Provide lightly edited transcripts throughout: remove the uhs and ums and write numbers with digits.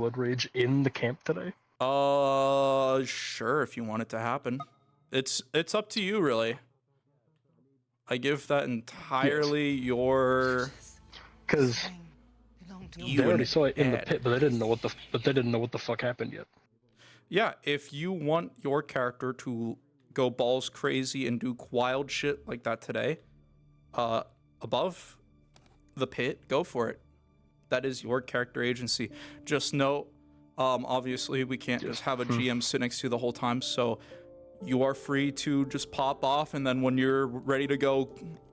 blood rage in the camp today? Sure, if you want it to happen. It's up to you, really. I give that entirely your. Because they already saw it in the Ed. pit, but they didn't know what the fuck happened yet. Yeah, if you want your character to go balls crazy and do wild shit like that today, above the pit, go for it. That is your character agency. Just know, obviously we can't just have a GM sit next to you the whole time, so you are free to just pop off, and then when you're ready to go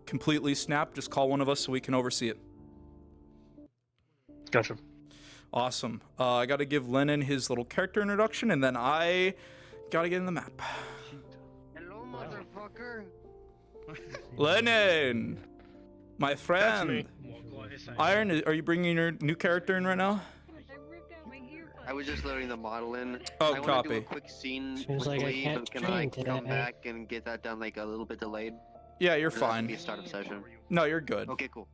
completely snap, just call one of us so we can oversee it. Gotcha. Awesome. I gotta give Lennon his little character introduction, and then I gotta get in the map. Hello, motherfucker. Lennon, my friend. Iron, are you bringing your new character in right now? I was just loading the model in. Oh, I want copy. to do a quick scene Seems with like I Lee, can't but can I stream come today. back and get that done like a little bit delayed? Yeah, you're Or does that have to be fine. a startup session. No, you're good. Okay, cool.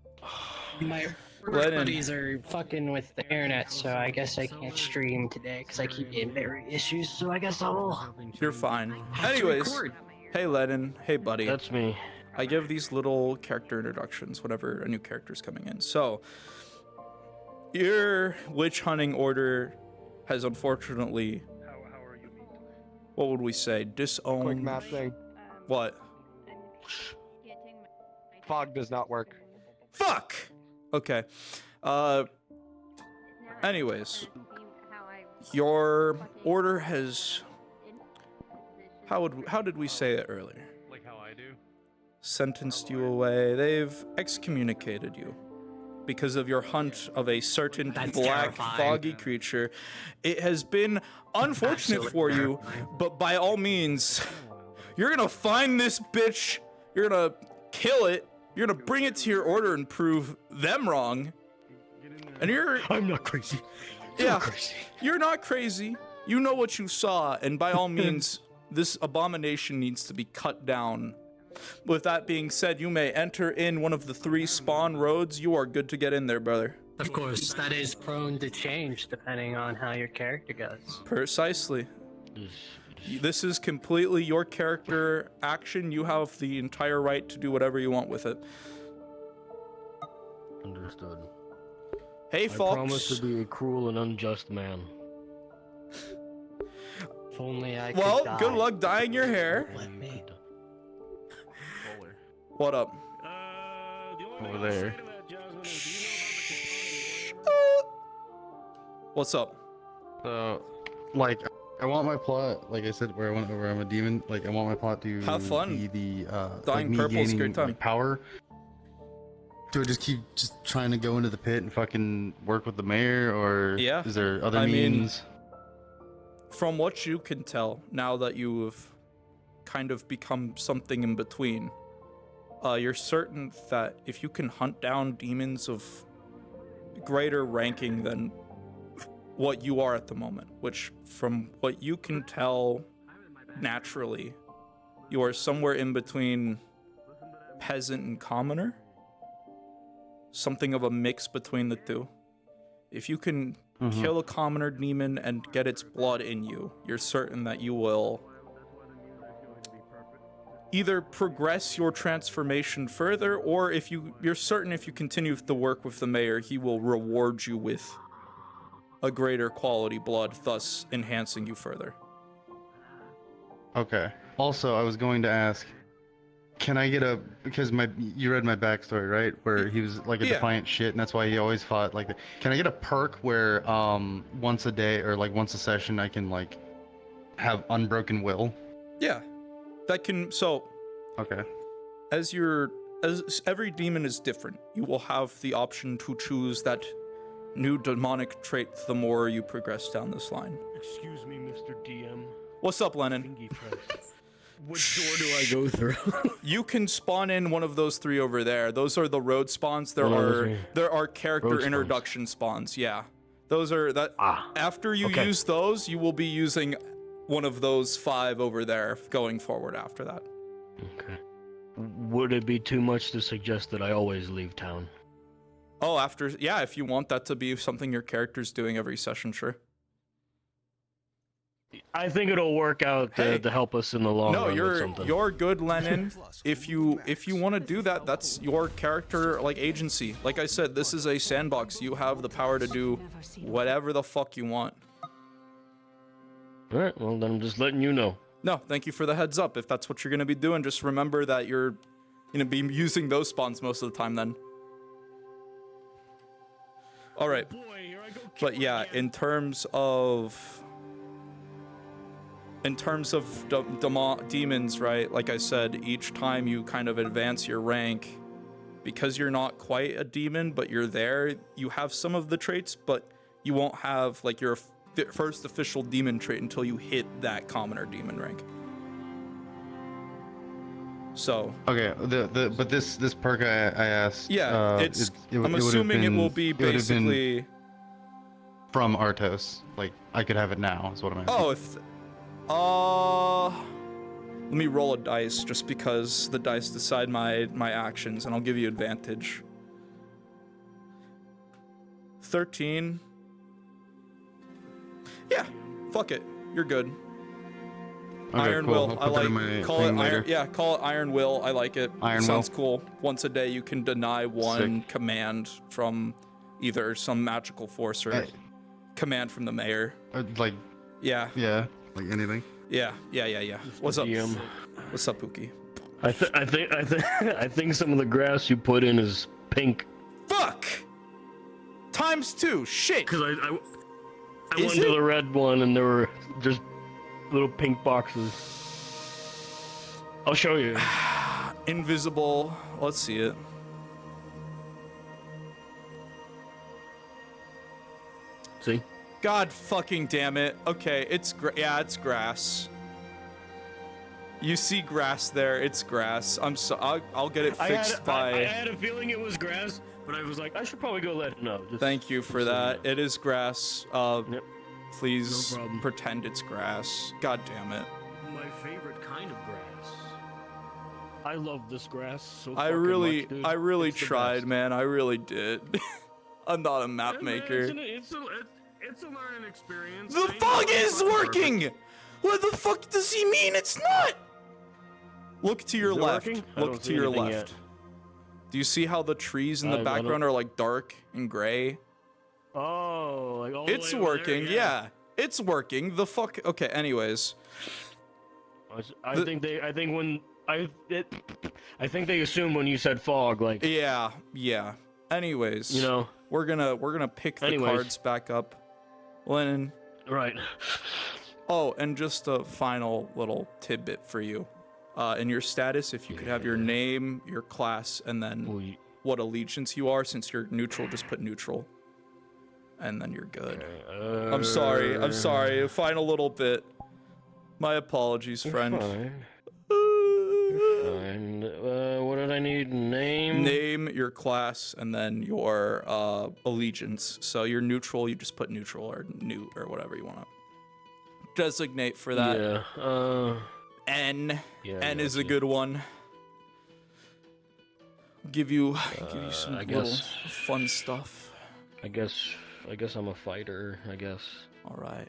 My Lennon. buddies are fucking with the internet, so I guess I can't stream today because I keep getting battery issues. So I guess I'll. You're fine. have to Anyways, record. hey Lennon, hey buddy. That's me. I give these little character introductions whenever a new character's coming in. So, your witch hunting order has unfortunately, what would we say, disowned. Quick math thing. What? Fog does not work. Fuck! Okay. Anyways, your order has, how did we say it earlier? Like how I do. Sentenced you away. They've excommunicated you because of your hunt of a certain That's black, terrifying. foggy creature. It has been unfortunate Absolutely for you, terrifying. but by all means, you're gonna find this bitch, you're gonna kill it, you're gonna bring it to your order and prove them wrong. And you're, I'm not crazy. yeah, you're not crazy. You know what you saw, and by all means, this abomination needs to be cut down. With that being said, you may enter in one of the 3 spawn roads. You are good to get in there, brother. Of course, that is prone to change depending on how your character goes. Precisely. This is completely your character action. You have the entire right to do whatever you want with it. Understood. Hey, I Fox. promise to be a cruel and unjust man. If only I could Well, die. good luck dyeing your hair. Let me. What up? Over there. What's up? So, like, I want my plot, like I said, where I'm a demon. Like, I want my plot to Have fun. be the Dying like me purple's a gaining great time. like, power. Do I just keep trying to go into the pit and fucking work with the mayor, or Yeah, is there other I mean, means? From what you can tell, now that you have kind of become something in between, you're certain that if you can hunt down demons of greater ranking than what you are at the moment, which from what you can tell naturally, you are somewhere in between peasant and commoner, something of a mix between the two. If you can kill a commoner demon and get its blood in you, you're certain that you will either progress your transformation further, or if you're certain if you continue the work with the mayor, he will reward you with a greater quality blood, thus enhancing you further. Okay. Also, I was going to ask, can I get because you read my backstory, right? Where he was like a Yeah. defiant shit, and that's why he always fought like that. Can I get a perk where once a day or like once a session I can like have unbroken will? Yeah, that can, so Okay. as every demon is different, you will have the option to choose that new demonic trait the more you progress down this line. Excuse me, Mr. DM. What's up, Lennon? Thingy press. Which door do I go through? You can spawn in one of those 3 over there. Those are the road spawns. There One of those are three. there are character Road spawns. introduction spawns. Yeah, those are that. After you okay. use those, you will be using one of those 5 over there going forward after that. Okay. Would it be too much to suggest that I always leave town? Oh, after, yeah, if you want that to be something your character's doing every session, sure. I think it'll work out to help us in the long No, run with something. you're good, Lennon. If you want to do that, that's your character like agency. Like I said, this is a sandbox. You have the power to do whatever the fuck you want. All right, well then I'm just letting you know. No, thank you for the heads up. If that's what you're gonna be doing, just remember that you're gonna be using those spawns most of the time then. All right, but yeah, in terms of demons, right? Like I said, each time you kind of advance your rank, because you're not quite a demon, but you're there, you have some of the traits, but you won't have like your first official demon trait until you hit that commoner demon rank. So Okay, but this perk I asked. yeah, I'm assuming it will be basically from Artos. Like I could have it now. Is what I'm asking. oh, if let me roll a dice just because the dice decide my actions, and I'll give you advantage. 13. Yeah, fuck it. You're good. Okay, Iron cool. Will. I'll I put that in like. my Call it thing later. Iron. Yeah, call it Iron Will. I like it. Iron Sounds Will. cool. Once a day, you can deny one command from either some magical force or command from the mayor. Like Yeah. yeah, like anything. Yeah. What's up? DM. What's up, Pookie? I think some of the grass you put in is pink. Fuck! Times 2. Shit. Cause I Is went to it? the red one and there were just little pink boxes. I'll show you. Invisible. Let's see it. See? God fucking damn it. Okay, it's it's grass. You see grass there. It's grass. I'll get it fixed by. I had a feeling it was grass, but I was like, I should probably go let him know. Thank you for that. It is grass. Yep. Please No problem. pretend it's grass. God damn it. My favorite kind of grass. I love this grass so I fucking really much, dude. really It's the tried, best. man. I really did. I'm not a map maker. It's a learning experience. The I know fog it's is not working! What the fuck does he mean it's not? Look to your Is it left. working? I Look don't to see your anything left. yet. Do you see how the trees in the I don't- background are like dark and gray? Oh, like all the It's way over working, there, yeah. It's working. The fuck. Okay. Anyways, I think they assumed when you said fog, like yeah. Anyways, you know, we're gonna pick the Anyways. cards back up, Lennon. right? Oh, and just a final little tidbit for you. In your status, if you could have your name, your class, and then what allegiance you are. Since you're neutral, just put neutral, and then you're good. I'm sorry. A final little bit. My apologies, friend. Fine. Fine. What did I need? Name. Name, your class, and then your allegiance. So you're neutral, you just put neutral or new or whatever you want to designate for that. Yeah. N. Yeah, N is a gotcha. good one. Give you some I little guess- fun stuff. I guess I'm a fighter. I guess All right.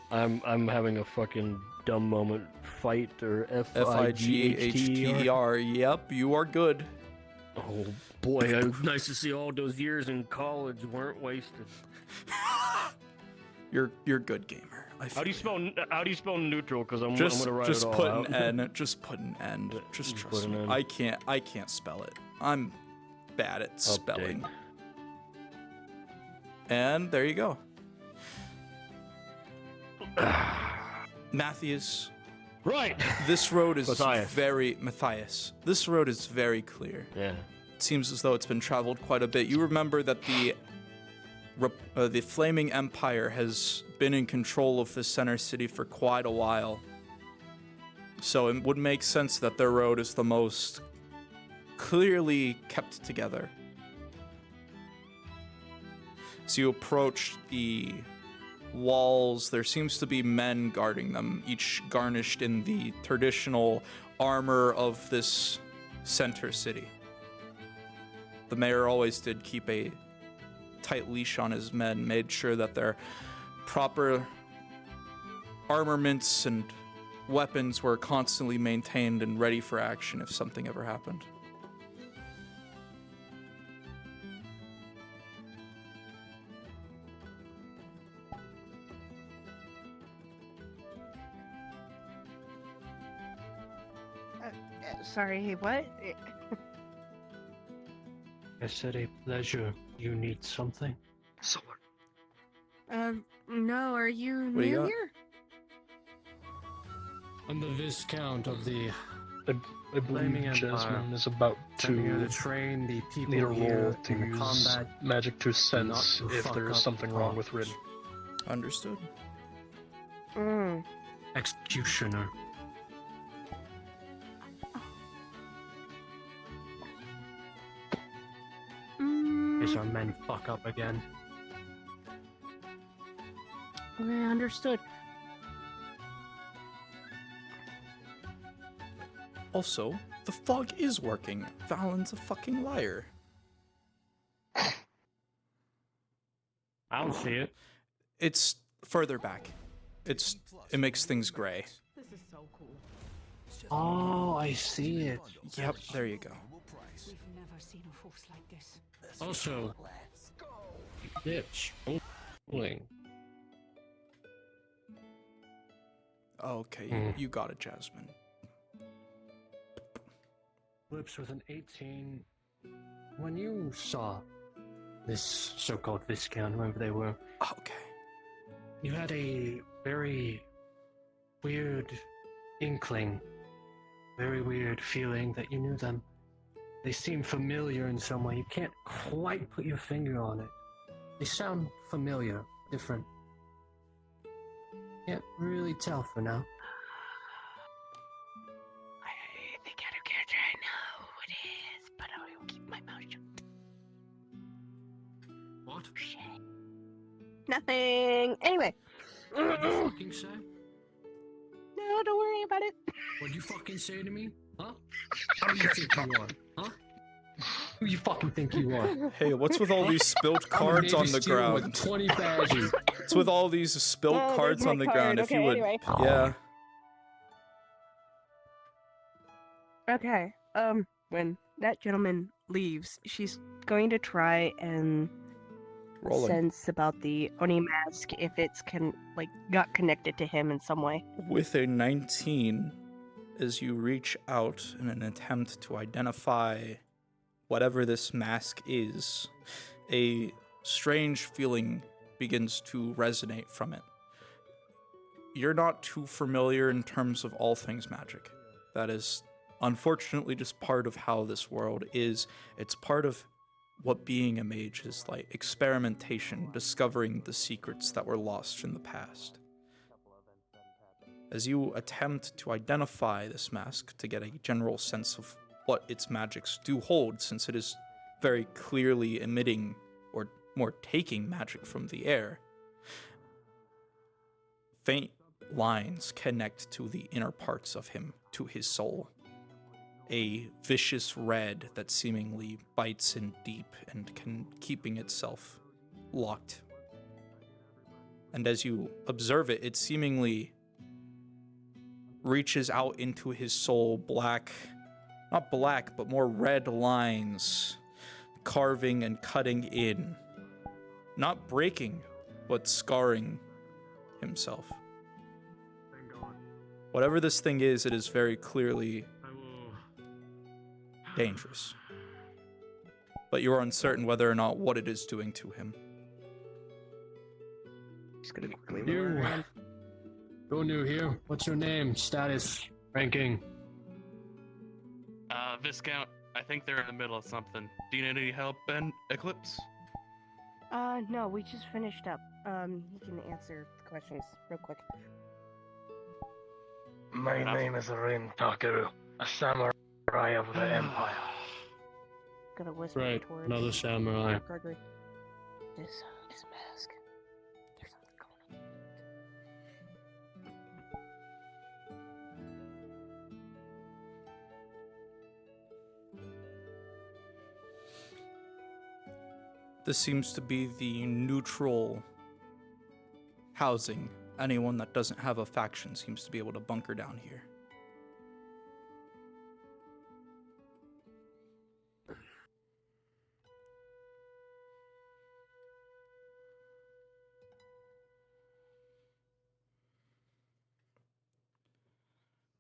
I'm having a fucking dumb moment. Fight or Fighter. Yep, you are good. Oh boy, nice to see all those years in college weren't wasted. You're good, gamer. I How do you feel spell neutral? Because I'm Just gonna write just it all put out. an N. Just put an N. Just Just trust put an me. N. I can't spell it. I'm bad at spelling. Update. And there you go. Matthews, Right. this road is Matthias. Matthias. This road is very clear. Yeah. It seems as though it's been traveled quite a bit. You remember that the Flaming Empire has been in control of the center city for quite a while. So it would make sense that their road is the most clearly kept together. So you approach the walls. There seems to be men guarding them, each garnished in the traditional armor of this center city. the mayor always did keep a tight leash on his men, made sure that their proper armaments and weapons were constantly maintained and ready for action if something ever happened. Sorry, what? I said a pleasure. You need something? No, are you What do you new got? here? I'm the Viscount of the I Flaming believe Empire. Jasmine is about sending here to to train the people lead a here roll to in the use combat. magic to sense not to if fuck there is up something wrong with Rin. Understood. Mm. Executioner. Is our men fuck up again? Okay, understood. Also, the fog is working. Valen's a fucking liar. I don't see it. It's further back. It makes things gray. This is so cool. Oh, I see it. Yep, there you go. We've never seen a force like this. Also, bitch. Rolling. Okay, you got it, Jasmine. Flips with an 18. When you saw this so-called Viscount, whoever they were, Okay. you had a very weird inkling, very weird feeling that you knew them. They seem familiar in some way. You can't quite put your finger on it. They sound familiar, different. Can't really tell for now. I think out of character, I know who it is, but I will keep my mouth shut. What? Nothing. Anyway. What'd you fucking say? No, don't worry about it. What'd you fucking say to me? Huh? How do you think you are? Huh? Who you fucking think you are? Hey, what's with all these spilt cards on the ground? With 20 badges. What's with all these spilt Oh, cards there's my on the card. ground? If Okay, you would, anyway. yeah. Okay. When that gentleman leaves, she's going to try and Rolling. sense about the Oni mask if it's got connected to him in some way. With a 19, as you reach out in an attempt to identify whatever this mask is, a strange feeling begins to resonate from it. You're not too familiar in terms of all things magic. That is unfortunately just part of how this world is. It's part of what being a mage is like: experimentation, discovering the secrets that were lost in the past. As you attempt to identify this mask to get a general sense of what its magics do hold, since it is very clearly emitting, or more taking, magic from the air, faint lines connect to the inner parts of him, to his soul. A vicious red that seemingly bites in deep and keeping itself locked. And as you observe it, it seemingly reaches out into his soul, not black, but more red lines, carving and cutting in. Not breaking, but scarring himself. Whatever this thing is, it is very clearly dangerous. But you are uncertain whether or not what it is doing to him. Just gonna quickly lower You. her hand. Go new here. What's your name? Status? Ranking? Viscount, I think they're in the middle of something. Do you need any help, Ben? Eclipse? No, we just finished up. You can answer the questions real quick. My name is Rin Takeru, a samurai of the Empire. Gonna whisper Right. towards Another samurai. Gregory. This mask. There's something going on. This seems to be the neutral housing. Anyone that doesn't have a faction seems to be able to bunker down here.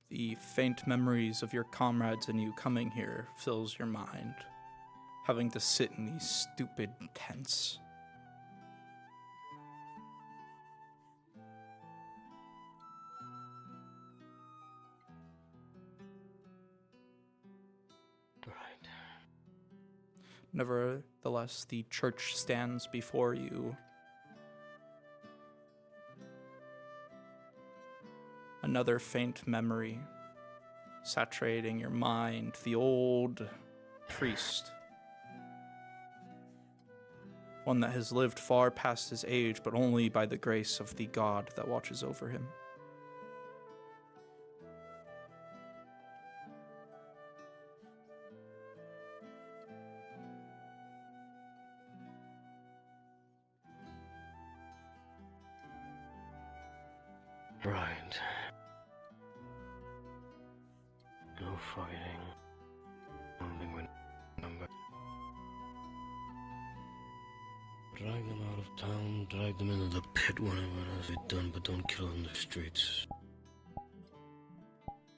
The faint memories of your comrades and you coming here fills your mind, having to sit in these stupid tents. Right. Nevertheless, the church stands before you. Another faint memory saturating your mind, the old priest. One that has lived far past his age, but only by the grace of the God that watches over him. Right. No fighting. Only when number. Drag them out of town, drag them into the pit whenever has it done, but don't kill them in the streets.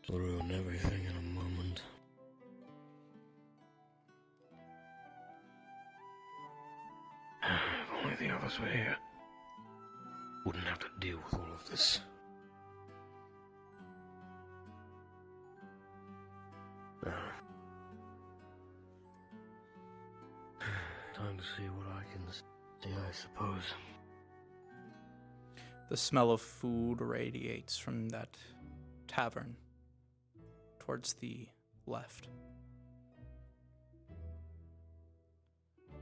It'll ruin everything in a moment. If only the others were here. Wouldn't have to deal with all of this. Time to see what I can see, I suppose. The smell of food radiates from that tavern towards the left.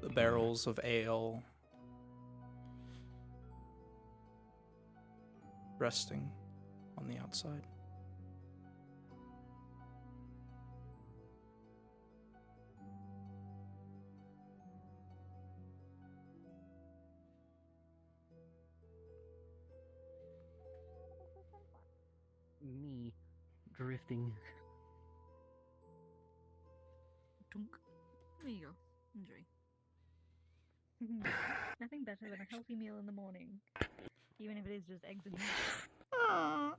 The barrels of ale resting on the outside. Me drifting. Dunk. There you go. Enjoy. Nothing better than a healthy meal in the morning, even if it is just eggs and meat. Well,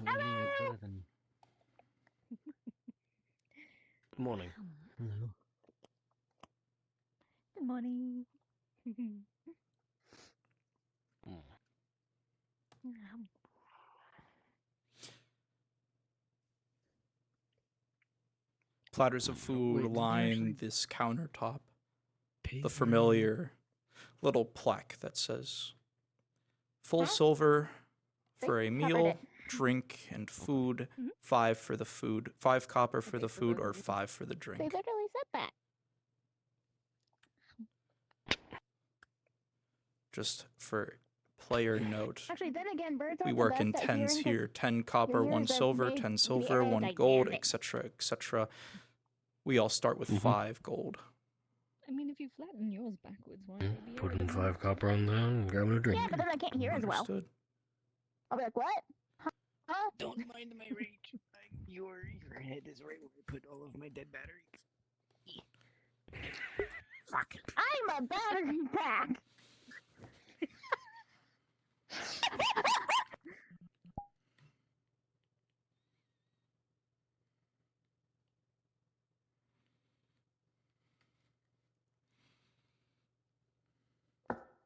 maybe it's better than. Good morning. Hello. Good morning. Platters of food Wait, did you line actually this countertop. pay The for familiar little plaque that says, full silver for a Covered meal, it. drink, and food. Mhm. 5 for the food, 5 copper for Okay, the so food, those or are the- 5 for the They drink. literally said that. Just for player note, Actually, then again, birds we aren't work the in best at tens hearing 'cause here. 10 copper, your 1 ears are silver, made 10 to silver, be 1 gold, aerodynamic. etc., etc. We all start with 5 gold. I mean, if you flatten yours backwards, why would it be Putting aerodynamic? 5 copper on there and grabbing a drink. Yeah, but then I can't hear as well. Understood. I'll be like, what? Huh? Don't mind my rage. Your head is right where I put all of my dead batteries. Fuck. I'm a battery pack.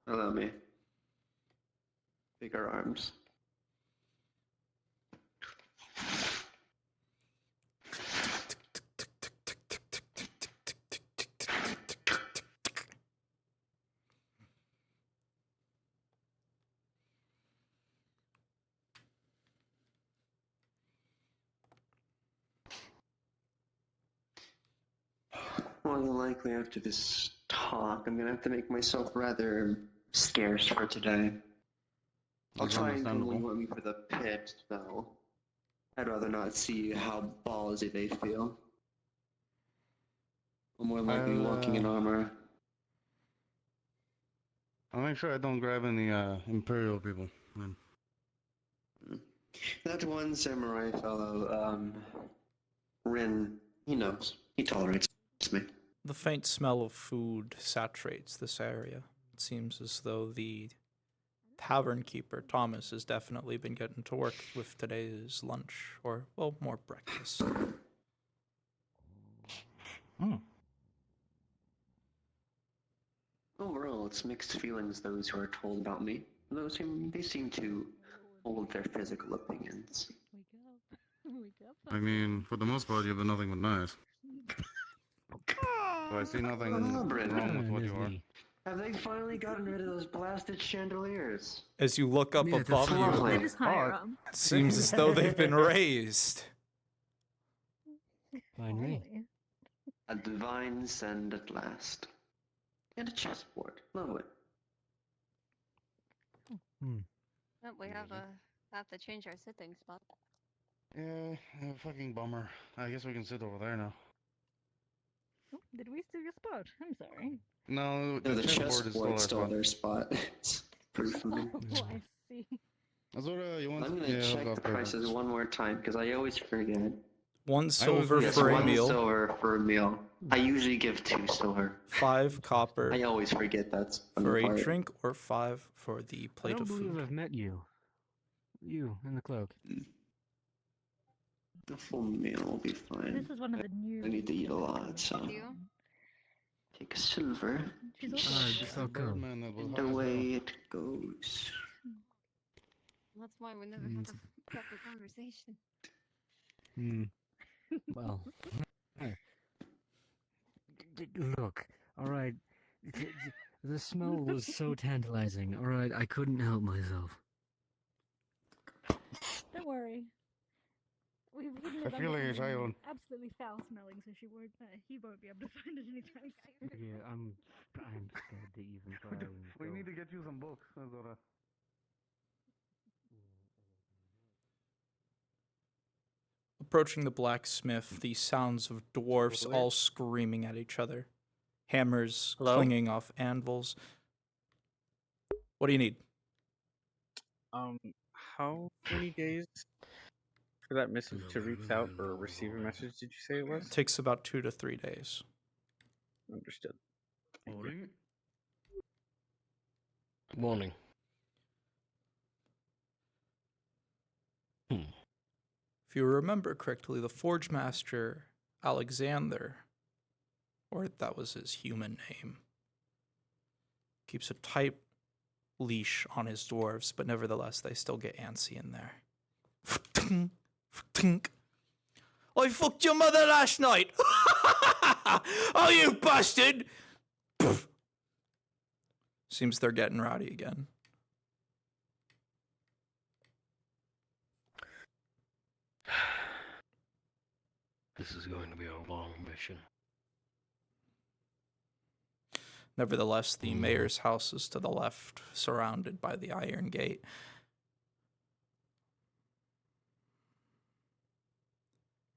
Allow me. Bigger arms. More than likely after this talk, I'm gonna have to make myself rather scarce for today. I'll That's try and come when you understandable. want me for the pit, though. I'd rather not see how ballsy they feel. I'm more likely walking in armor. I'll make sure I don't grab any Imperial people. Man. That one samurai fellow, Rin, he knows. He tolerates me. The faint smell of food saturates this area. It seems as though the tavern keeper, Thomas, has definitely been getting to work with today's lunch, or, well, more breakfast. Overall, it's mixed feelings, those who are told about me. They seem to hold their physical opinions. Wake up. Wake up. I mean, for the most part, you've been nothing but nice. So I see nothing wrong with what you are. Have they finally gotten rid of those blasted chandeliers? As you look up Yeah, above that's you, lovely. They're just higher up. it seems as though they've been raised. Finally. A divine send at last. And a chessboard. Lovely. Oh, we have to change our sitting spot. Yeah, fucking bummer. I guess we can sit over there now. Oh, did we steal your spot? I'm sorry. No, No, the chessboard is still our chessboard's still spot. their spot. It's proof for me. Oh, I see. That's what you want. I'm gonna Yeah, check the prices one more time because I always forget. 1 silver Yes, for a one meal, silver for a meal. I usually give 2 silver. 5 copper I always forget that's for a part. drink, or 5 for the I plate don't of believe food. I've met you. You in the cloak. A full meal will be fine. This is one of the new. I need to eat a lot, so You? take a silver. She's piece, also. Alright, just I'll go. Birdman that was and high as away hell. it goes. That's why we never had a proper conversation. Well. Look, alright. The smell was so tantalizing. Alright, I couldn't help myself. Don't worry. We've hidden I it feel under like a something child. absolutely foul smelling, so he won't be able to find it anytime soon. Yeah, I'm scared to even try. We need to get you some books. That's what Approaching the blacksmith, the sounds of dwarfs all screaming at each other. Hammers Hello? clinging off anvils. What do you need? How many days for that message to reach out or receive a message did you say it was? It takes about 2 to 3 days. Understood. Morning. Morning. If you remember correctly, the Forge Master Alexander, or that was his human name, keeps a tight leash on his dwarves, but nevertheless, they still get antsy in there. I fucked your mother last night! Oh, you bastard! Seems they're getting rowdy again. This is going to be a long mission. Nevertheless, the mayor's house is to the left, surrounded by the Iron Gate.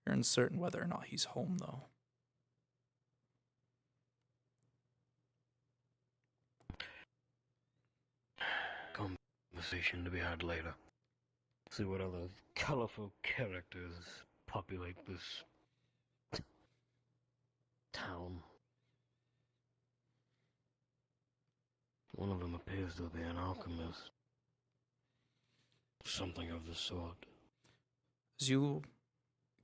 You're uncertain whether or not he's home, though. Conversation to be had later. See what other colorful characters populate this town. One of them appears to be an alchemist. Something of the sort. As you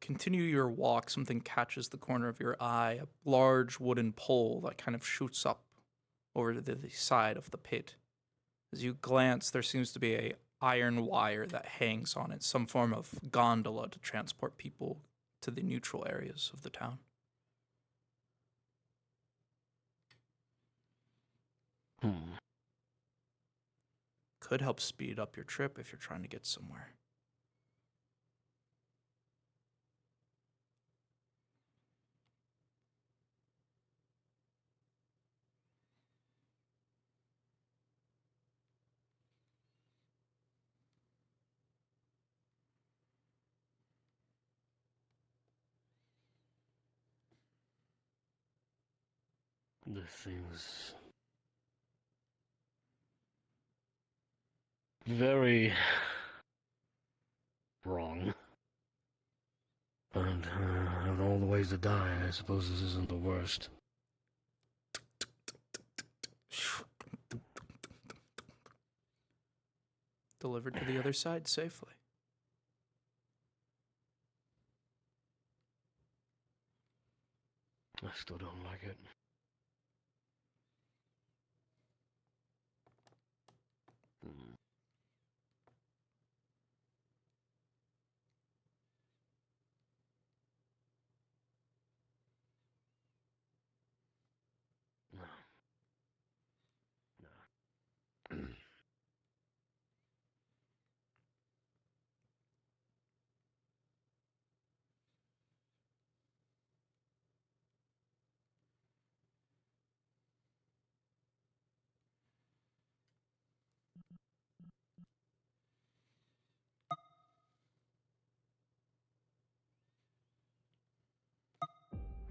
continue your walk, something catches the corner of your eye, a large wooden pole that kind of shoots up over to the side of the pit. As you glance, there seems to be a iron wire that hangs on it, some form of gondola to transport people to the neutral areas of the town. Could help speed up your trip if you're trying to get somewhere. This seems very wrong. And of all the ways to die, I suppose this isn't the worst. Delivered to the other side safely. I still don't like it.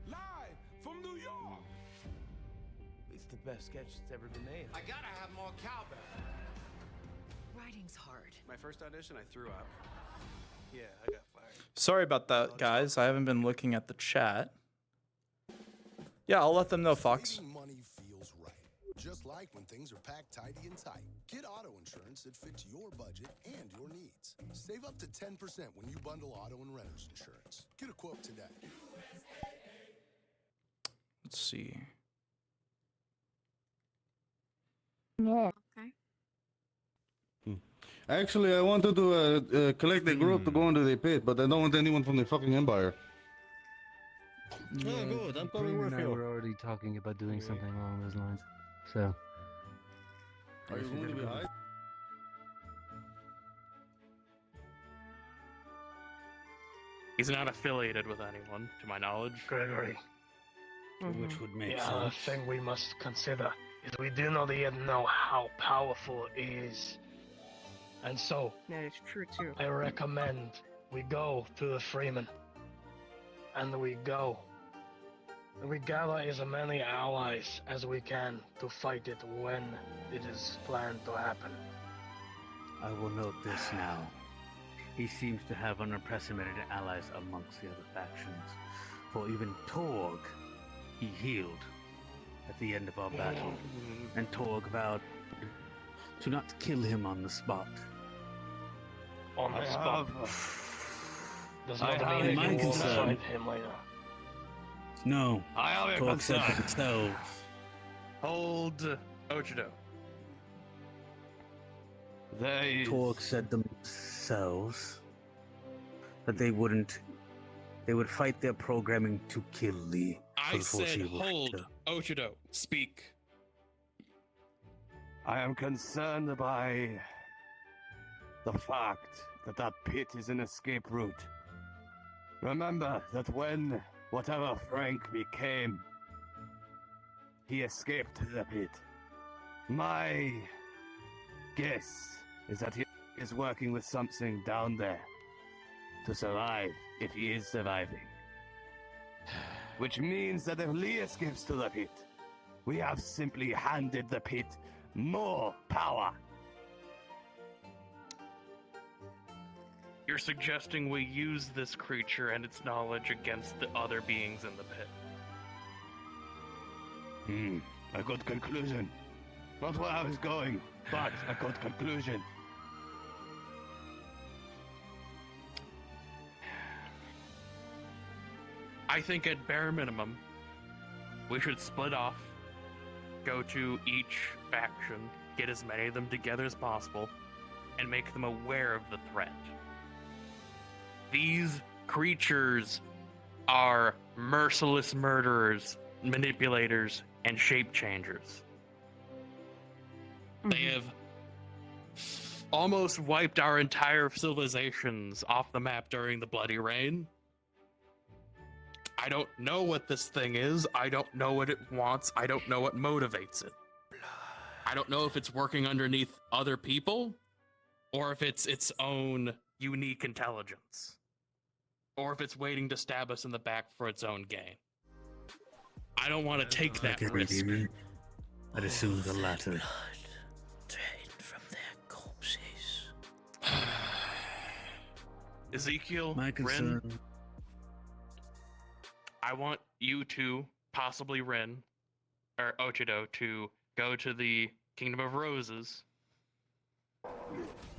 Live from New York. It's the best sketch that's ever been made. I gotta have more cowbell. Writing's hard. My first audition, I threw up. Yeah, I got fired. Sorry about that, guys. I haven't been looking at the chat. Yeah, I'll let them know, Fox. Money feels right. Just like when things are packed tidy and tight. Get auto insurance that fits your budget and your needs. Save up to 10% when you bundle auto and renter's insurance. Get a quote today. Let's see. Yeah. Okay. Actually, I wanted to collect the group to go into the pit, but I don't want anyone from the fucking Empire. Oh, good. I'm coming with you. We're already talking about doing something along those lines. So. Are you going to be high? He's not affiliated with anyone, to my knowledge. Gregory. Which would make The sense. thing we must consider is we do not yet know how powerful it is. And so, That is true too. I recommend we go to the Freeman. And we go. And we gather as many allies as we can to fight it when it is planned to happen. I will note this now. He seems to have unprecedented allies amongst the other factions. For even Torg, he healed at the end of our battle. And Torg vowed to not kill him on the spot. On the spot. Does not I mean have you will concern. fight him later. No. I have a Torg said concern. themselves. Hold Ochido. Torg said themselves that they would fight their programming to kill Lee. I before said she would hold kill. Ochido. Speak. I am concerned by the fact that that pit is an escape route. Remember that when whatever Frank became, he escaped the pit. My guess is that he is working with something down there to survive, if he is surviving. Which means that if Lee escapes to the pit, we have simply handed the pit more power. You're suggesting we use this creature and its knowledge against the other beings in the pit. A good conclusion. Not where I was going, but a good conclusion. I think at bare minimum, we should split off, go to each faction, get as many of them together as possible, and make them aware of the threat. These creatures are merciless murderers, manipulators, and shape changers. They have almost wiped our entire civilizations off the map during the Bloody Rain. I don't know what this thing is. I don't know what it wants. I don't know what motivates it. I don't know if it's working underneath other people, or if it's its own unique intelligence, or if it's waiting to stab us in the back for its own gain. I don't want to take that risk. I'd assume the latter. Drained from their corpses. Ezekiel, My Ren, concern. I want you to, possibly Ren, or Ochido, to go to the Kingdom of Roses,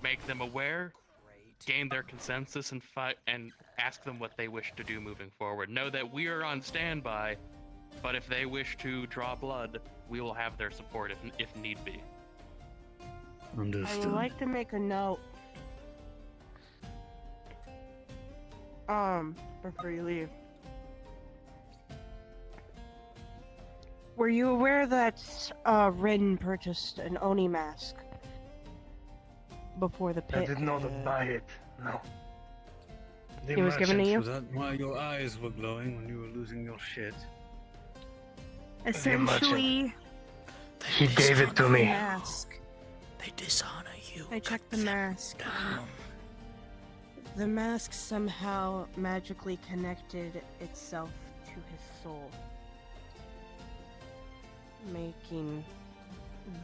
make them aware, gain their consensus, and fight, and ask them what they wish to do moving forward. Know that we are on standby, but if they wish to draw blood, we will have their support if need be. I Understood. would like to make a note. Before you leave. Were you aware that Rin purchased an Oni mask before the pit? I did not buy it. No. The It was given to you? Was that why your eyes were glowing when you were losing your shit? Essentially, He gave it to me. mask. They dishonor you. I checked the mask. The mask somehow magically connected itself to his soul, making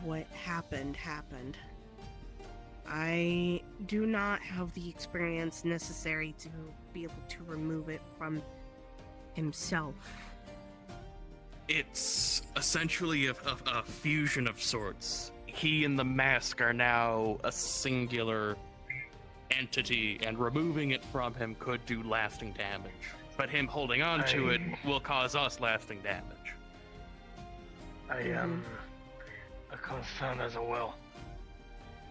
what happened. I do not have the experience necessary to be able to remove it from himself. It's essentially a fusion of sorts. He and the mask are now a singular entity, and removing it from him could do lasting damage. But him holding on to it will cause us lasting damage. I am concerned as well.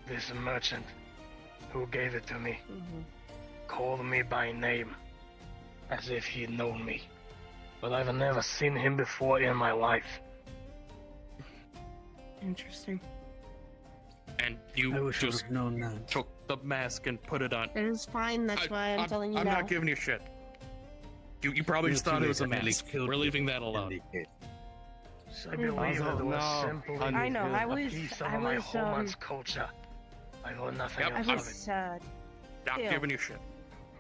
This merchant who gave it to me called me by name as if he'd known me. But I've never seen him before in my life. Interesting. And you I wish I just would've known that. took the mask and put it on. It is fine, that's why I'm telling you I'm now. not giving you shit. You probably just thought it was a mask. We're leaving that alone. I believe it was simply I know, I a was, piece of I my was, homeland's culture. I know nothing Yep, else I of was, it. Not ill giving you shit.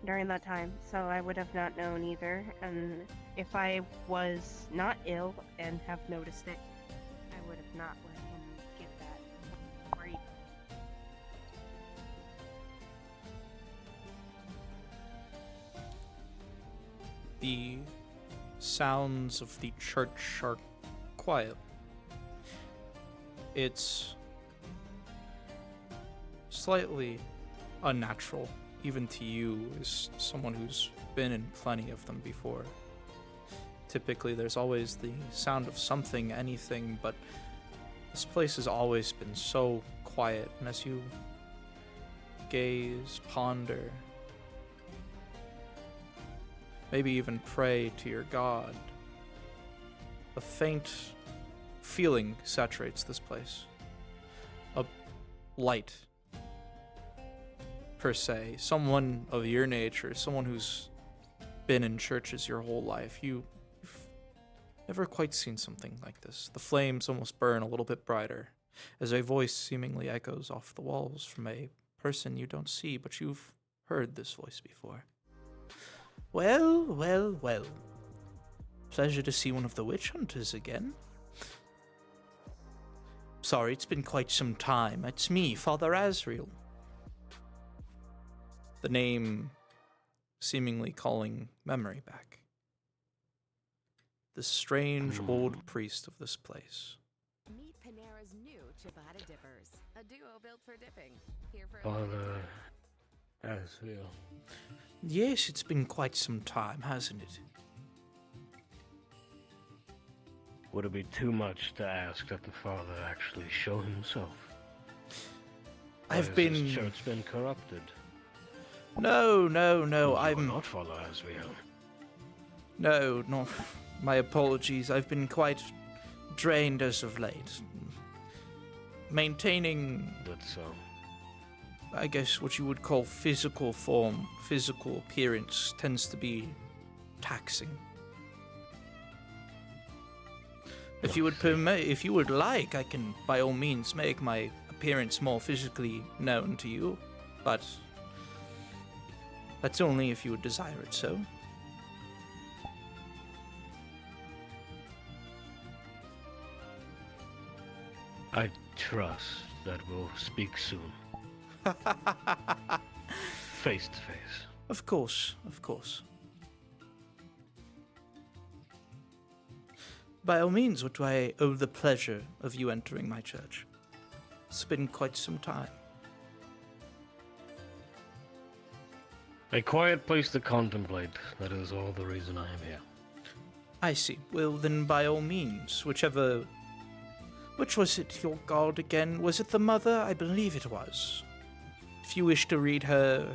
during that time, so I would have not known either, and if I was not ill and have noticed it, I would have not let him get that. Right. The sounds of the church are quiet. It's slightly unnatural, even to you as someone who's been in plenty of them before. Typically, there's always the sound of something, anything, but this place has always been so quiet, and as you gaze, ponder, maybe even pray to your god, a faint feeling saturates this place. A light, per se. Someone of your nature, someone who's been in churches your whole life. You've never quite seen something like this. The flames almost burn a little bit brighter, as a voice seemingly echoes off the walls from a person you don't see, but you've heard this voice before. Well, well, well. Pleasure to see one of the witch hunters again. Sorry, it's been quite some time. It's me, Father Azrael. The name seemingly calling memory back. The strange old priest of this place. Meet Panera's new ciabatta dippers, a duo built for dipping. Here for Father Azrael. Yes, it's been quite some time, hasn't it? Would it be too much to ask that the father actually show himself? I've Or has been... this church been corrupted? No, You are I'm... not Father Azrael. No, no. My apologies. I've been quite drained as of late. Maintaining... That's so. I guess what you would call physical form, physical appearance, tends to be taxing. If you would like, I can by all means make my appearance more physically known to you, but that's only if you would desire it so. I trust that we'll speak soon. Face to face. Of course, of course. By all means, what do I owe the pleasure of you entering my church? It's been quite some time. A quiet place to contemplate. That is all the reason I am here. I see. Well, then, by all means, whichever... Which was it, your god again? Was it the mother? I believe it was. If you wish to read her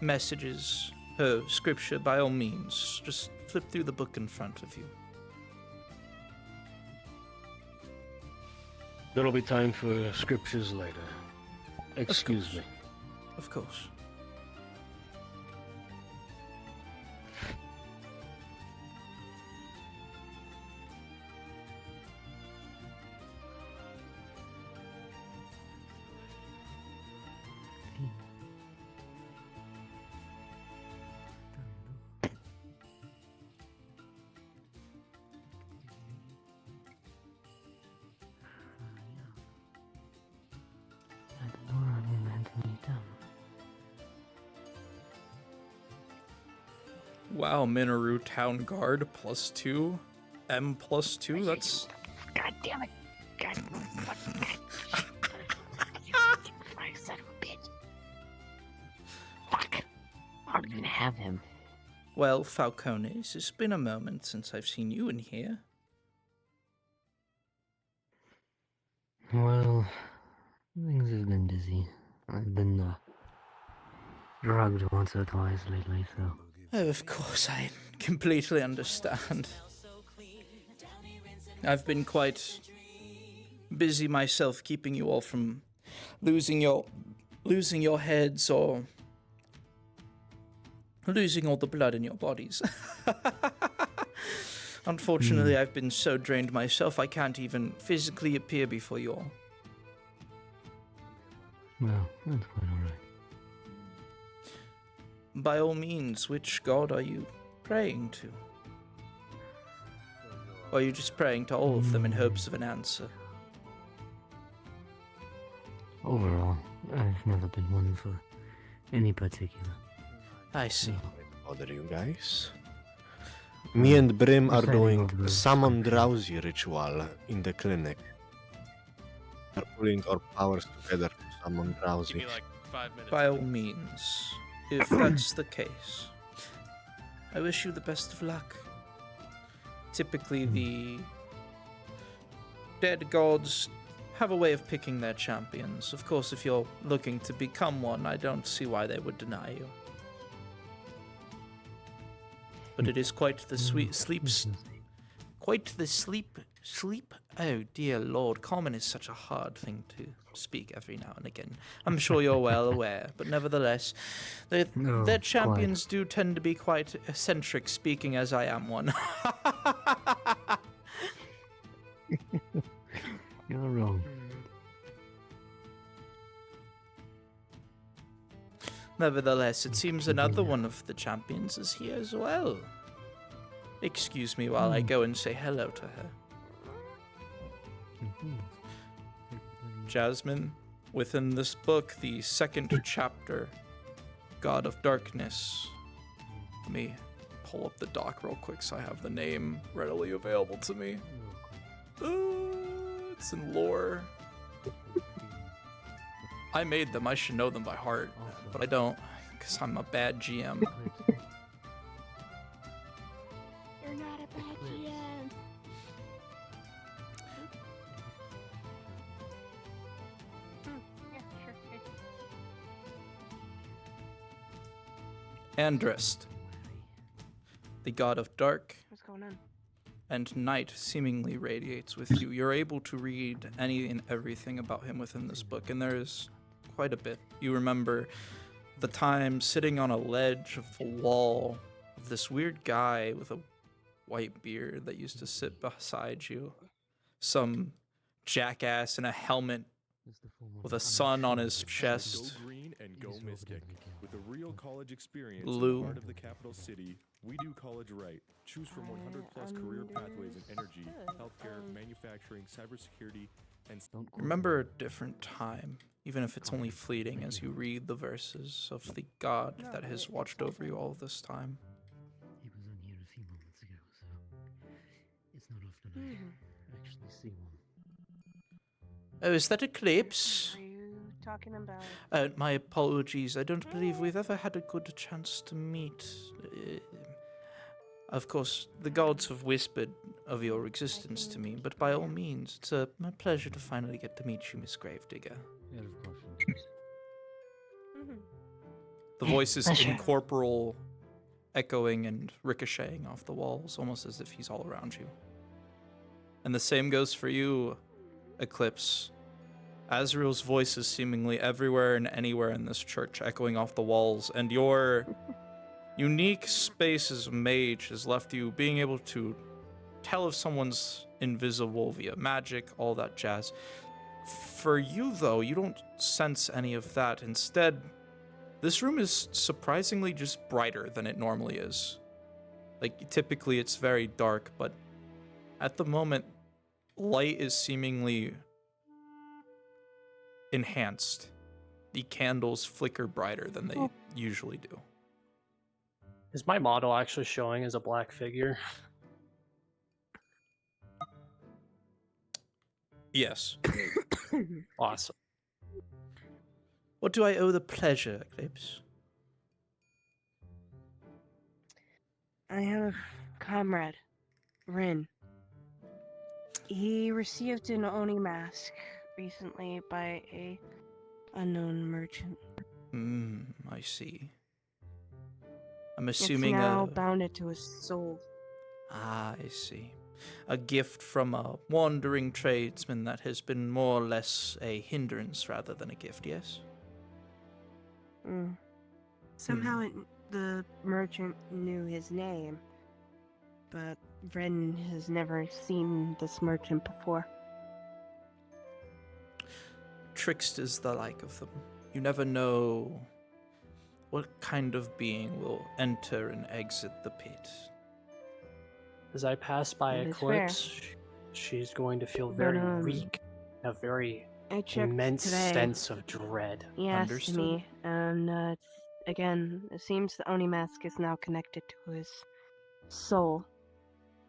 messages, her scripture, by all means, just flip through the book in front of you. There'll be time for scriptures later. Excuse me. Of course. Wow, Minoru Town Guard +2, M +2, that's... God damn it. God, fuck, son of a bitch. Fuck. I don't even have him. Well, Falcones, it's been a moment since I've seen you in here. Well, things have been busy. I've been, drugged once or twice lately, so... Oh, of course, I completely understand. I've been quite busy myself keeping you all from losing your heads or losing all the blood in your bodies. Unfortunately, I've been so drained myself I can't even physically appear before you all. Well, that's quite alright. By all means, which god are you praying to? Or are you just praying to all of them in hopes of an answer? Overall, I've never been one for any particular. I see. Bother you guys. Me and Brim are doing summon drowsy ritual in the clinic. We're pulling our powers together to summon drowsy. Give me like 5 minutes. By all means, if that's the case, I wish you the best of luck. Typically, the dead gods have a way of picking their champions. Of course, if you're looking to become one, I don't see why they would deny you. But it is quite the sleep. Oh dear Lord, common is such a hard thing to speak every now and again. I'm sure you're well aware, but nevertheless, their champions do tend to be quite eccentric, speaking as I am one. You're wrong. Nevertheless, it seems another one of the champions is here as well. Excuse me while I go and say hello to her. Jasmine, within this book, the second chapter, God of Darkness. Let me pull up the doc real quick so I have the name readily available to me. It's in lore. I made them, I should know them by heart, but I don't, because I'm a bad GM. You're not a bad GM. Yeah, sure. Andrist, the god of dark. What's going on? And night seemingly radiates with you. You're able to read any and everything about him within this book, and there is quite a bit. You remember the time sitting on a ledge of a wall of this weird guy with a white beard that used to sit beside you. Some jackass in a helmet with a sun on his chest. Go green and go Mystic. With a real college experience Lou. in the heart of the capital city, we do college right. Choose from 100 plus career pathways in energy, healthcare, manufacturing, cybersecurity, Remember a different time, even if it's only fleeting, as you read the verses of the God that has watched over you all this time. He was on here a few moments ago, so it's not often I actually see one. Oh, is that Eclipse? Are you talking about? My apologies. I don't believe we've ever had a good chance to meet. Of course, the gods have whispered of your existence to me, but by all means, it's my pleasure to finally get to meet you, Miss Gravedigger. Yeah, of course. The voice is Pleasure. incorporeal, echoing and ricocheting off the walls, almost as if he's all around you. And the same goes for you, Eclipse. Azrael's voice is seemingly everywhere and anywhere in this church, echoing off the walls, and your unique space as a mage has left you being able to tell if someone's invisible via magic, all that jazz. For you, though, you don't sense any of that. Instead, this room is surprisingly just brighter than it normally is. Like, typically it's very dark, but at the moment, light is seemingly enhanced. The candles flicker brighter than they usually do. Is my model actually showing as a black figure? Yes. Awesome. What do I owe the pleasure, Eclipse? I have a comrade, Rin. He received an Oni mask recently by a unknown merchant. I see. I'm assuming it's now bounded to his soul. I see. A gift from a wandering tradesman that has been more or less a hindrance rather than a gift, yes? Somehow the merchant knew his name, but Ren has never seen this merchant before. Tricksters the like of them. You never know what kind of being will enter and exit the pit. As I pass by That is Eclipse, she's going to feel very weak, a very I checked immense today. sense of dread. He asked me, and again, it seems the Oni mask is now connected to his soul.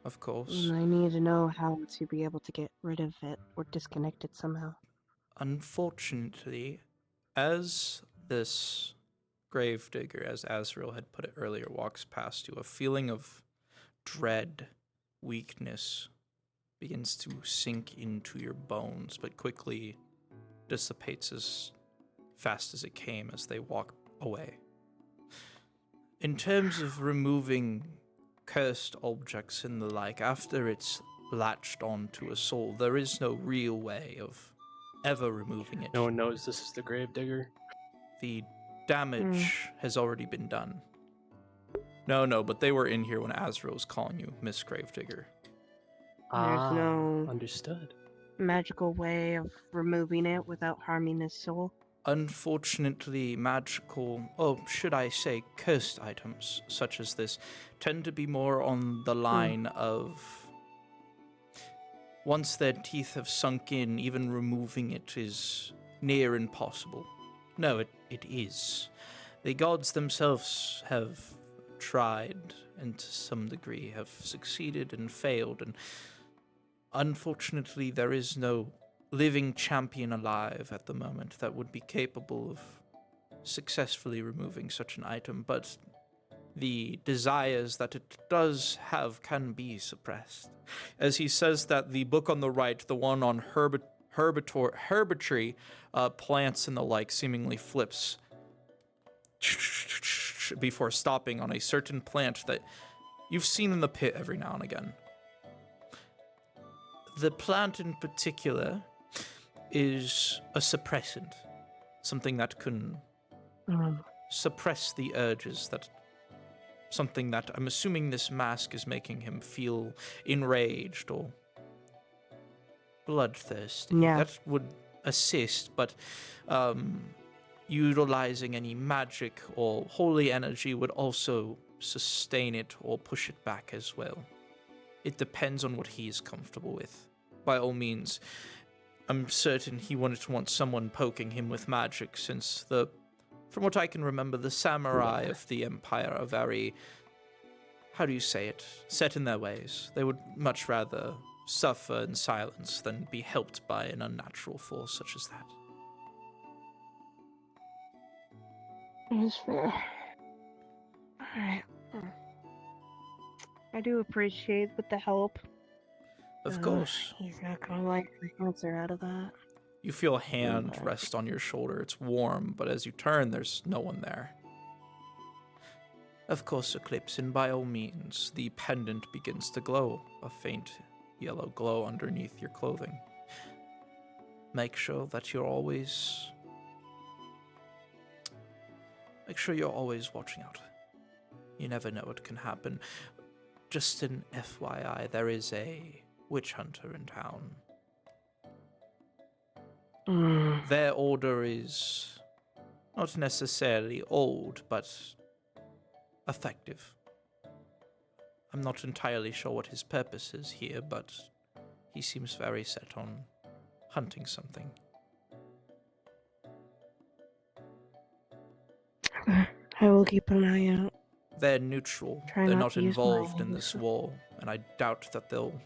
Of course. And I need to know how to be able to get rid of it or disconnect it somehow. Unfortunately, as this gravedigger, as Azrael had put it earlier, walks past you, a feeling of dread, weakness begins to sink into your bones, but quickly dissipates as fast as it came as they walk away. In terms of removing cursed objects and the like, after it's latched onto a soul, there is no real way of ever removing it. No one knows this is the gravedigger. The damage has already been done. No, but they were in here when Azrael was calling you Miss Gravedigger. There's no understood magical way of removing it without harming his soul. Unfortunately, magical, or should I say cursed items such as this tend to be more on the line of once their teeth have sunk in, even removing it is near impossible. No, it is. The gods themselves have tried, and to some degree have succeeded and failed, and unfortunately there is no living champion alive at the moment that would be capable of successfully removing such an item, but the desires that it does have can be suppressed. As he says that, the book on the right, the one on herbitrary, plants and the like, seemingly flips before stopping on a certain plant that you've seen in the pit every now and again. The plant in particular is a suppressant, something that can suppress the urges, that something that I'm assuming this mask is making him feel enraged or bloodthirsty. Yeah. That would assist, but utilizing any magic or holy energy would also sustain it or push it back as well. It depends on what he is comfortable with. By all means, I'm certain he wouldn't want someone poking him with magic, since from what I can remember, the samurai of the Empire are very, how do you say it, set in their ways. They would much rather suffer in silence than be helped by an unnatural force such as that. That's fair. Alright. I do appreciate with the help. Of course. He's not gonna like the answer out of that. You feel a hand rest on your shoulder. It's warm, but as you turn, there's no one there. Of course, Eclipse, and by all means, the pendant begins to glow, a faint yellow glow underneath your clothing. Make sure you're always watching out. You never know what can happen. Just an FYI, there is a witch hunter in town. Their order is not necessarily old, but effective. I'm not entirely sure what his purpose is here, but he seems very set on hunting something. I will keep an eye out. They're neutral. Try They're not not to use my involved in anger. this war, and I doubt that they'll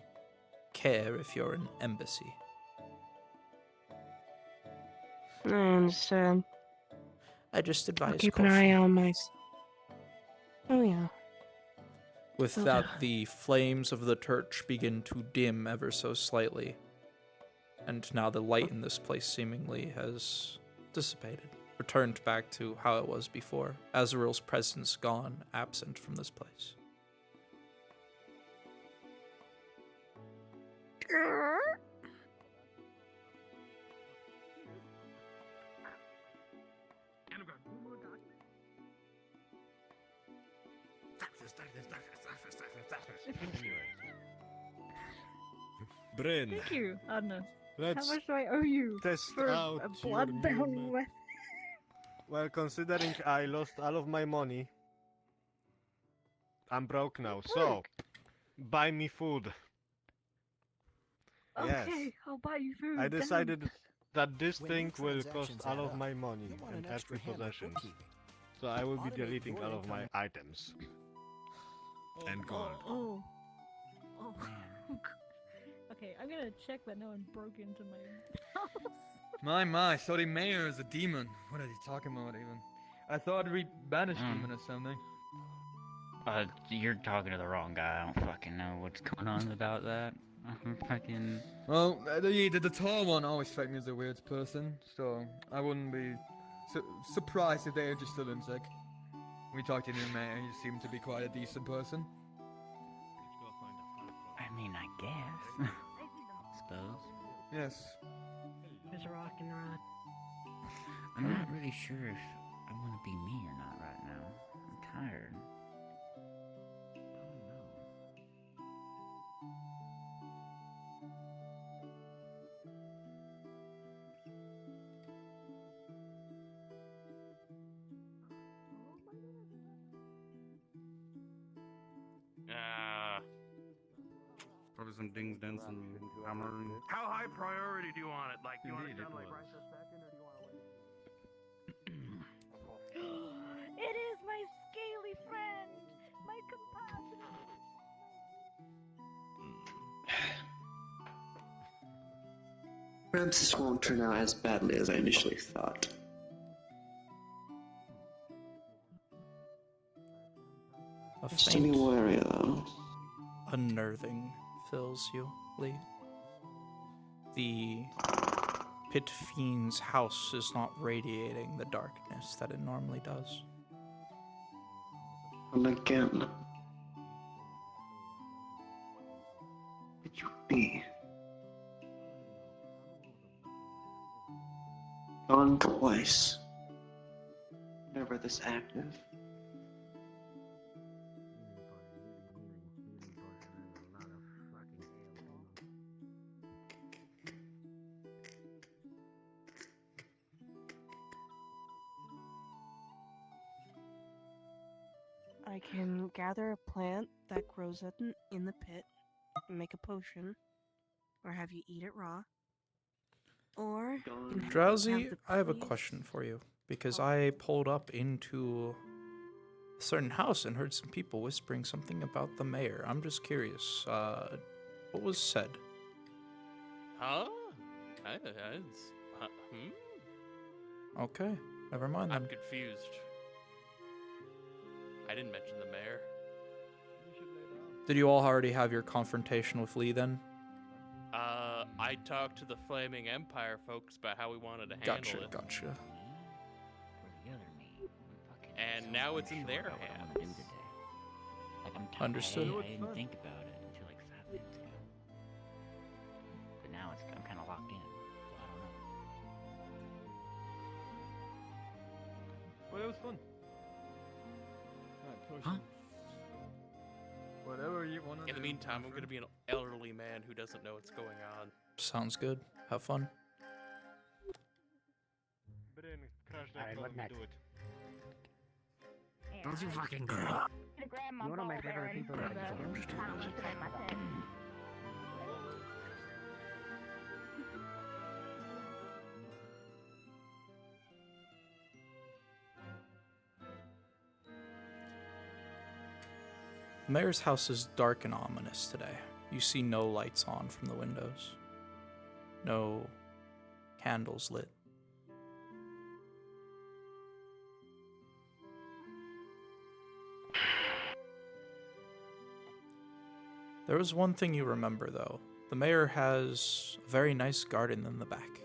care if you're an embassy. I understand. I just advise I'll keep caution. an eye on my... Oh yeah. With Will that, do. the flames of the torch begin to dim ever so slightly, and now the light in this place seemingly has dissipated, returned back to how it was before. Azrael's presence gone, absent from this place. Bryn, Thank you, Adna. let's How much do I owe you test for out a your blood-bound new weapon? Well, considering I lost all of my money, I'm broke now. So, buy me food. Yes. Okay, I'll buy you food. I damn. decided that this When thing your will cost transactions all add of up, my money you want and an extra every hand of possession. bookkeeping. So I will be Automate deleting your all of my income. items. And gold. Oh. Okay, I'm gonna check that no one broke into my house. My, sorry, Mayor is a demon. What are you talking about, even? I thought we banished demon or something. You're talking to the wrong guy. I don't fucking know what's going on about that. Fucking. Well, the tall one always struck me as a weird person, so I wouldn't be surprised if they are just still in sick. We talked to new Mayor, he seemed to be quite a decent person. I mean, I guess. Suppose. Yes. There's a rock and rod. I'm not really sure if I want to be me or not right now. I'm tired. Probably some dings, dents, and hammer. How high priority do you want it? Like, do you want it done like right this second, or do you want to wait? It is my scaly friend, my composite. Perhaps this won't turn out as badly as I initially thought. A Just to be faint wary, though. unnerving fills you, Lee. The pit fiend's house is not radiating the darkness that it normally does. And again, it should be gone twice. Never this active. I can gather a plant that grows in the pit and make a potion, or have you eat it raw. Or you can have Drowsy, the I have a police- question for you because I pulled up into a certain house and heard some people whispering something about the mayor. I'm just curious. What was said? Huh? Okay, never mind I'm then. confused. I didn't mention the mayor. Did you all already have your confrontation with Lee then? I talked to the Flaming Empire folks about how we wanted to handle it. Gotcha. And now it's in their hands. Understood. I didn't think about it until like 5 minutes ago. But now I'm kind of locked in, so I don't know. Well, it was fun. Alright, Huh? Whatever you want to In the meantime, I'm going to be an elderly man who doesn't know what's going on. Sounds good. Have fun. Alright, what next? Don't you fucking go. You wanna make better people like The mayor's house is dark and ominous today. You see no lights on from the windows. No candles lit. There was one thing you remember, though. The mayor has a very nice garden in the back.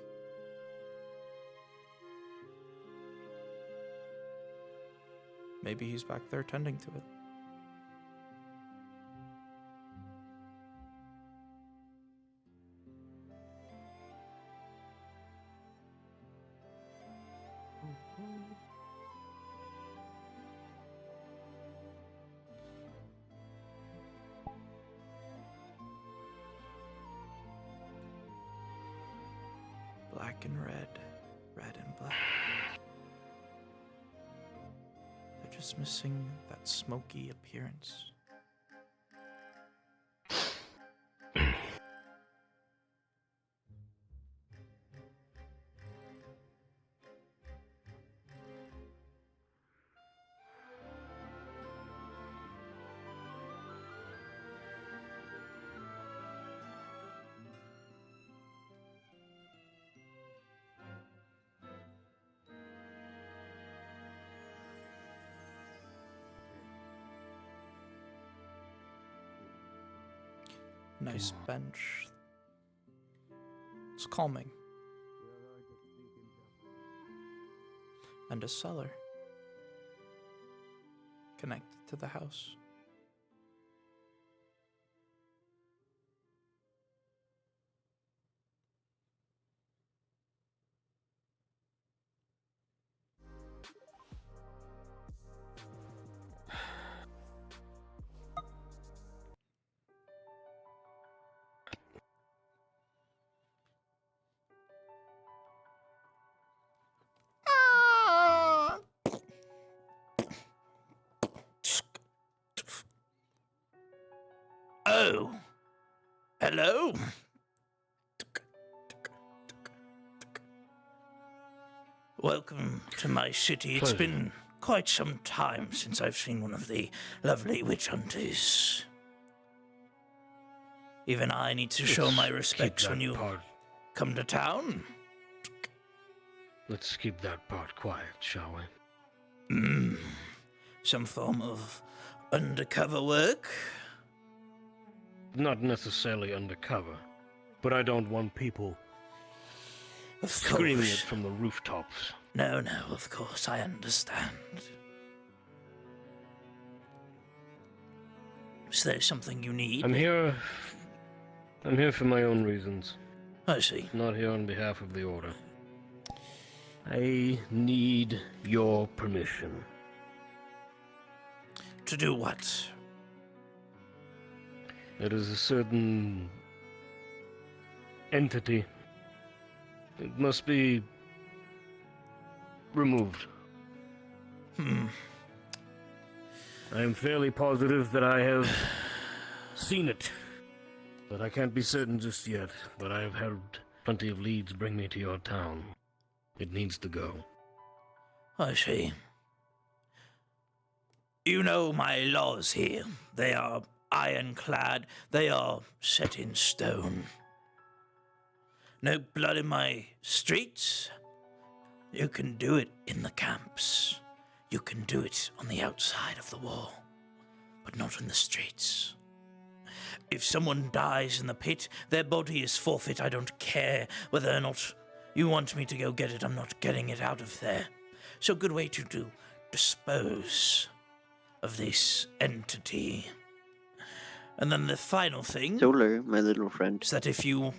Maybe he's back there tending to it. Black and red, red and black. They're just missing that smoky appearance. Nice bench. It's calming. And a cellar connected to the house. Oh, hello. Welcome to my city. It's been quite some time since I've seen one of the lovely witch hunters. Even I need to show my respects when you come to town. Let's keep that part quiet, shall we? Some form of undercover work? Not necessarily undercover, but I don't want people Of screaming course. it from the rooftops. No, of course, I understand. Is there something you need? I'm here for my own reasons. I see. Not here on behalf of the Order. I need your permission. To do what? There is a certain entity. It must be removed. I am fairly positive that I have seen it, but I can't be certain just yet. But I have heard Plenty of leads bring me to your town. It needs to go. I see. You know my laws here. They are ironclad. They are set in stone. No blood in my streets. You can do it in the camps. You can do it on the outside of the wall, but not in the streets. If someone dies in the pit, their body is forfeit. I don't care whether or not you want me to go get it. I'm not getting it out of there. So good way to dispose of this entity. And then the final thing... Solar, my little friend. ...is that if you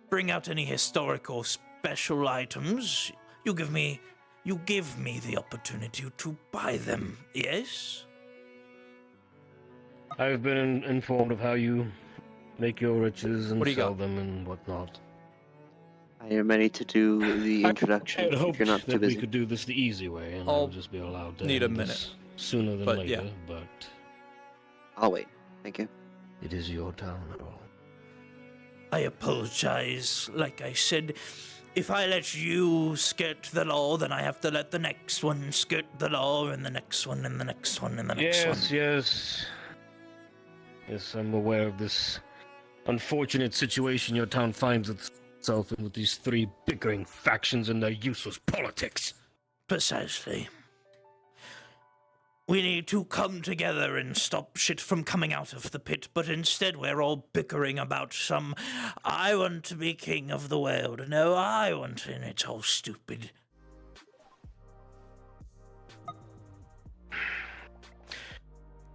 bring out any historical special items, you give me the opportunity to buy them, yes? I've been informed of how you make your riches and What do you sell got? them and whatnot. I am ready to do the I introduction had if hoped you're not too that we busy. could do this the easy way, and I'll just be allowed to need a end this minute. sooner than But, later. yeah. But I'll wait. Thank you. it is your town, at all. I apologize. Like I said, if I let you skirt the law, then I have to let the next one skirt the law, and the next one, and the next one, and the next one. Yes, I'm aware of this unfortunate situation your town finds itself in with these three bickering factions and their useless politics. Precisely. We need to come together and stop shit from coming out of the pit, but instead we're all bickering about some, I want to be king of the world, no, I want to, and it's all stupid.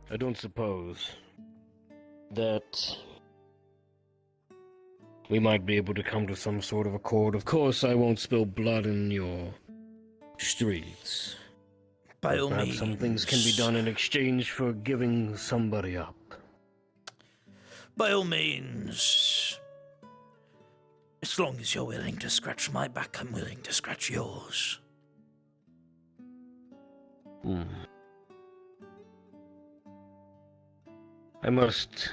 I don't suppose that we might be able to come to some sort of accord. Of course, I won't spill blood in your streets. By all Perhaps some things can be means. done in exchange for giving somebody up. By all means. As long as you're willing to scratch my back, I'm willing to scratch yours. I must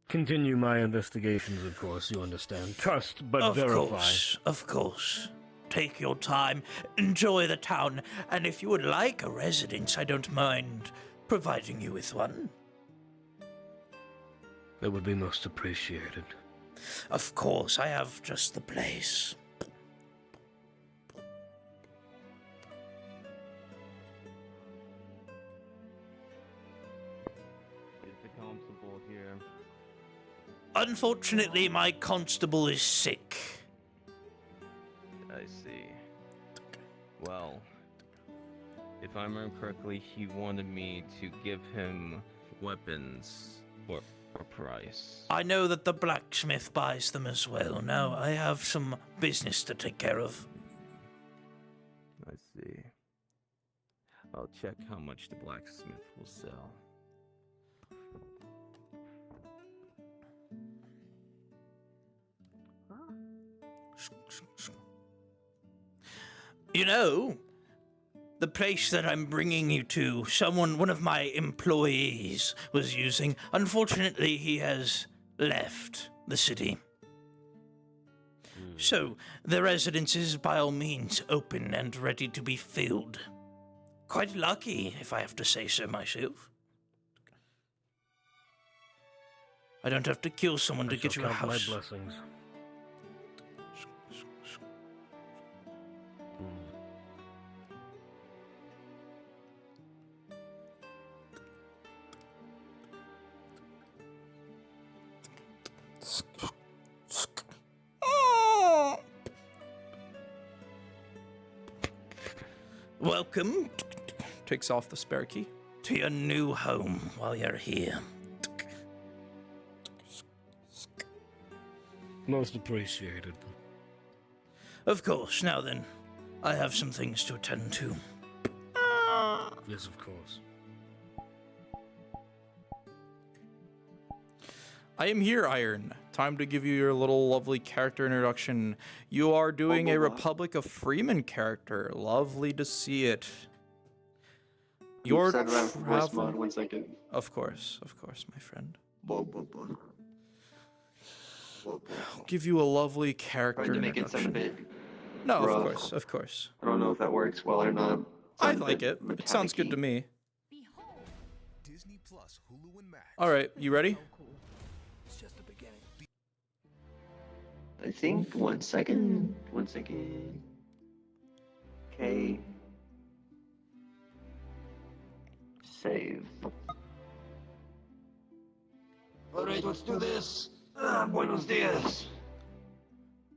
continue my investigations, of course, you understand. Trust, but verify. Of course. Take your time, enjoy the town, and if you would like a residence, I don't mind providing you with one. That would be most appreciated. Of course, I have just the place. Is the constable here? Unfortunately, my constable is sick. I see. Well, if I remember correctly, he wanted me to give him weapons for a price. I know that the blacksmith buys them as well. Now, I have some business to take care of. I see. I'll check how much the blacksmith will sell. You know, the place that I'm bringing you to, one of my employees was using. Unfortunately, he has left the city. So, the residence is by all means open and ready to be filled. Quite lucky, if I have to say so myself. I don't have to kill someone to get you a count house. my blessings. Welcome, takes off the spare key, to your new home while you're here. Most appreciated. Of course. Now then, I have some things to attend to. Yes, of course. I am here, Iron. Time to give you your little lovely character introduction. You are doing a Republic of Freeman character. Lovely to see it. You're Set around for voice mod traveling... 1 second. Of course, my friend. I'll give you a lovely character Trying to make it sound a introduction. bit No, of rough. course, of course. I don't know if that works well or not. I Sounds a like bit it. It sounds good to me. Disney Plus, Hulu, and Max. All right, you ready? It's just the beginning. I think 1 second. 1 second. Okay. Save. Alright, let's do this. Buenos dias.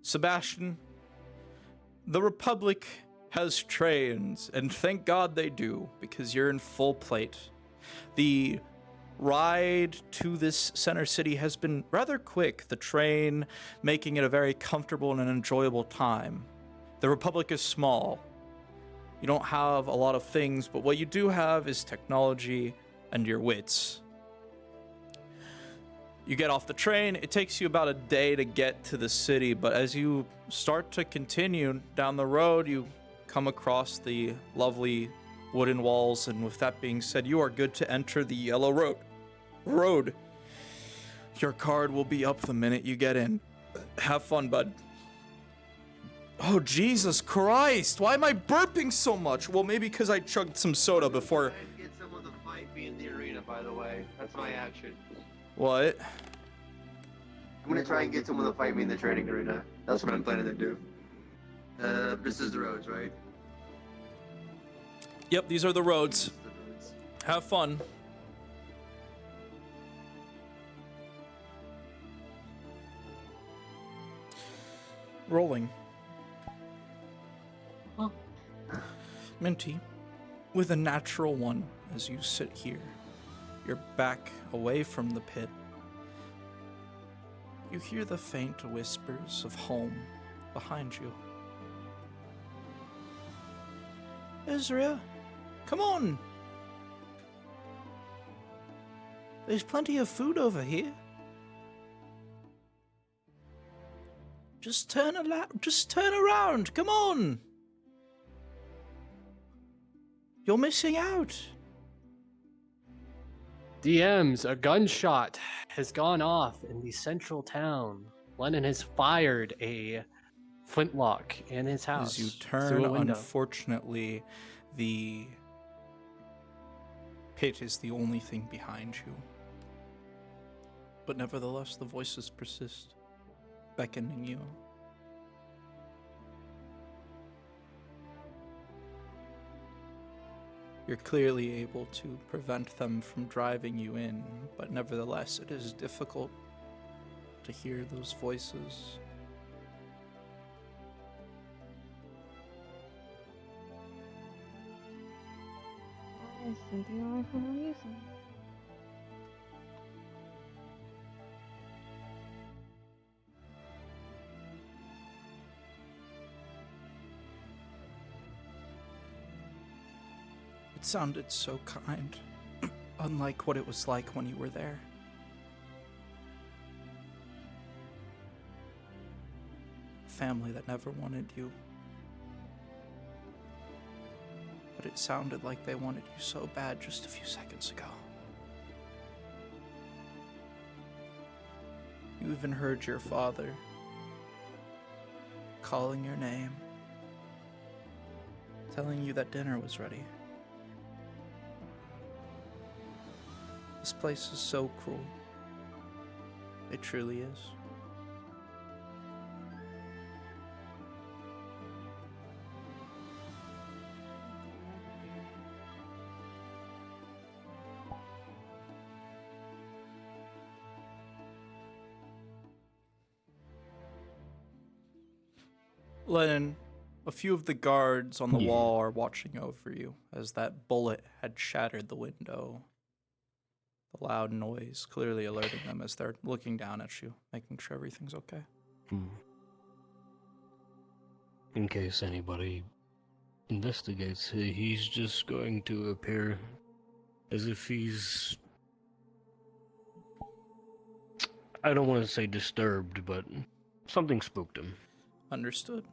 Sebastian, the Republic has trains, and thank God they do, because you're in full plate. The ride to this center city has been rather quick, the train making it a very comfortable and an enjoyable time. The Republic is small. You don't have a lot of things, but what you do have is technology and your wits. You get off the train, it takes you about a day to get to the city, but as you start to continue down the road, you come across the lovely wooden walls, and with that being said, you are good to enter the yellow road. Your card will be up the minute you get in. Have fun, bud. Oh, Jesus Christ, why am I burping so much? Well, maybe because I chugged some soda before. Get someone to fight me in the arena, by the way. That's my action. What? I'm gonna try and get someone to fight me in the training arena. That's what I'm planning to do. This is the roads, right? Yep, these are the roads. Have fun. Rolling. Minty, with a natural one as you sit here, your back away from the pit. You hear the faint whispers of home behind you. Ezra, come on. There's plenty of food over here. Just turn around, come on. You're missing out. DMs, a gunshot has gone off in the central town. Lennon has fired a flintlock in his house. As you through turn, a window. unfortunately, the pit is the only thing behind you. But nevertheless, the voices persist, beckoning you. You're clearly able to prevent them from driving you in, but nevertheless, it is difficult to hear those voices. Why is Cynthia away for no reason? It sounded so kind, unlike what it was like when you were there. A family that never wanted you. But it sounded like they wanted you so bad just a few seconds ago. You even heard your father calling your name, telling you that dinner was ready. This place is so cruel. It truly is. Lennon, a few of the guards on the wall are watching over you as that bullet had shattered the window. The loud noise clearly alerting them as they're looking down at you, making sure everything's okay. In case anybody investigates, he's just going to appear as if he's... I don't want to say disturbed, but something spooked him. Understood.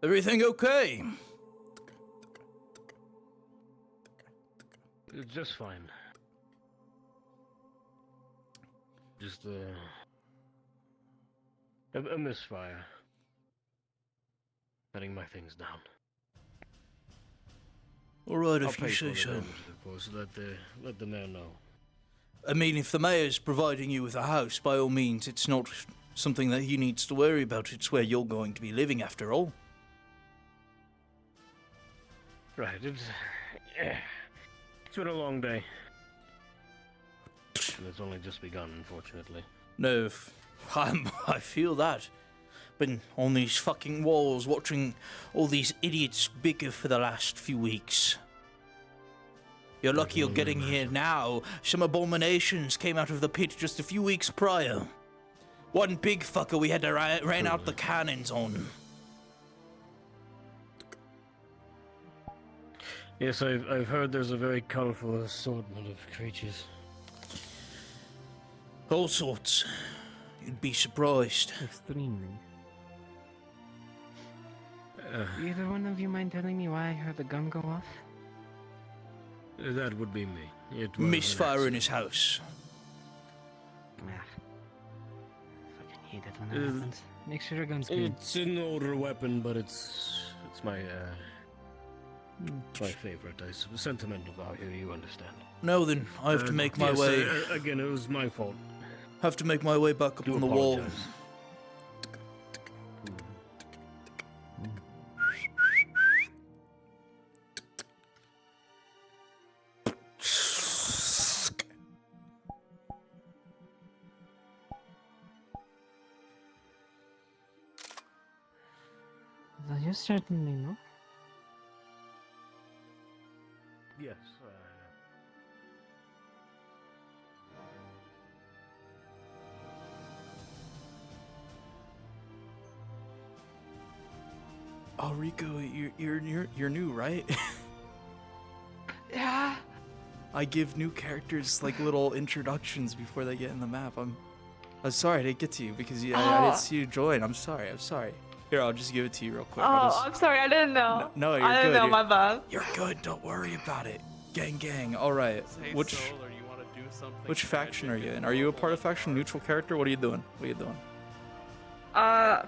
Everything okay? It's just fine. Just a misfire. Setting my things down. All right, I'll if you pay say for the so. damage, of course. Let the mayor know. I mean, if the mayor's providing you with a house, by all means, it's not something that he needs to worry about. It's where you're going to be living, after all. Right, it's been a long day. And it's only just begun, unfortunately. No, I feel that. Been on these fucking walls watching all these idiots bicker for the last few weeks. You're lucky you're getting here now. Some abominations came out of the pit just a few weeks prior. One big fucker we had to rain out the cannons on. Yes, I've heard there's a very colorful assortment of creatures. All sorts. You'd be surprised. Extremely. Either one of you mind telling me why I heard the gun go off? That would be me. It was Misfire in his house. Fucking hate it when that happens. Make sure your gun's good. It's an older weapon, but it's my favorite. Sentimental value, you understand. No, then I have to make my way. Again, it was my fault. Have to make my way back up on the wall. You certainly know. Yes. Oh, Rico, you're new, right? Yeah. I give new characters like little introductions before they get in the map. I'm sorry I didn't get to you because I didn't see you join. I'm sorry. Here, I'll just give it to you real quick. I'm sorry, I didn't know. No, you're I didn't good. know, my bad. You're good. Don't worry about it. Gang. All right. Hey, Which Soul, or you want to do something faction are you in? Are you a part of faction? Neutral character? What are you doing?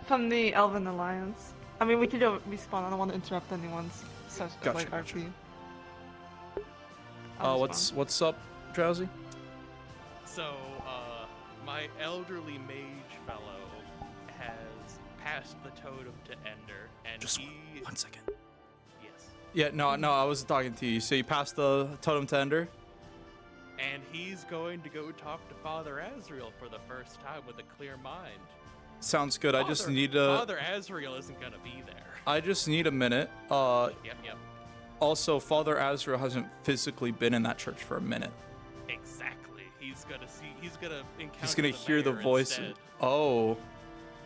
From the Elven Alliance. I mean, we could go respawn. I don't want to interrupt anyone's session, Gotcha. RP. What's up, Drowsy? So, my elderly mage fellow has passed the totem to Ender, and Just he... 1 second. Yes. Yeah, no, I wasn't talking to you. So you passed the totem to Ender? And he's going to go talk to Father Azrael for the first time with a clear mind. Sounds good. I just need a... Father Azrael isn't going to be there. I just need a minute. Yep. Also, Father Azrael hasn't physically been in that church for a minute. Exactly. He's gonna encounter He's gonna hear the mayor voice. instead, Oh.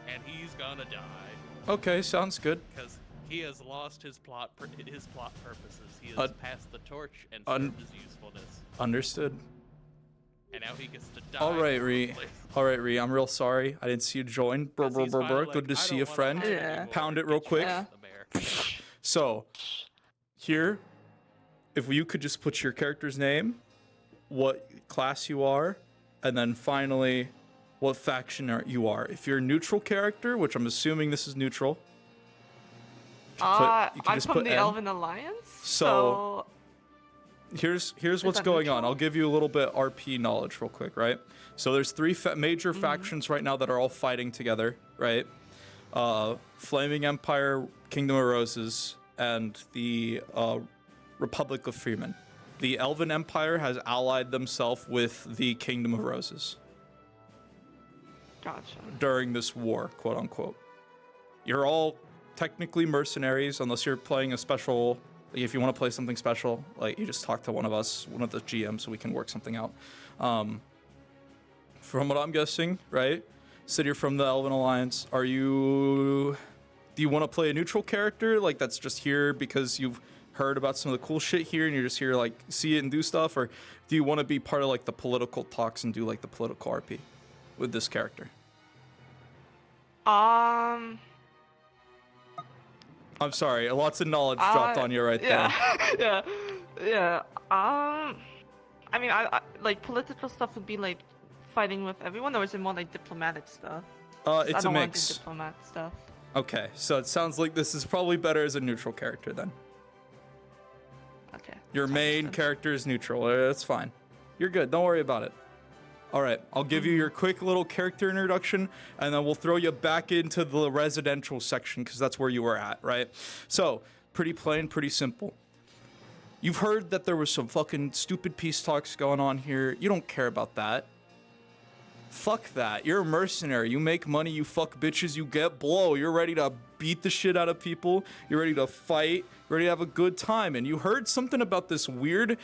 and he's gonna die. Okay, sounds good. Because he has lost his plot purposes. He has passed the torch and served his usefulness. Understood. And now he gets to die. All right, Ree. I'm real sorry. I didn't see you join. Good to see you, friend. Yeah. Pound it real quick. Yeah. So, here, if you could just put your character's name, what class you are, and then finally, what faction you are. If you're a neutral character, which I'm assuming this is neutral. I'm from the Elven Alliance. So here's what's going on. I'll give you a little bit RP knowledge real quick, right? So there's three major factions right now that are all fighting together, right? Flaming Empire, Kingdom of Roses, and the Republic of Freemen. The Elven Empire has allied themselves with the Kingdom of Roses. Gotcha. During this war, quote unquote. You're all technically mercenaries unless you're playing a special. Like if you want to play something special, like you just talk to one of us, one of the GMs, so we can work something out. From what I'm guessing, right? Said you're from the Elven Alliance. Do you want to play a neutral character, like that's just here because you've heard about some of the cool shit here and you're just here like see it and do stuff, or do you want to be part of like the political talks and do like the political RP with this character? I'm sorry, lots of knowledge dropped on you right there. Yeah. I mean, I like political stuff would be like fighting with everyone, or is it more like diplomatic stuff? 'Cause It's I a don't want to mix. do diplomat stuff. Okay, so it sounds like this is probably better as a neutral character then. Okay. Your main character is neutral. That's fine. You're good. Don't worry about it. All right, I'll give you your quick little character introduction, and then we'll throw you back into the residential section because that's where you were at, right? So, pretty plain, pretty simple. You've heard that there was some fucking stupid peace talks going on here. You don't care about that. Fuck that. You're a mercenary. You make money, you fuck bitches, you get blow. You're ready to beat the shit out of people. You're ready to fight. You're ready to have a good time. And you heard something about this weird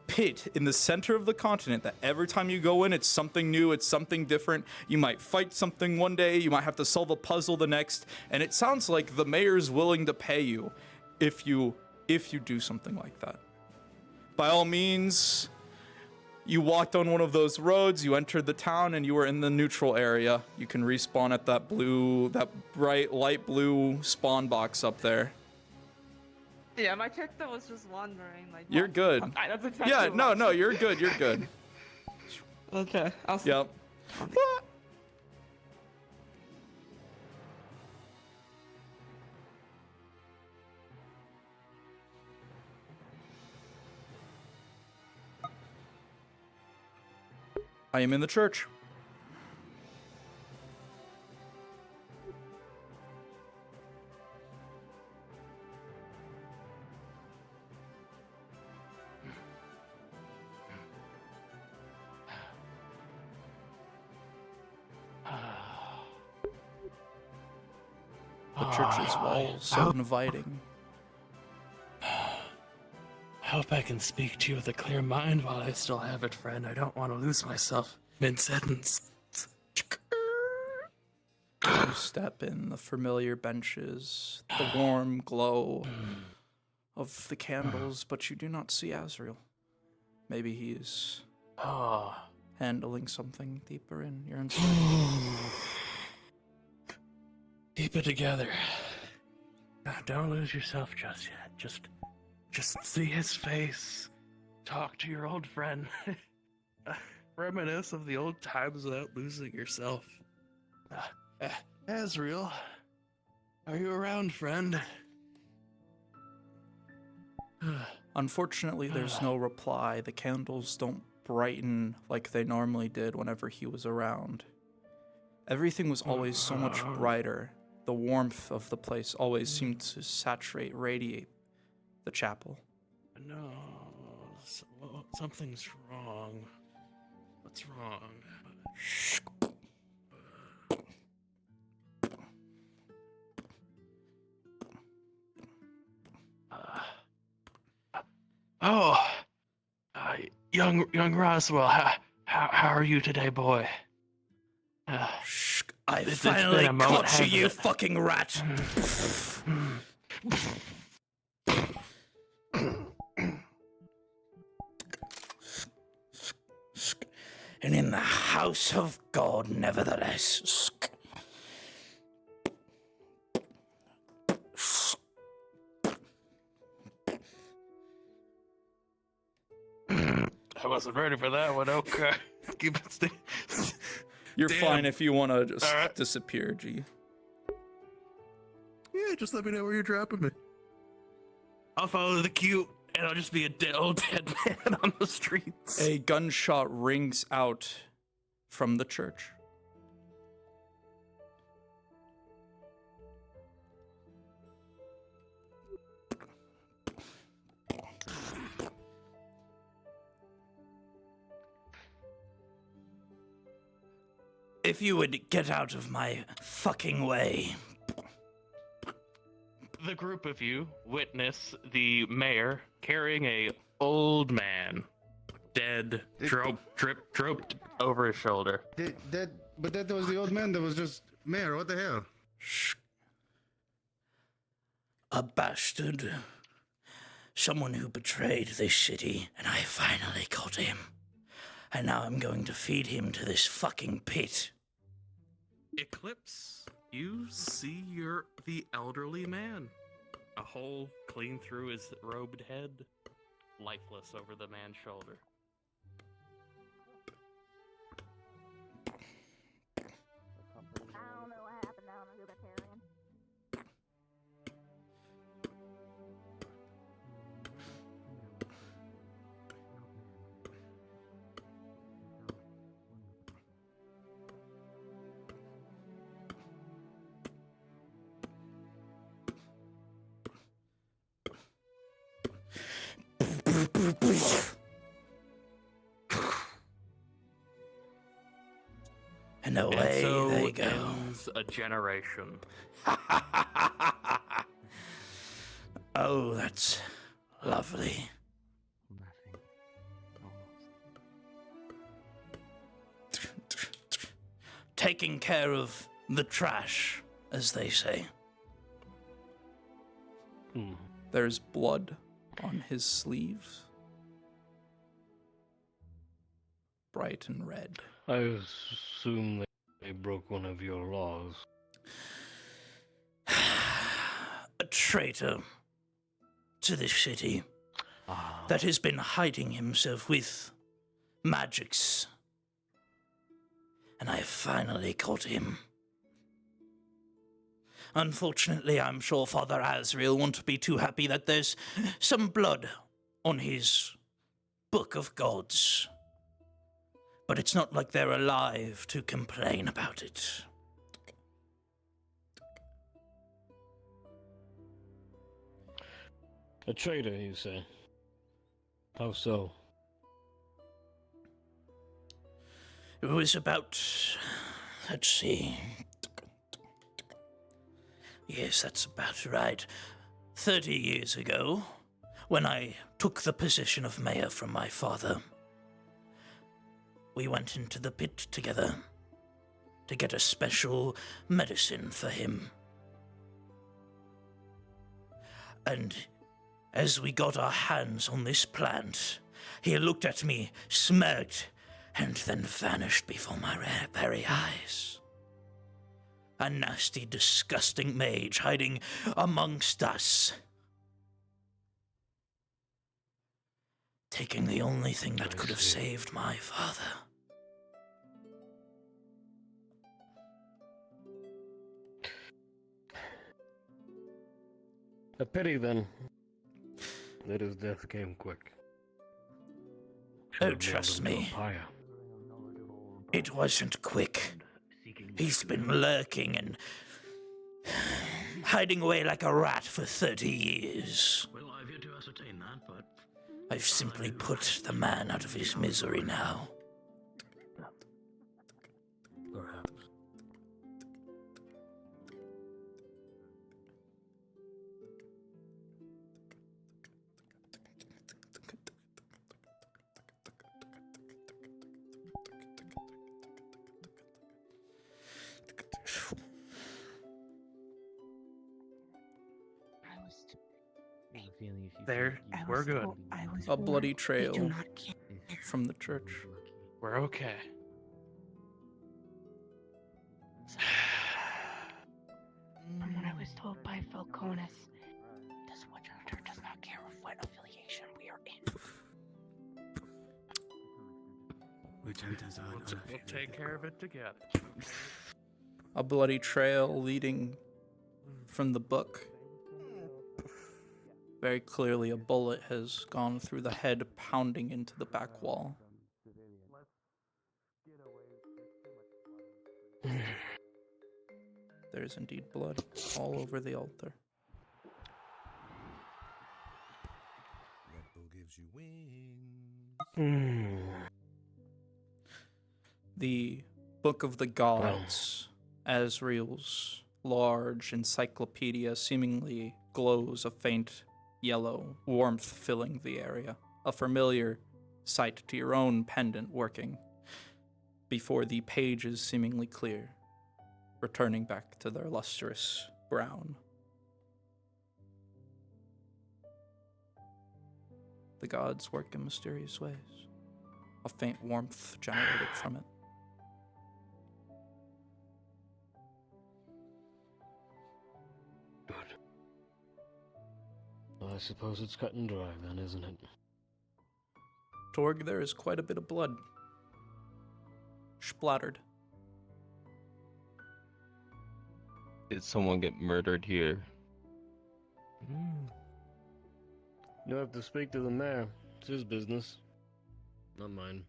pit in the center of the continent that every time you go in, it's something new, it's something different. You might fight something one day, you might have to solve a puzzle the next. And it sounds like the mayor's willing to pay you if you do something like that. By all means, you walked on one of those roads, you entered the town, and you were in the neutral area. You can respawn at that bright light blue spawn box up there. Yeah, my character was just wandering. Like, You're good. That's exactly Yeah, what no, you're good, you're good. Okay, I'll see. Yep. I am in the church. The church's walls so inviting. I hope I can speak to you with a clear mind while I still have it, friend. I don't want to lose myself mid-sentence. You step in the familiar benches, the warm glow of the candles, but you do not see Azrael. Maybe he's handling something deeper in your inside. Keep it together. Don't lose yourself just yet. Just see his face. Talk to your old friend. Reminisce of the old times without losing yourself. Azrael, are you around, friend? Unfortunately, there's no reply. The candles don't brighten like they normally did whenever he was around. Everything was always so much brighter. The warmth of the place always seemed to saturate, radiate the chapel. No, something's wrong. What's wrong? Young Roswell, how are you today, boy? I finally caught you, you fucking rat! And in the house of God, nevertheless. I wasn't ready for that one. Okay. Keep it You're Damn. fine if you want to just disappear, G. Yeah, just let me know where you're dropping me. I'll follow the cue, and I'll just be a old dead man on the streets. A gunshot rings out from the church. If you would get out of my fucking way. The group of you witness the mayor carrying a old man, dead, draped over his shoulder. But that was the old man that was just mayor. What the hell? Shh. A bastard. Someone who betrayed this city, and I finally caught him. And now I'm going to feed him to this fucking pit. Eclipse, you see the elderly man. A hole clean through his robed head, lifeless over the man's shoulder. I don't know what happened down in Libertarian. And away so they go. ends a generation. Oh, that's lovely. Taking care of the trash, as they say. There's blood on his sleeves. Bright and red. I assume they broke one of your laws. A traitor to this city that has been hiding himself with magics. And I finally caught him. Unfortunately, I'm sure Father Azrael won't be too happy that there's some blood on his Book of Gods. But it's not like they're alive to complain about it. A traitor, you say? How so? It was about, let's see. Yes, that's about right. 30 years ago, when I took the position of mayor from my father, we went into the pit together to get a special medicine for him. And as we got our hands on this plant, he looked at me, smirked, and then vanished before my very eyes. A nasty, disgusting mage hiding amongst us, taking the only thing that could have saved my father. A pity, then, that his death came quick. Oh, trust me. It wasn't quick. He's been lurking and hiding away like a rat for 30 years. Well, I've yet to ascertain that, but I've simply put the man out of his misery now. Perhaps. There, we're good. A bloody trail from the church. We're okay. From what I was told by Falconis, this witch hunter does not care of what affiliation we are in. witch hunters are We'll take care of it together. A bloody trail leading from the book. Very clearly, a bullet has gone through the head, pounding into the back wall. There's indeed blood all over the altar. Red Bull gives you wings. The Book of the Gods, Azrael's large encyclopedia, seemingly glows a faint yellow warmth filling the area, a familiar sight to your own pendant working before the pages seemingly clear, returning back to their lustrous brown. The gods work in mysterious ways, a faint warmth generated from it. I suppose it's cut and dry then, isn't it? Torg, there is quite a bit of blood. Splattered. Did someone get murdered here? You have to speak to the mayor. It's his business. Not mine.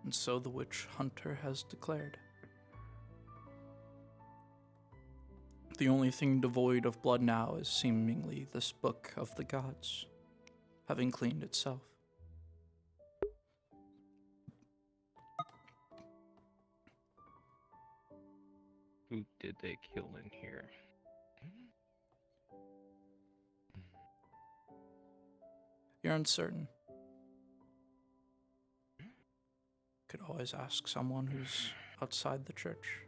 And so the witch hunter has declared. The only thing devoid of blood now is seemingly this book of the gods, having cleaned itself. Who did they kill in here? You're uncertain. Could always ask someone who's outside the church.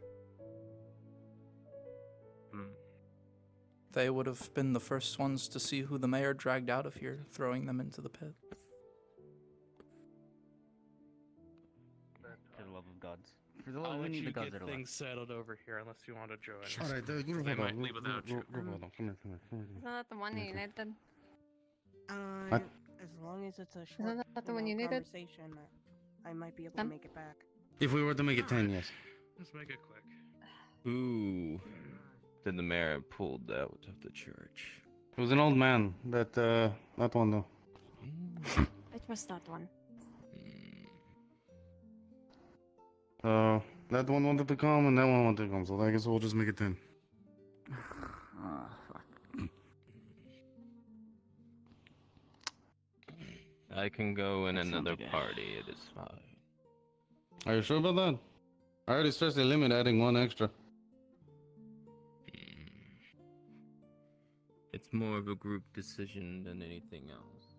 They would have been the first ones to see who the mayor dragged out of here, throwing them into the pit. For the love of gods. For the I'll love, we let need you the gods get that are things settled over here unless you want to join. All right, They might leave without you. Isn't that the one that you needed? As long as it's a short Isn't that the one you needed? conversation, I might be able to make it back. If we were to make it 10, yes. Let's make it quick. Who did the mayor pulled out of the church? It was an old man. That one though. It was that one. That one wanted to come and that one wanted to come, so I guess we'll just make it 10. I can go in another party, it is fine. Are you sure about that? I already stressed the limit, adding one extra. It's more of a group decision than anything else.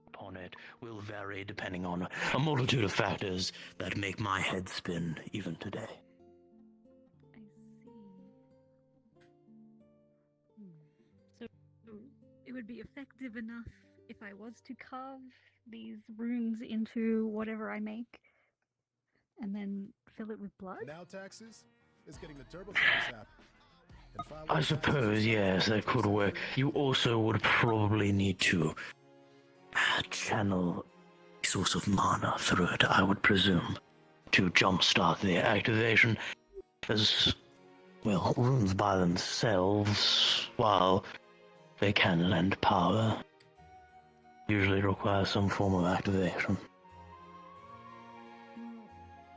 Upon it will vary depending on a multitude of factors that make my head spin even today. So it would be effective enough if I was to carve these runes into whatever I make and then fill it with blood? Now taxes is getting the TurboTax app. I suppose, yes, that could work. You also would probably need to channel a source of mana through it, I would presume, to jumpstart the activation. As, well, runes by themselves, while they can lend power, usually require some form of activation.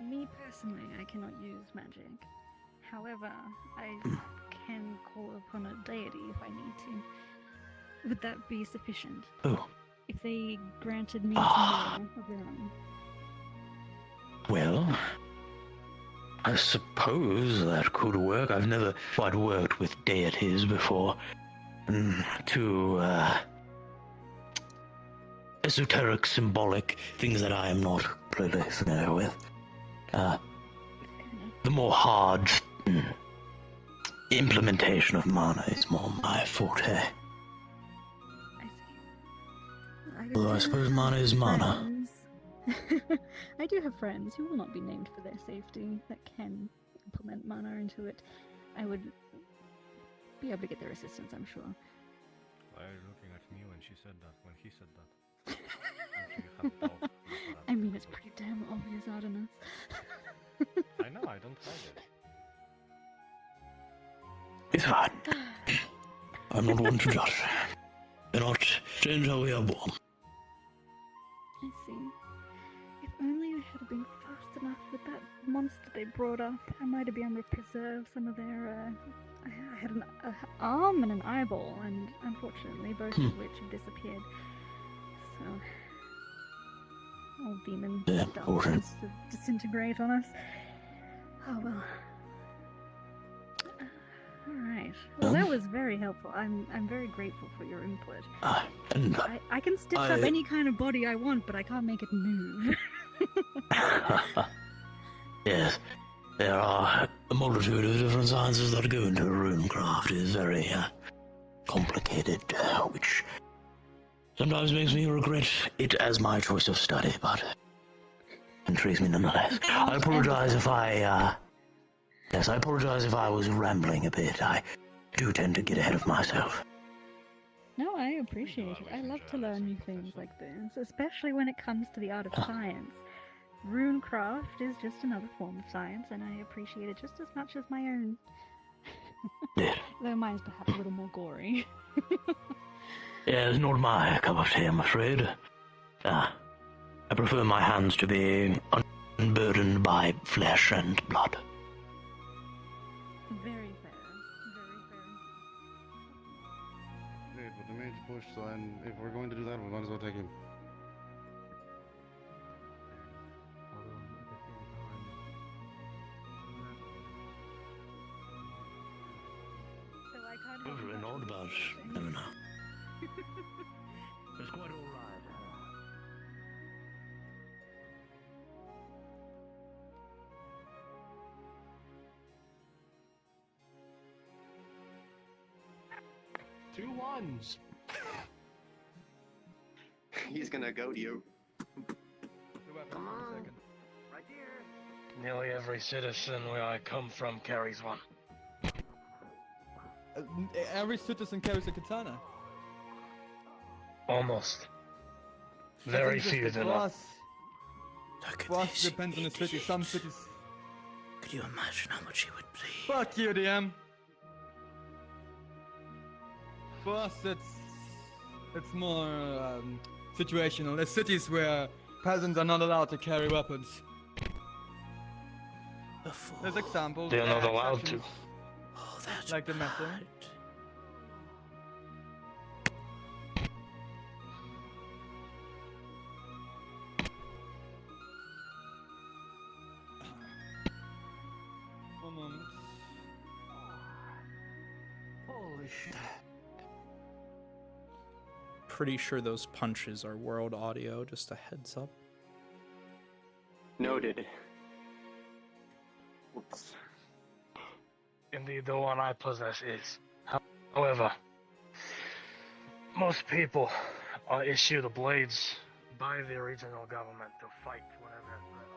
Me personally, I cannot use magic. However, I can call upon a deity if I need to. Would that be sufficient? Oh. If they granted me some more of their own. Well, I suppose that could work. I've never quite worked with deities before. Too, esoteric, symbolic, things that I am not completely familiar with. The more hard implementation of mana is more my forte. Although I suppose mana is mana. I do have friends who will not be named for their safety that can implement mana into it. I would be able to get their assistance, I'm sure. Why are you looking at me when she said that? When he said that? I mean, it's pretty damn obvious, Artemis. I know, I don't hide it. It's fine. I'm not one to judge. Cannot change how we are born. I see. If only I had been fast enough with that monster they brought up, I might have been able to preserve some of their, I had an arm and an eyeball, and unfortunately both of which have disappeared. So, old demon stuff wants to disintegrate on us. Oh well. Alright. Well, that was very helpful. I'm very grateful for your input. I can stitch up any kind of body I want, but I can't make it move. Yes, there are a multitude of different sciences that go into runecraft. It is very complicated, which sometimes makes me regret it as my choice of study, but intrigues me nonetheless. I apologize if I Yes, I apologize if I was rambling a bit. I do tend to get ahead of myself. No, I appreciate it. I love to learn new things like this, especially when it comes to the art of science. Runecraft is just another form of science, and I appreciate it just as much as my own. Though mine's perhaps a little more gory. Yeah, it's not my cup of tea, I'm afraid. I prefer my hands to be unburdened by flesh and blood. Very fair. Very fair. Dude, but the mage pushed, so if we're going to do that, we might as well take him. So I can't have Over and much all of a about discussion. never know. It's quite all right. Two ones. He's gonna go to you. Come on. Nearly every citizen where I come from carries one. Every citizen carries a katana. Almost. That's Very interesting. few For do not. us, depends on the city. Some cities. Could you imagine how much he would bleed? Fuck you, DM. For us, it's more situational. There's cities where peasants are not allowed to carry weapons. There's examples. They're not allowed exceptions, to. Oh, that's like the messer. One moment. Holy shit. Pretty sure those punches are world audio, just a heads up. Noted. Oops. Indeed, the one I possess is. However, most people are issued the blades by the regional government to fight whenever they're threat.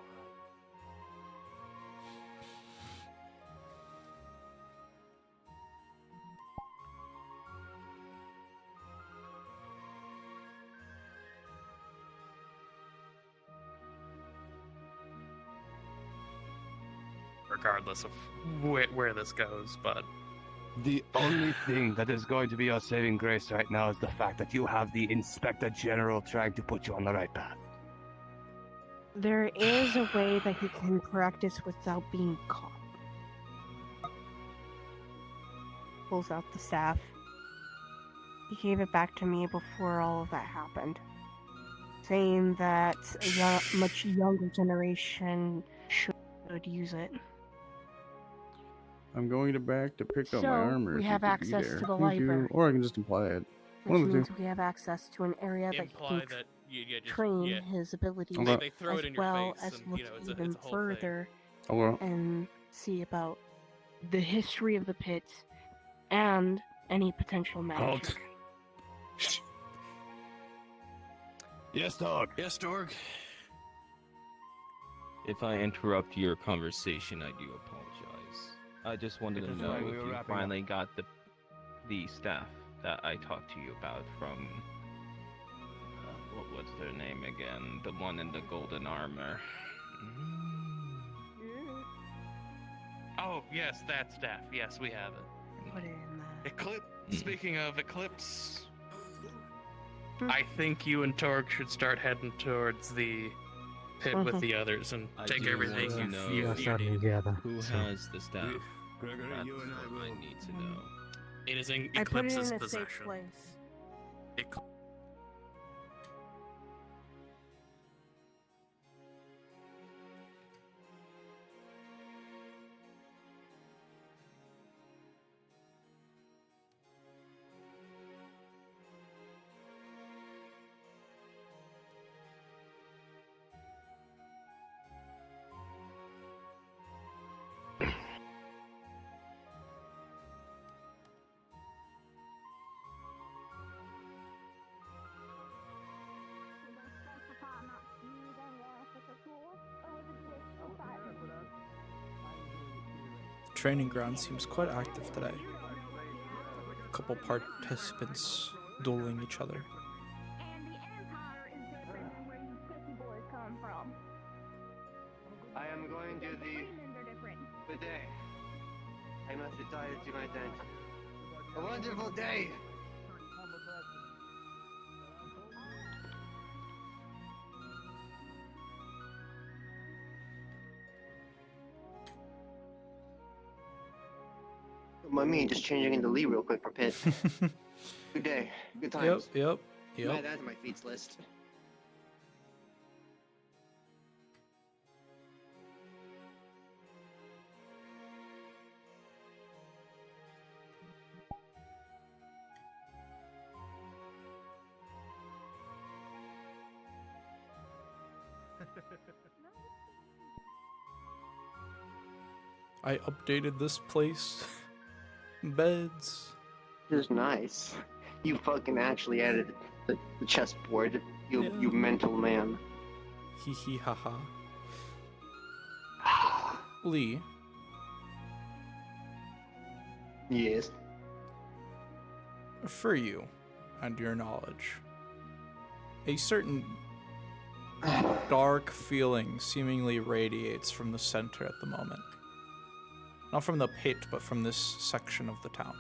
Regardless of where this goes, but The only thing that is going to be your saving grace right now is the fact that you have the Inspector General trying to put you on the right path. There is a way that he can practice without being caught. Pulls out the staff. He gave it back to me before all of that happened, saying that a much younger generation should use it. I'm going back to pick up So, my armor. we if you have could be access there. to the Thank you. library. Or I can just imply it. One Which of the means two. we have access to an area that he imply can that you just train his abilities Okay. They throw as it in your well face, as and look you know it's even a whole further Okay. and see about the history of the pit and any potential magic. Yes, dog. Yes, Dorg. If I interrupt your conversation, I do apologize. I just wanted to It is know fine, we if were you wrapping up. finally got the staff that I talked to you about from what was their name again? The one in the golden armor. Oh yes, that staff. Yes, we have it. Put it in the... Eclipse. Speaking of Eclipse, I think you and Torg should start heading towards the pit with the others and I take do everything want to know you need. together. who so- has the staff. Gregory, That's you and I what will. I need to know. It is in I put it Eclipse's in a possession. safe place. Eclipse. training ground seems quite active today. A couple participants dueling each other. I am going to the day. I must retire to my tent. A wonderful day. My me just changing into Lee real quick for Pit. Good day. Good times. Yep. Add that to my feats list. I updated this place. Beds. This is nice. You fucking actually added the chessboard. You mental man. Hee hee ha ha. Lee. Yes. For you and your knowledge, a certain dark feeling seemingly radiates from the center at the moment. Not from the pit, but from this section of the town.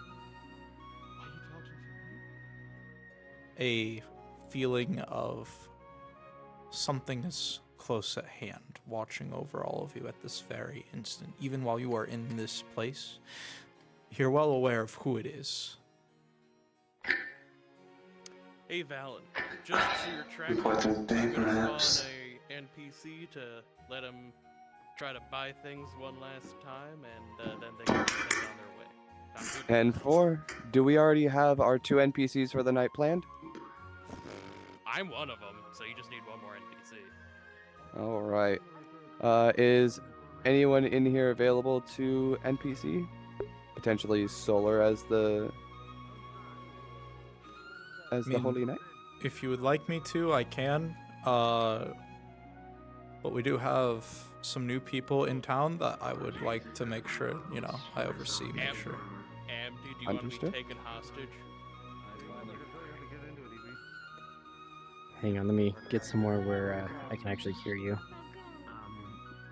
A feeling of something is close at hand, watching over all of you at this very instant. Even while you are in this place, you're well aware of who it is. Hey Valen, just so you're tracking, I'm gonna spawn a NPC to let him try to buy things one last time, and then they can send on their way. And 4, do we already have our 2 NPCs for the night planned? I'm one of them, so you just need one more NPC. All right. Is anyone in here available to NPC? Potentially Solar as the Holy Knight? If you would like me to, I can. But we do have some new people in town that I would like to make sure, I oversee, make sure. Do you want to be taken hostage? Hang on, let me get somewhere where I can actually hear you.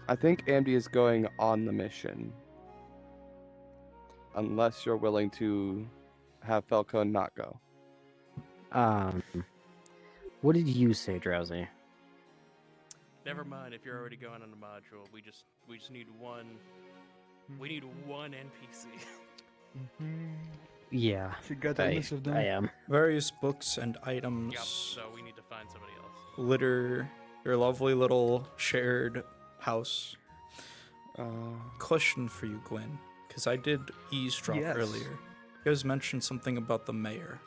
I think Amdy is going on the mission. Unless you're willing to have Falcone not go. What did you say, Drowsy? Never mind. If you're already going on the module, we just need one. We need one NPC. Yeah, I am. Various books and items. Yep. So we need to find somebody else. Litter your lovely little shared house. Question for you, Gwen, because I did eavesdrop earlier. You guys mentioned something about the mayor.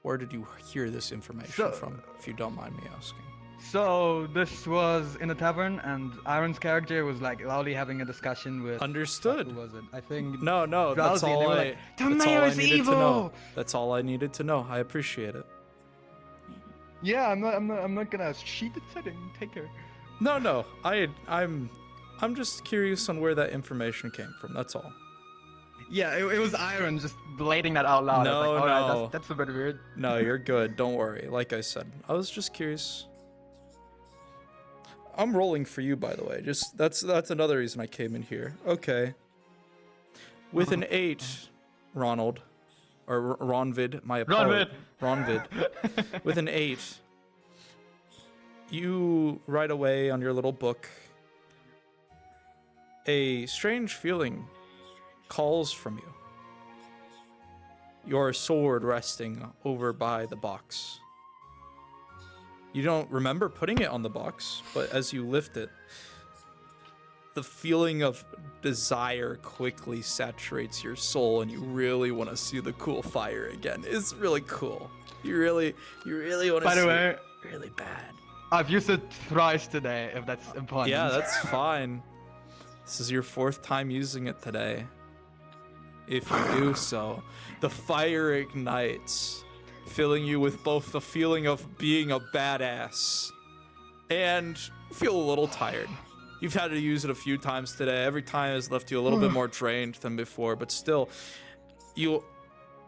Where did you hear this information from, if you don't mind me asking? So this was in a tavern, and Aaron's character was like loudly having a discussion with. Understood. Who was it? I think. No, that's Drowsy, and all they were I. like, the that's mayor all I is needed evil! to know. That's all I needed to know. I appreciate it. Yeah, I'm not gonna cheat the setting. Take care. No. I'm just curious on where that information came from. That's all. Yeah, it was Aaron just blading that out loud. I was like, all right, that's a bit weird. No, you're good. Don't worry. Like I said, I was just curious. I'm rolling for you, by the way. Just that's another reason I came in here. Okay. With an 8, Ronald, or Ronvid, my apologies. Ronvid. With an 8, you right away on your little book. A strange feeling calls from you. Your sword resting over by the box. You don't remember putting it on the box, but as you lift it, the feeling of desire quickly saturates your soul, and you really want to see the cool fire again. It's really cool. You really want to see it really bad. I've used it thrice today, if that's important. Yeah, that's fine. This is your 4th time using it today. If you do so, the fire ignites, filling you with both the feeling of being a badass and feel a little tired. You've had to use it a few times today. Every time has left you a little bit more drained than before, but still,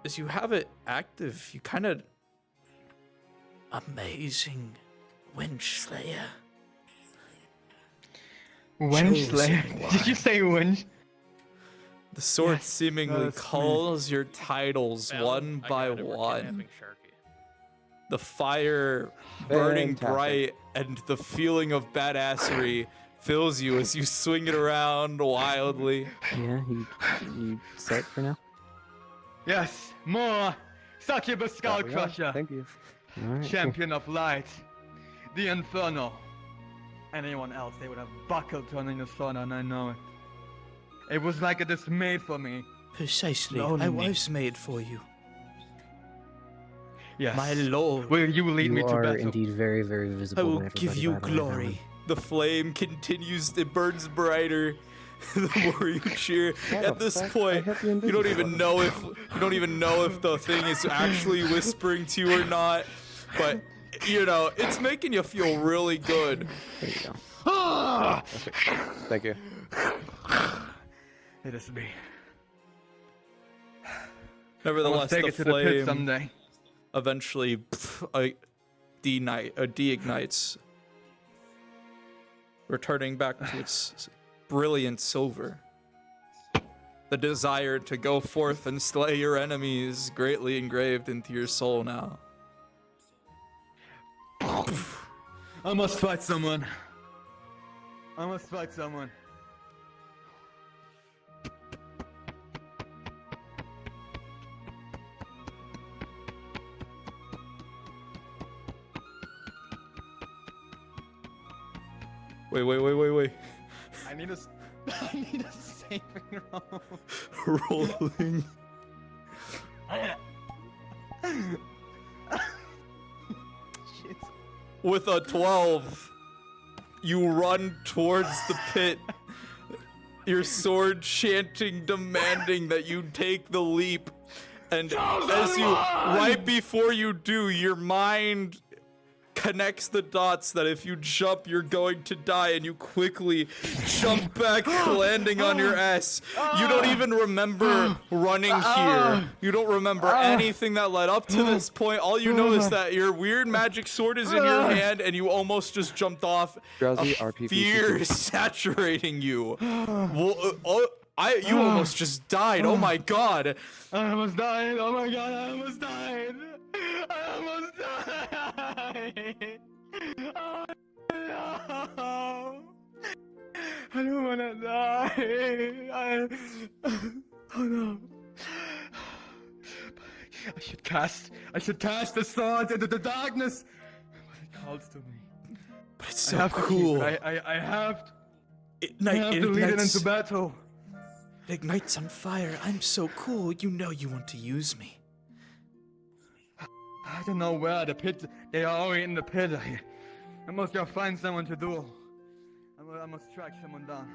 as you have it active, you kind of amazing Winch Slayer. Wench Chosen Slayer? one. Did you say wench? The sword Yes, seemingly that's me. calls your titles one by one. The fire burning Fantastic. bright and the feeling of badassery fills you as you swing it around wildly. Yeah, you set for now? Yes, more Succubus There Skull we go. Crusher. Thank you. Alright, cool. Champion of Light. The Inferno. Anyone else, they would have buckled turning the sun on, I know it. It was like it is made for me. Precisely, Only I me. was made for you. Yes. My lord. Will you lead me You to are battle? indeed very, very I visible. will when give everybody you battles glory. The flame continues, it burns brighter. The more you cheer. At this point, you don't even know if the thing is actually whispering to you or not. But you know, it's making you feel really good. There you go. Thank you. It is me. Nevertheless, take the it to the pit flame someday. eventually de-ignites, returning back to its brilliant silver. The desire to go forth and slay your enemies greatly engraved into your soul now. I must fight someone. I must fight someone. Wait. I need a saving roll. Rolling. Shit. With a 12, you run towards the pit, your sword chanting, demanding that you take the leap. And as you, right before you do, your mind connects the dots that if you jump, you're going to die, and you quickly jump back, landing on your ass. You don't even remember running here. You don't remember anything that led up to this point. All you know is that your weird magic sword is in your hand, and you almost just jumped off. Drowsy, A RPP. fear saturating you. You almost just died. Oh my god. I almost died. Oh my god, I almost died. I almost died. Oh no. I don't wanna die. Oh no. I should cast the sword into the darkness. But it calls to me. But it's I so have to keep cool. it. I have It to lead it ignites- into battle. It ignites on fire. I'm so cool. You know you want to use me. I don't know where the pit. They are already in the pit. I must go find someone to duel. I must track someone down.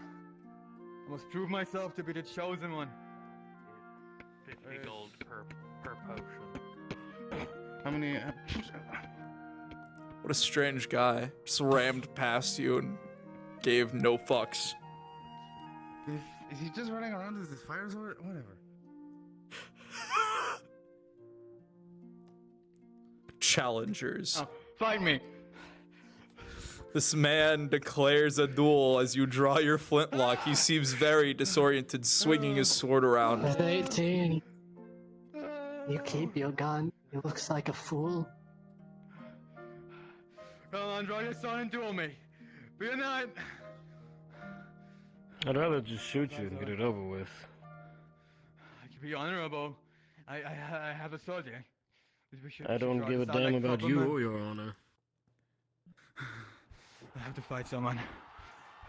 I must prove myself to be the chosen one. 50 gold per potion. How many? What a strange guy. Just rammed past you and gave no fucks. Is he just running around with his fire sword? Whatever. Challengers. Oh, fight me. This man declares a duel as you draw your flintlock. He seems very disoriented, swinging his sword around. With 18. You keep your gun. You looks like a fool. Come on, draw your sword and duel me. Be a knight. I'd rather just shoot you and get it over with. I can be honorable. I have a sword here. I don't give a damn about you or your honor. I have to fight someone.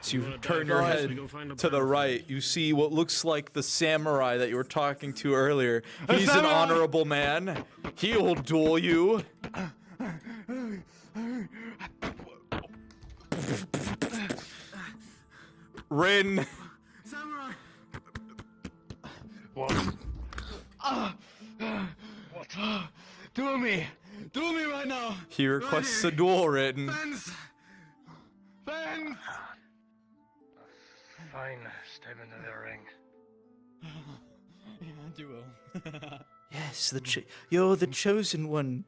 As you turn your head to the right, you see what looks like the samurai that you were talking to earlier. He's an honorable man. He'll duel you. Rin. Samurai. What? What? Duel me right now. He requests a duel, Rin. Fence. Fine, step into the ring. Yeah, do will. Yes, you're the chosen one.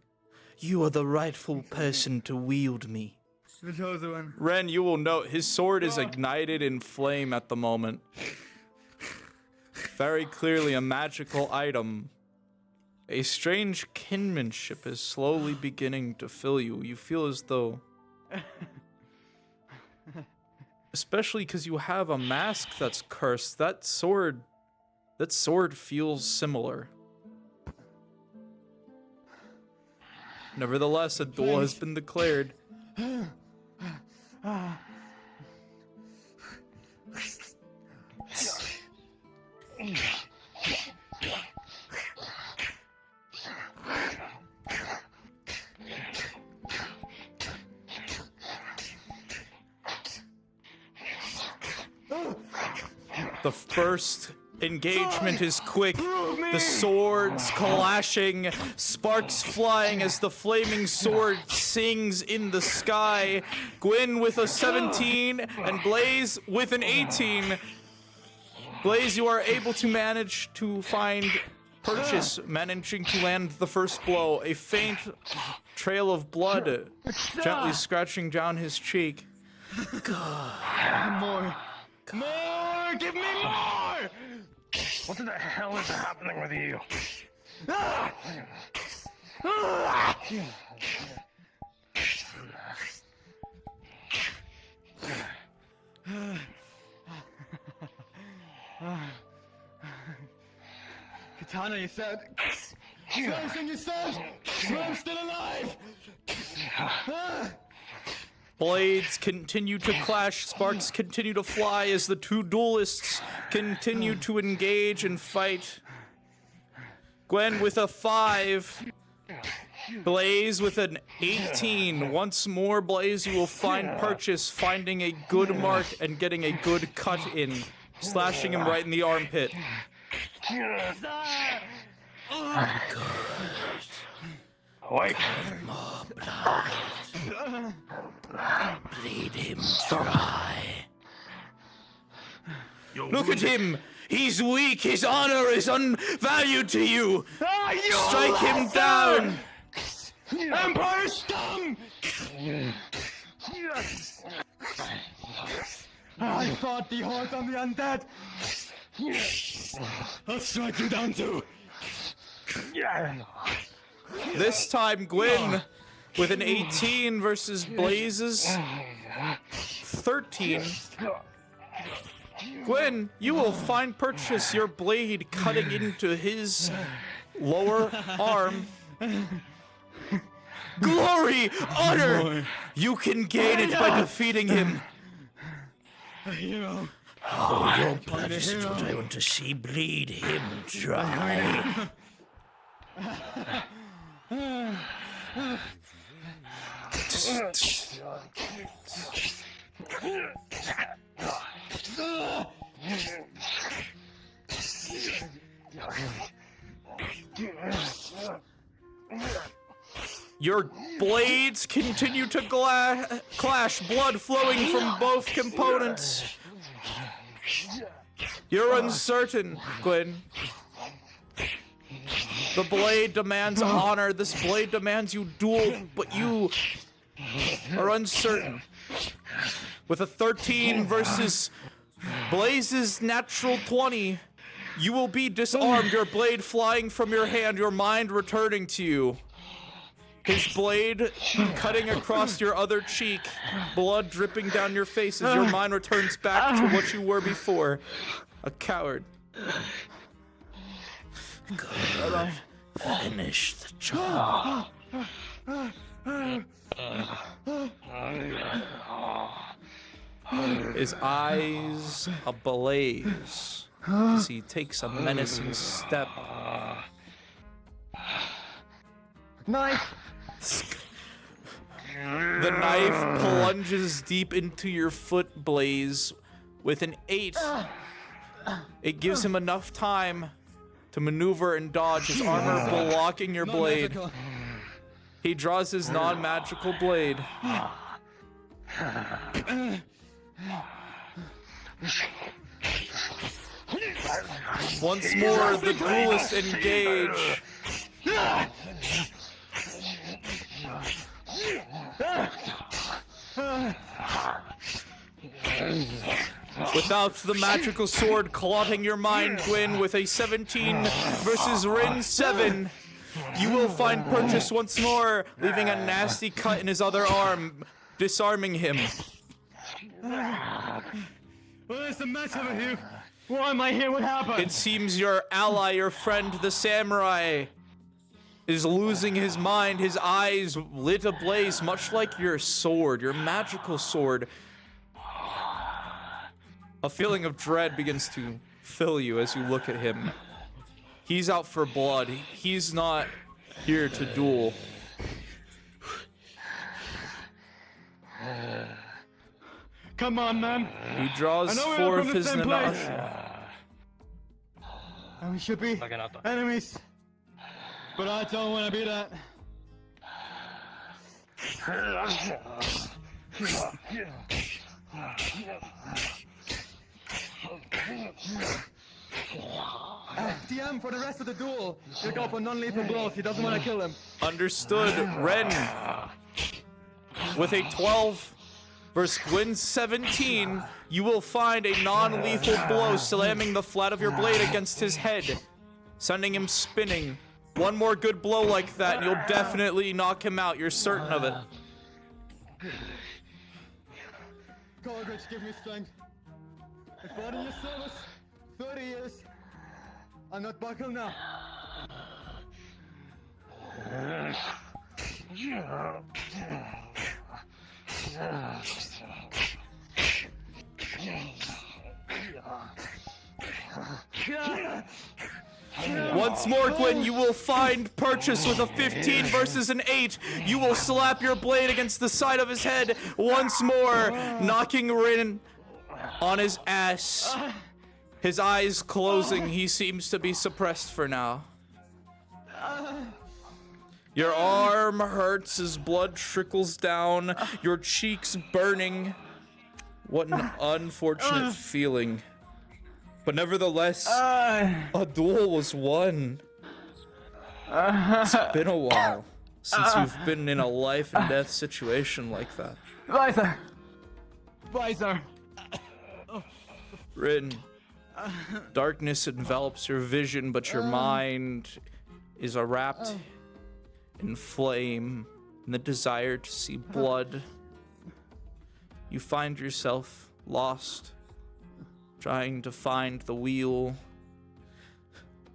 You are the rightful person to wield me. The chosen one. Ren, you will note his sword is ignited in flame at the moment. Very clearly a magical item. A strange kinship is slowly beginning to fill you. You feel as though... Especially because you have a mask that's cursed. That sword feels similar. Nevertheless, a duel has been declared. The first engagement is quick. The swords clashing, sparks flying as the flaming sword sings in the sky. Gwyn with a 17 and Blaze with an 18. Blaze, you are able to manage to find Purchase, managing to land the first blow. A faint trail of blood gently scratching down his cheek. More. More! Give me more! What the hell is happening with you? Katana, you said. Something you said. I'm still alive. Blades continue to clash, sparks continue to fly as the two duelists continue to engage and fight. Gwen with a 5. Blaze with an 18. Once more, Blaze, you will find Purchase, finding a good mark and getting a good cut in, slashing him right in the armpit. Wake. Bleed him dry. Look at him! He's weak! His honor is unvalued to you! Strike him down! Empire scum! I fought the hordes on the undead! I'll strike you down too! This time, Gwyn with an 18 versus Blaze's 13. Gwyn, you will find Purchase, your blade cutting into his lower arm. Glory! Honor! You can gain it by defeating him. Oh, your blood is what I want to see. Bleed him dry. Your blades continue to clash, blood flowing from both components. You're uncertain, Gwyn. The blade demands honor. This blade demands you duel, but you are uncertain. With a 13 versus Blaze's natural 20, you will be disarmed, your blade flying from your hand, your mind returning to you. His blade cutting across your other cheek, blood dripping down your face as your mind returns back to what you were before. A coward. Good. Finish the job. His eyes ablaze as he takes a menacing step. Knife! The knife plunges deep into your foot, Blaze. With an 8, it gives him enough time to maneuver and dodge, his armor blocking your blade. He draws his non-magical blade. Once more, the duelists engage. Without the magical sword clotting your mind, Gwyn, with a 17 versus Rin 7, you will find Purchase once more, leaving a nasty cut in his other arm, disarming him. What is the matter with you? Why am I here? What happened? It seems your ally, your friend, the samurai, is losing his mind, his eyes lit ablaze, much like your sword, your magical sword. A feeling of dread begins to fill you as you look at him. He's out for blood. He's not here to duel. Come on, man. He draws forth his Nanasha. And we should be enemies. But I don't want to be that. DM, for the rest of the duel, you go for non-lethal blows. He doesn't want to kill him. Understood. Ren, with a 12 versus Gwyn 17, you will find a non-lethal blow slamming the flat of your blade against his head, sending him spinning. One more good blow like that and you'll definitely knock him out. You're certain of it. Coleridge, give me strength. If 40 years service, 30 years, I'm not buckle now. Once more, Gwyn, you will find Purchase with a 15 versus an 8. You will slap your blade against the side of his head once more, knocking Rin on his ass. His eyes closing. He seems to be suppressed for now. Your arm hurts as blood trickles down, your cheeks burning. What an unfortunate feeling. But nevertheless, a duel was won. It's been a while since you've been in a life and death situation like that. Visor. Rin, darkness envelops your vision, but your mind is wrapped in flame and the desire to see blood. You find yourself lost, trying to find the wheel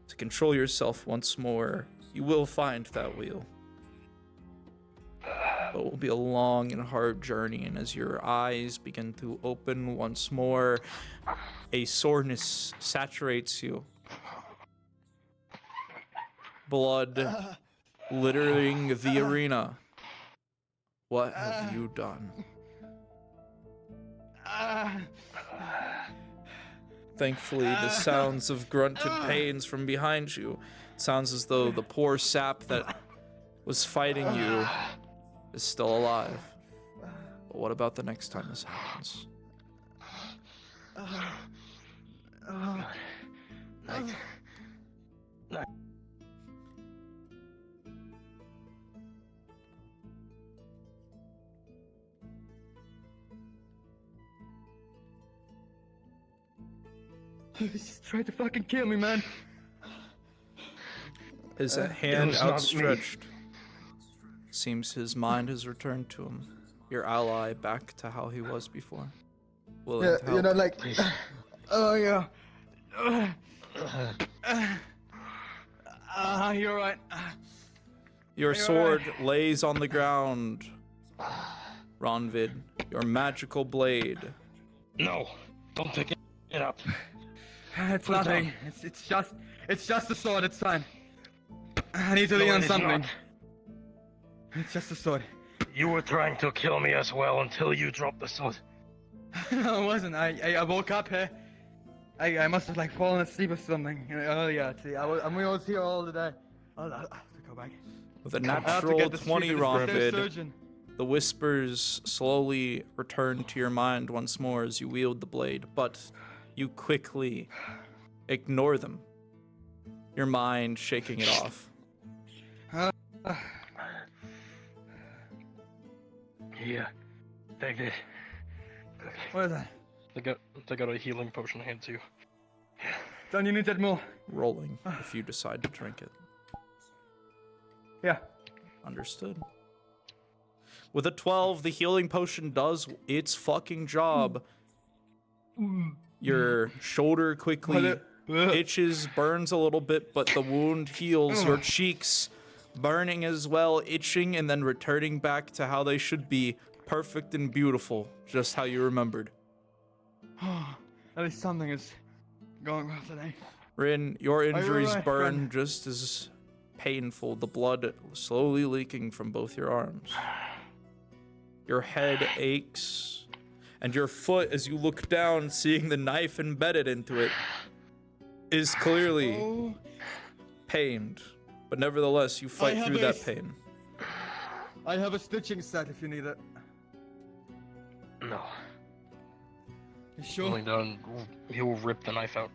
to control yourself once more. You will find that wheel. But it will be a long and hard journey, and as your eyes begin to open once more, a soreness saturates you. Blood littering the arena. What have you done? Thankfully, the sounds of grunted pains from behind you. It sounds as though the poor sap that was fighting you is still alive. But what about the next time this happens? He's trying to fucking kill me, man. His hand outstretched. Seems his mind has returned to him. Your ally back to how he was before. Willing to help. You know, like, oh yeah. You're right. Your sword lays on the ground. Ronvid, your magical blade. No, don't pick it up. It's Put it nothing. down. It's just a sword. It's fine. I need to lean on something. It's just a sword. You were trying to kill me as well until you dropped the sword. No, it wasn't. I woke up here. I must have like fallen asleep or something earlier. See, I was here all the day. I'll have to go back. With a natural 20, Ronvid, The whispers slowly return to your mind once more as you wield the blade, but you quickly ignore them, your mind shaking it off. Yeah, take it. What is that? They got a healing potion to hand to you. Don't you need that more? Rolling if you decide to drink it. Yeah. Understood. With a 12, the healing potion does its fucking job. Your shoulder quickly itches, burns a little bit, but the wound heals. Your cheeks burning as well, itching, and then returning back to how they should be. Perfect and beautiful, just how you remembered. At least something is going well today. Rin, your injuries alright, burn friend? just as painful, the blood slowly leaking from both your arms. Your head aches, and your foot, as you look down, seeing the knife embedded into it, is clearly pained. But nevertheless, you fight through that pain. I have a stitching set if you need it. No. You sure? Going down, he will rip the knife out.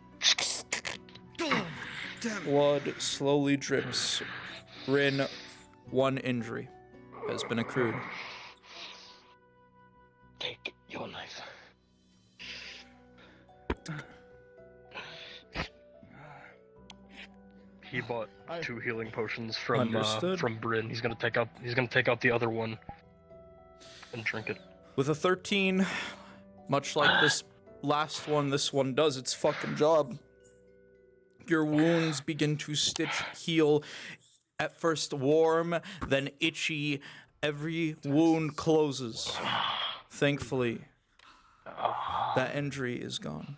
Blood slowly drips. Rin, one injury has been accrued. Take your knife. He bought 2 healing potions from Bryn. He's gonna take out the other one and drink it. With a 13, much like this last one, this one does its fucking job. Your wounds begin to stitch, heal. At first warm, then itchy. Every wound closes. Thankfully, that injury is gone.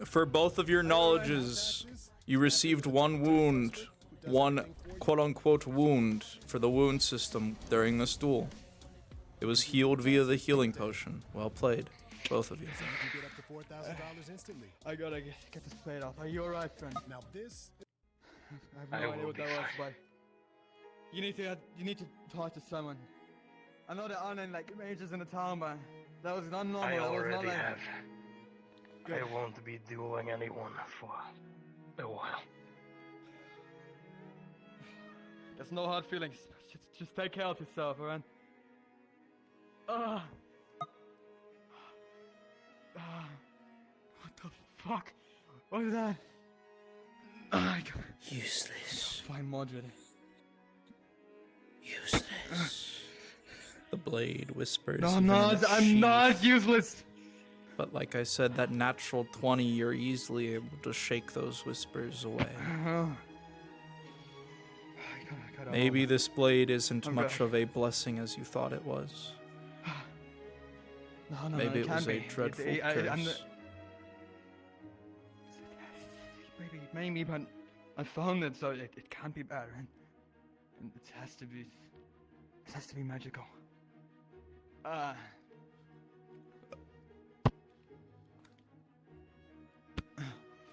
For both of your knowledges, you received one wound, one quote-unquote wound for the wound system during this duel. It was healed via the healing potion. Well played, both of you. I gotta get this plate off. Are you alright, friend? Now this. I have no idea what that was, but you need to talk to someone. I know there aren't any like mages in the town, but that was not normal. I That was already not like. have. Good. I won't be dueling anyone for a while. There's no hard feelings. Just take care of yourself, alright? What the fuck? What is that? Oh my god. Useless. Fine, Mordred. Useless. The blade whispers. No, even in its I'm sheath. not useless. But like I said, that natural 20, you're easily able to shake those whispers away. Maybe this blade isn't I'm much good. of a blessing as you thought it was. No, Maybe it it was can't a be. dreadful I'm curse. Maybe, but I found it, so it can't be bad, right? And it has to be magical.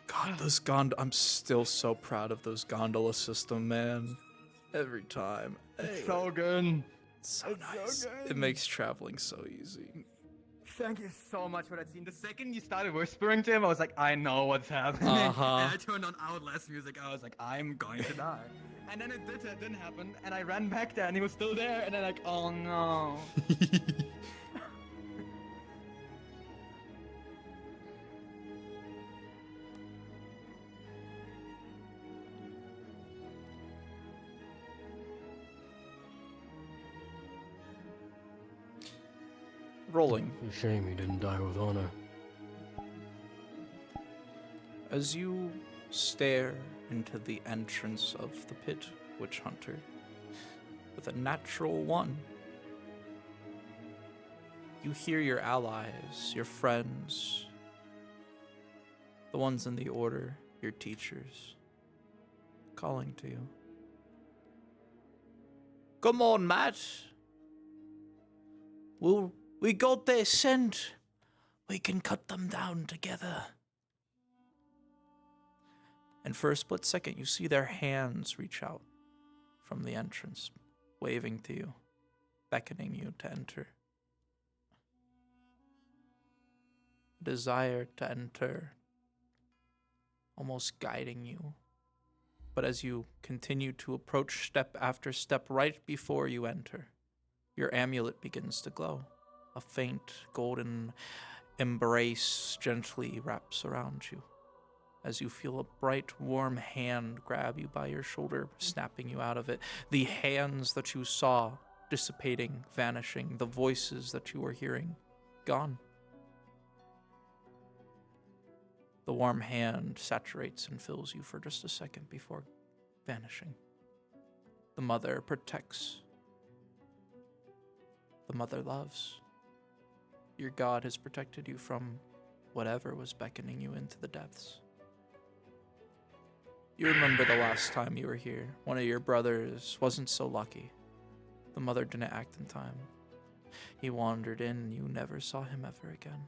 God, those I'm still so proud of those gondola system, man. Every time. It's so good. So It's nice. so good. It makes traveling so easy. Thank you so much for that scene. The second you started whispering to him, I was like, I know what's happening. Uh-huh. And I turned on Outlast music. I was like, I'm going to die. And then it didn't happen. And I ran back there, and he was still there. And then like, oh no. Rolling. It's a shame he didn't die with honor. As you stare into the entrance of the pit, Witch Hunter, with a natural 1, you hear your allies, your friends, the ones in the order, your teachers, calling to you. Come on, Matt. We got their scent. We can cut them down together. And for a split second, you see their hands reach out from the entrance, waving to you, beckoning you to enter. A desire to enter, almost guiding you. But as you continue to approach step after step right before you enter, your amulet begins to glow. A faint golden embrace gently wraps around you as you feel a bright, warm hand grab you by your shoulder, snapping you out of it. The hands that you saw dissipating, vanishing, the voices that you were hearing, gone. The warm hand saturates and fills you for just a second before vanishing. The mother protects. The mother loves. Your God has protected you from whatever was beckoning you into the depths. You remember the last time you were here. One of your brothers wasn't so lucky. The mother didn't act in time. He wandered in and you never saw him ever again.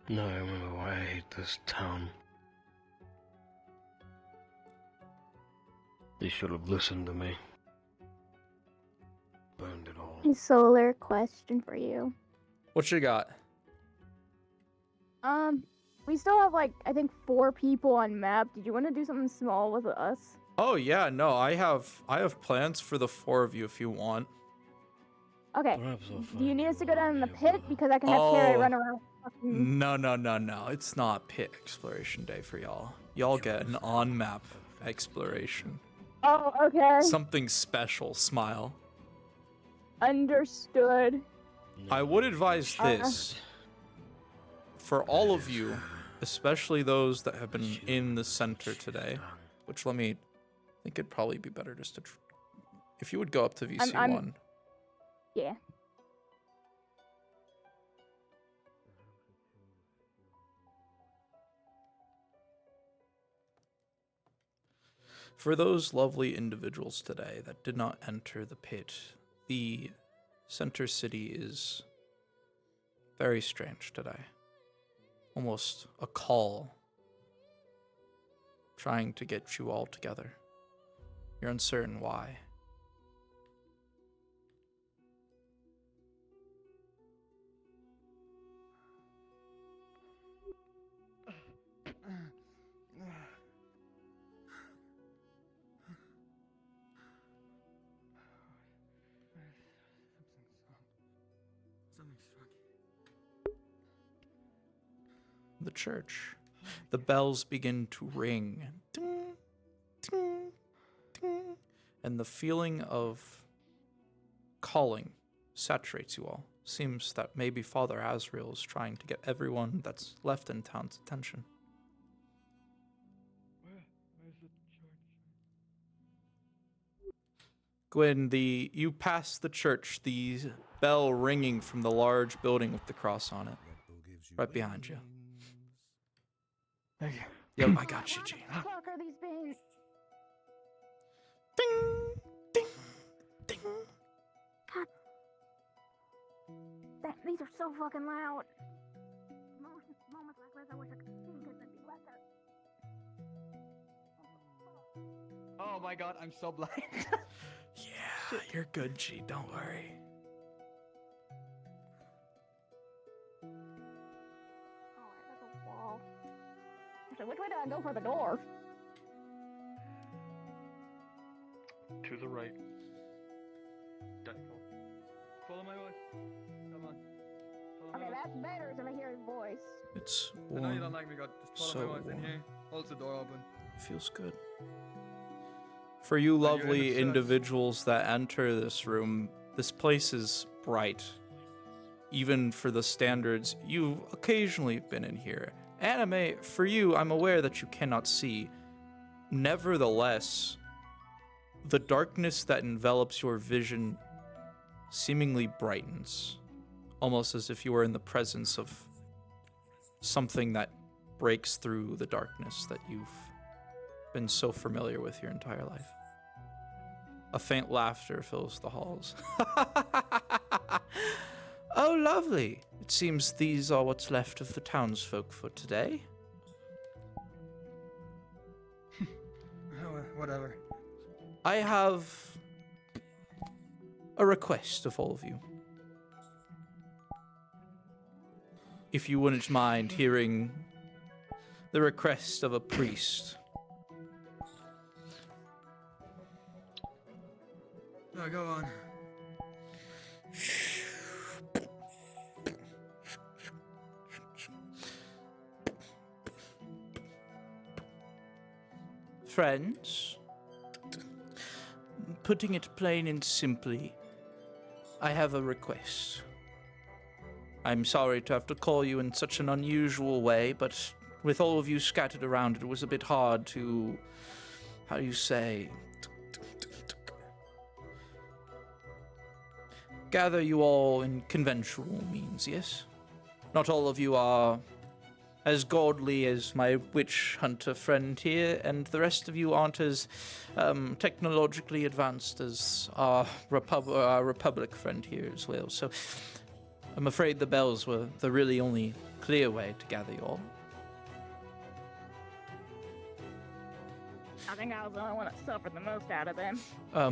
No, I remember why I hate this town. They should have listened to me. Burned it all. Solar, question for you. What you got? We still have like I think 4 people on map. Did you want to do something small with us? Oh yeah, no, I have plans for the 4 of you if you want. Okay. Do you need us to go down in the pit because I can have Carrie run around? No. It's not pit exploration day for y'all. Y'all get an on-map exploration. Oh, okay. Something special, smile. Understood. I would advise this. For all of you, especially those that have been in the center today, which I think it'd probably be better just to... if you would go up to VC1. Yeah. For those lovely individuals today that did not enter the pit, the center city is very strange today. Almost a call trying to get you all together. You're uncertain why. The church. The bells begin to ring. Ding, ding, ding. And the feeling of calling saturates you all. Seems that maybe Father Azrael is trying to get everyone that's left in town's attention. Where's the church? Gwen, you pass the church, the bell ringing from the large building with the cross on it. Right behind you. Thank you. Yep, I got you, Gene. What the fuck are these beans? God. These are so fucking loud. Moments like this, I wish I could sing because it'd be better. Oh my god, I'm so blind. Yeah, you're good, G. Don't worry. Alright, that's a wall. Actually, which way do I go for the door? To the right. Follow my voice. Come on. Follow Okay, that's better if I hear his voice. It's I know you warm. don't like me, God. Just follow my voice in warm. here. Hold the door open. Feels good. For you you're in the lovely church. individuals that enter this room, this place is bright. Even for the standards you've occasionally been in here. Anime, for you, I'm aware that you cannot see. Nevertheless, the darkness that envelops your vision seemingly brightens. Almost as if you were in the presence of something that breaks through the darkness that you've been so familiar with your entire life. A faint laughter fills the halls. Oh, lovely. It seems these are what's left of the townsfolk for today. Whatever. I have a request of all of you. If you wouldn't mind hearing the request of a priest. No, go on. Friends, putting it plain and simply, I have a request. I'm sorry to have to call you in such an unusual way, but with all of you scattered around, it was a bit hard to, how do you say, gather you all in conventional means, yes? Not all of you are as godly as my witch hunter friend here, and the rest of you aren't as technologically advanced as our Republic friend here as well. So I'm afraid the bells were the really only clear way to gather you all. I think I was the only one that suffered the most out of them.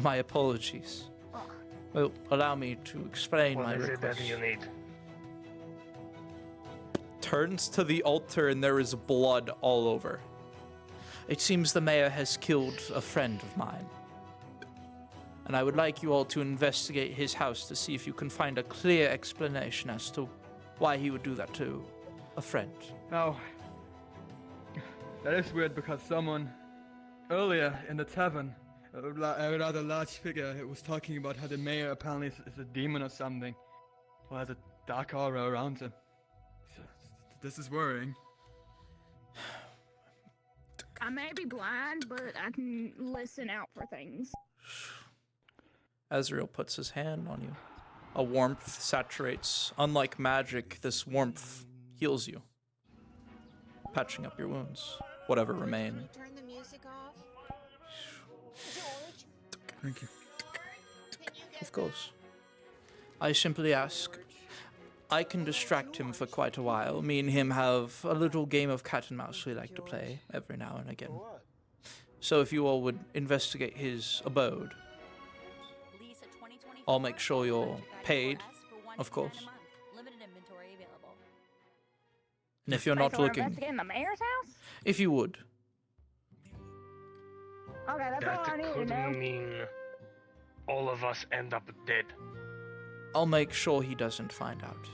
My apologies. Well, allow me to explain my What is it request. that you need? Turns to the altar and there is blood all over. It seems the mayor has killed a friend of mine. And I would like you all to investigate his house to see if you can find a clear explanation as to why he would do that to a friend. Now, that is weird because someone earlier in the tavern, a rather large figure, it was talking about how the mayor apparently is a demon or something, or has a dark aura around him. So, this is worrying. I may be blind, but I can listen out for things. Azrael puts his hand on you. A warmth saturates. Unlike magic, this warmth heals you, patching up your wounds, whatever remain. Turn the music off. Thank you. Of course. I simply ask. I can distract him for quite a while. Me and him have a little game of cat and mouse we like to play every now and again. So if you all would investigate his abode, I'll make sure you're paid, of course. And if you're not So we're looking, investigating the mayor's house? if you would, Okay, that's all I That need to could know. mean all of us end up dead. I'll make sure he doesn't find out.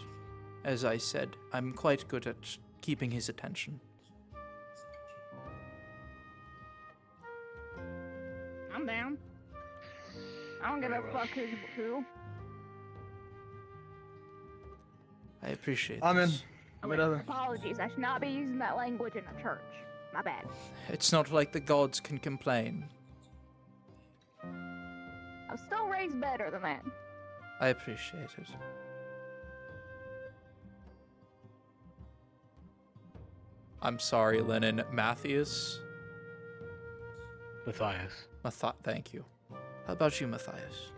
As I said, I'm quite good at keeping his attention. I'm down. I don't give a fuck who's who. I appreciate I'm in. this. Whatever. Apologies, I should not be using that language in a church. My bad. It's not like the gods can complain. I was still raised better than that. I appreciate it. I'm sorry, Lennon. Matthias? Matthias. Thank you. How about you, Matthias?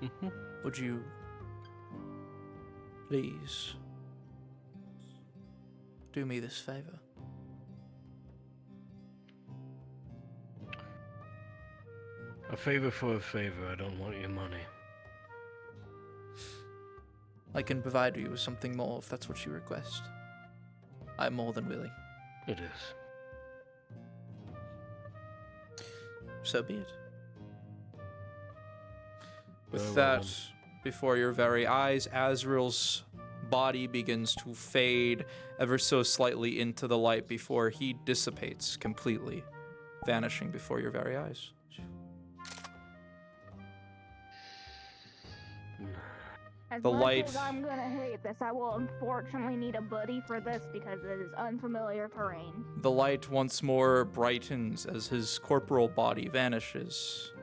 Would you please do me this favor? A favor for a favor. I don't want your money. I can provide you with something more if that's what you request. I'm more than willing. It is. So be it. With Very well that, then. before your very eyes, Azrael's body begins to fade ever so slightly into the light before he dissipates completely, vanishing before your very eyes. As The much light- as I'm gonna hate this, I will unfortunately need a buddy for this because it is unfamiliar terrain. The light once more brightens as his corporal body vanishes.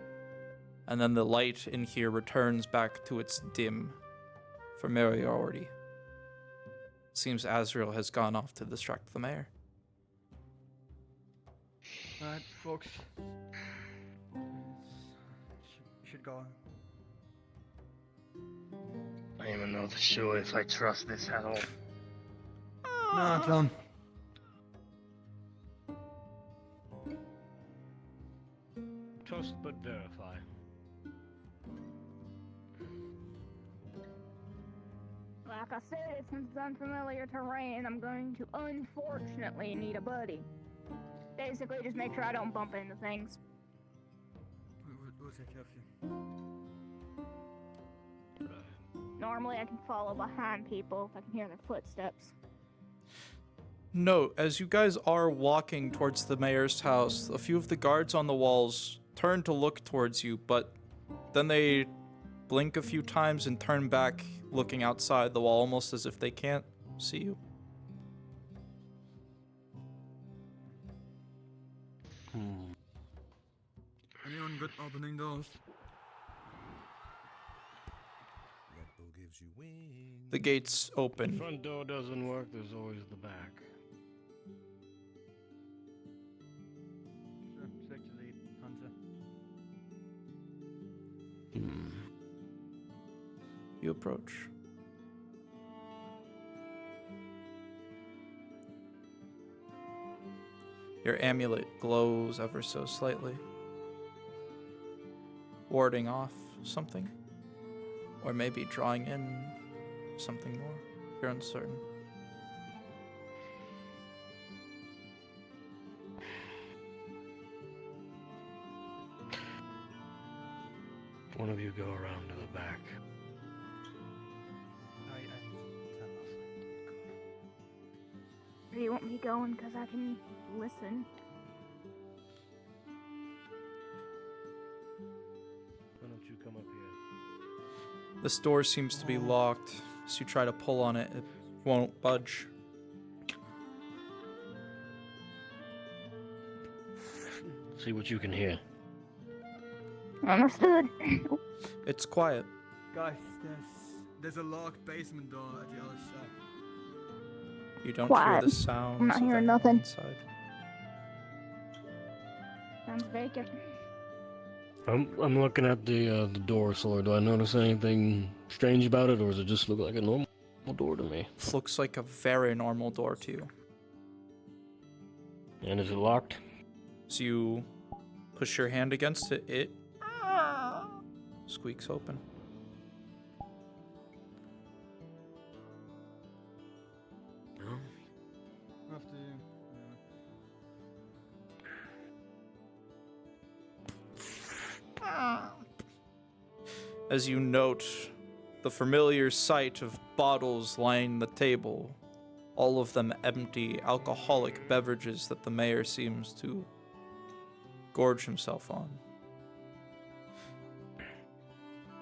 And then the light in here returns back to its dim familiarity. Seems Azrael has gone off to distract the mayor. Alright, folks. You should go. I am an not sure if I trust this at all. No, don't. Trust but verify. Like I said, since it's unfamiliar terrain, I'm going to unfortunately need a buddy. Basically, just make sure I don't bump into things. We'll take care of you. Normally, I can follow behind people if I can hear their footsteps. Note, as you guys are walking towards the mayor's house, a few of the guards on the walls turn to look towards you, but then they blink a few times and turn back, looking outside the wall, almost as if they can't see you. Anyone good opening doors? The gates open. Front door doesn't work, there's always the back. Sure, take the lead, Hunter. You approach. Your amulet glows ever so slightly, warding off something, or maybe drawing in something more. You're uncertain. One of you go around to the back. Do you want me going? Because I can listen. Why don't you come up here? This door seems to be locked. As you try to pull on it, it won't budge. See what you can hear. Understood. It's quiet. Guys, there's a locked basement door at the other side. You don't Quiet. hear the sounds I'm not of hearing anyone nothing. inside. Sounds vacant. I'm looking at the door, Solar. Do I notice anything strange about it, or does it just look like a normal door to me? Looks like a very normal door to you. And is it locked? So you push your hand against it, it squeaks open. After you. As you note the familiar sight of bottles lining the table, all of them empty alcoholic beverages that the mayor seems to gorge himself on.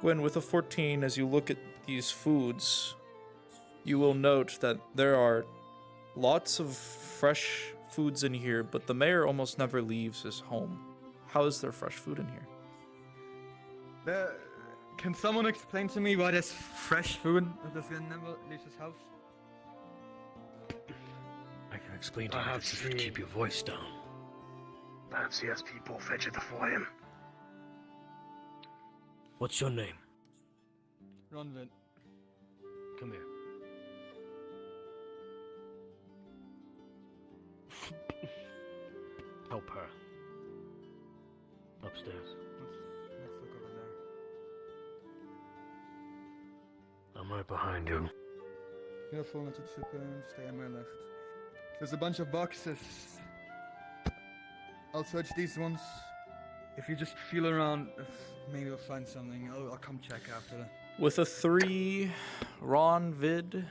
Gwen, with a 14, as you look at these foods, you will note that there are lots of fresh foods in here, but the mayor almost never leaves his home. How is there fresh food in here? Can someone explain to me why there's fresh food at this guy never leaves his house? I can explain to you, but you should keep your voice down. Perhaps he has people fetch it for him. What's your name? Ronvin. Come here. Help her. Upstairs. Let's look over there. I'm right behind you. Careful not to trip and stay on my left. There's a bunch of boxes. I'll search these ones. If you just feel around, maybe we'll find something. I'll come check after that. With a 3, Ron Vid,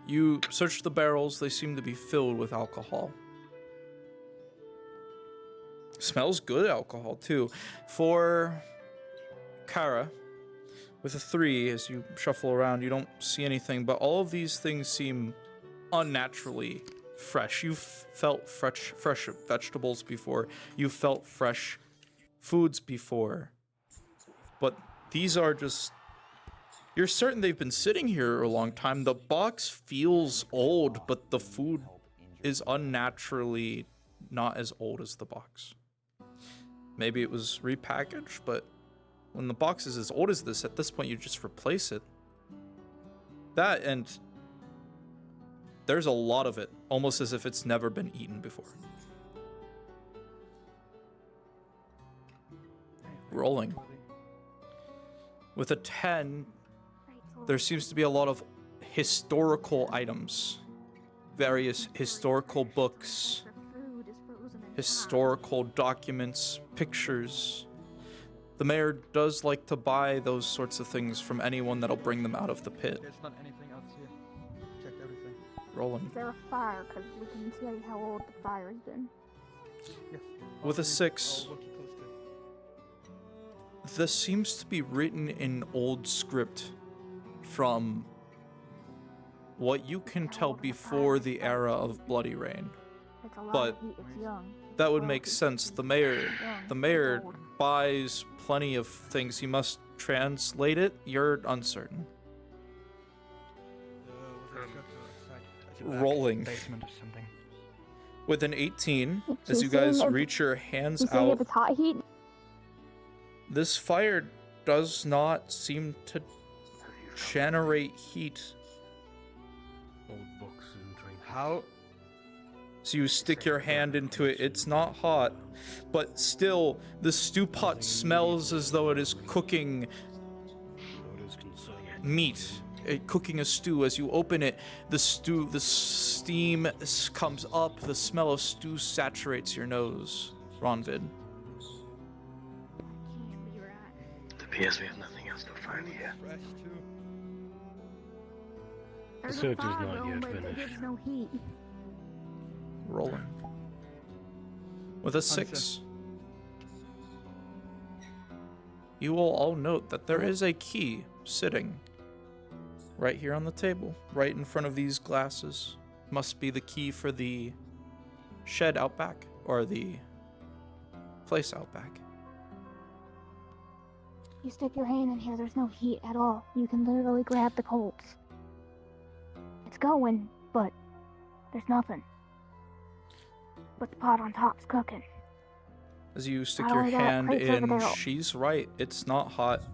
you search the barrels. They seem to be filled with alcohol. Smells good alcohol, too. For Kara, with a 3, as you shuffle around, you don't see anything, but all of these things seem unnaturally fresh. You've felt fresh vegetables before. You've felt fresh foods before. But these are just... You're certain they've been sitting here a long time. The box feels old, but the food is unnaturally not as old as the box. Maybe it was repackaged, but When the box is as old as this, at this point you just replace it. That, and there's a lot of it, almost as if it's never been eaten before. Rolling. With a 10, there seems to be a lot of historical items. Various historical books, historical documents, pictures. The mayor does like to buy those sorts of things from anyone that'll bring them out of the pit. There's not anything else here. Checked everything. Rolling. Is there a fire? Because we can see how old the fire has been. Yes. With a 6, this seems to be written in old script from what you can tell before the era of Bloody Rain. It's a lot But of heat. It's young. that would make sense. The mayor buys plenty of things. He must translate it. You're uncertain. Rolling. Basement or something. With an 18, So as you seeing guys if- reach your hands You seeing out, if it's hot heat? this fire does not seem to generate heat. Old books and drink. How? So you stick your hand into it. It's not hot, but still, the stew pot smells as though it is cooking meat. Cooking a stew. As you open it, the steam comes up. The smell of stew saturates your nose. Ronvid. It appears we have nothing else to find here. The search is not yet finished. There's no heat. Rolling. With a 6. You will all note that there is a key sitting right here on the table, right in front of these glasses. Must be the key for the shed out back, or the place out back. You stick your hand in here, there's no heat at all. You can literally grab the coals. It's going, but there's nothing. But the pot on top's cooking. As you stick Not your only that, hand crates over in, there. she's right. It's not hot.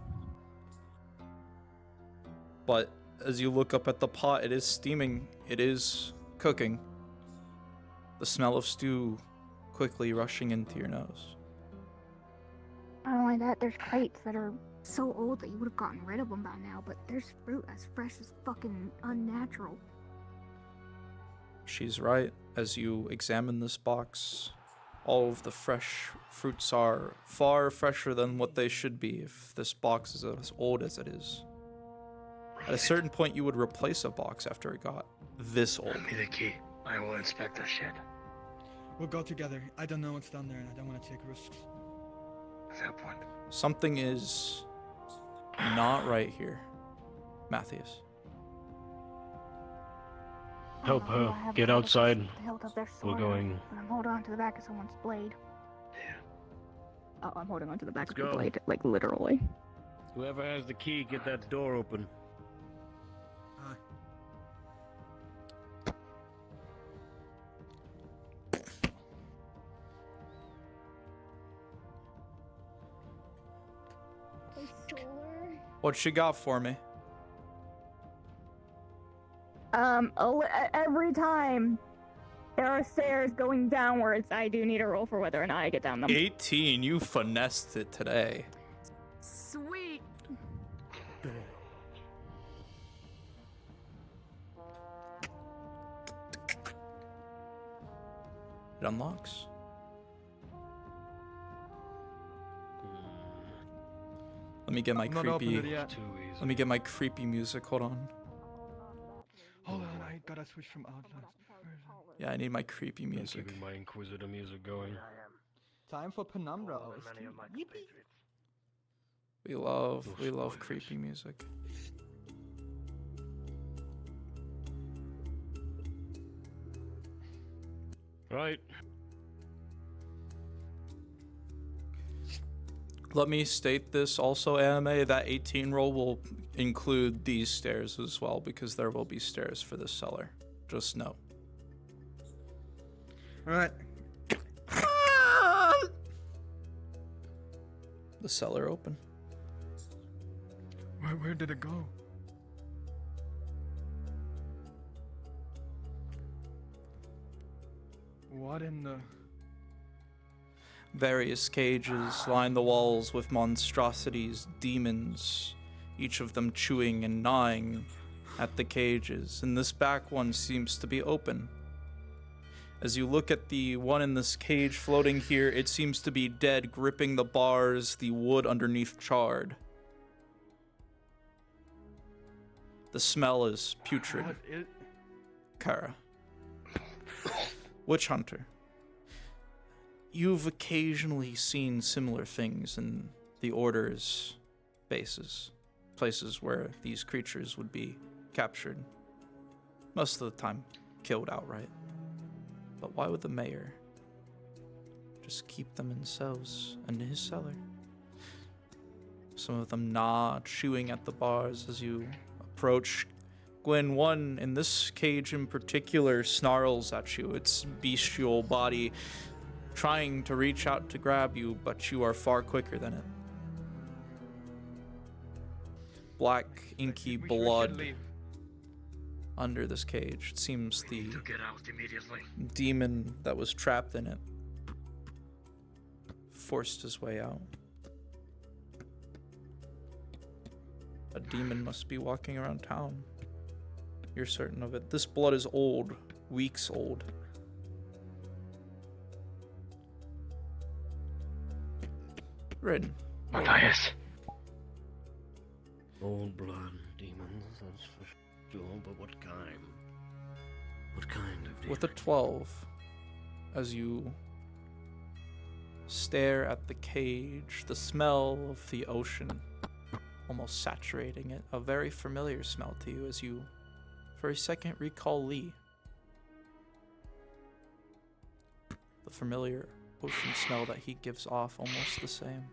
But as you look up at the pot, it is steaming. It is cooking. The smell of stew quickly rushing into your nose. Not only that, there's crates that are so old that you would have gotten rid of them by now, but there's fruit as fresh as fucking unnatural. She's right. As you examine this box, all of the fresh fruits are far fresher than what they should be if this box is as old as it is. At a certain point, you would replace a box after it got this old. Give me the key. I will inspect the shed. We'll go together. I don't know what's down there and I don't want to take risks. Fair point. Something is not right here, Matthias. Help her. Get outside. We're going. I'm holding on to the back of someone's blade. Yeah. Oh, I'm holding on to the back Let's of the go. blade, like literally. Whoever has the key, get that door open. What she got for me? Every time there are stairs going downwards, I do need a roll for whether or not I get down them. 18. You finessed it today. Sweet. It unlocks. Let me get my I'm not opened creepy. it yet. Let me get my creepy music. Hold on. Hold on, I gotta switch from Outlast. Yeah, I need my creepy I'm music. keeping my Inquisitor music going. Time for Penumbra OST. Yippee. We love creepy music. Right. Let me state this also, anime. That 18 roll will include these stairs as well, because there will be stairs for this cellar. Just know. Alright. The cellar open. Where did it go? What in the... Various cages line the walls with monstrosities, demons, each of them chewing and gnawing at the cages, and this back one seems to be open. As you look at the one in this cage floating here, it seems to be dead, gripping the bars, the wood underneath charred. The smell is putrid. Kara. Witch Hunter. You've occasionally seen similar things in the Order's bases, places where these creatures would be captured. Most of the time, killed outright. But why would the mayor just keep them in cells in his cellar? Some of them gnaw, chewing at the bars as you approach. Gwen, one in this cage in particular snarls at you, its bestial body trying to reach out to grab you, but you are far quicker than it. Black, inky blood under this cage. It seems the get out immediately. demon that was trapped in it forced his way out. A demon must be walking around town. You're certain of it. This blood is old, weeks old. Rin. Matthias. Old blood demons, that's for sure, but what kind? What kind of demon? With a 12, as you stare at the cage, the smell of the ocean almost saturating it, a very familiar smell to you as you, for a second, recall Lee. The familiar ocean smell that he gives off, almost the same.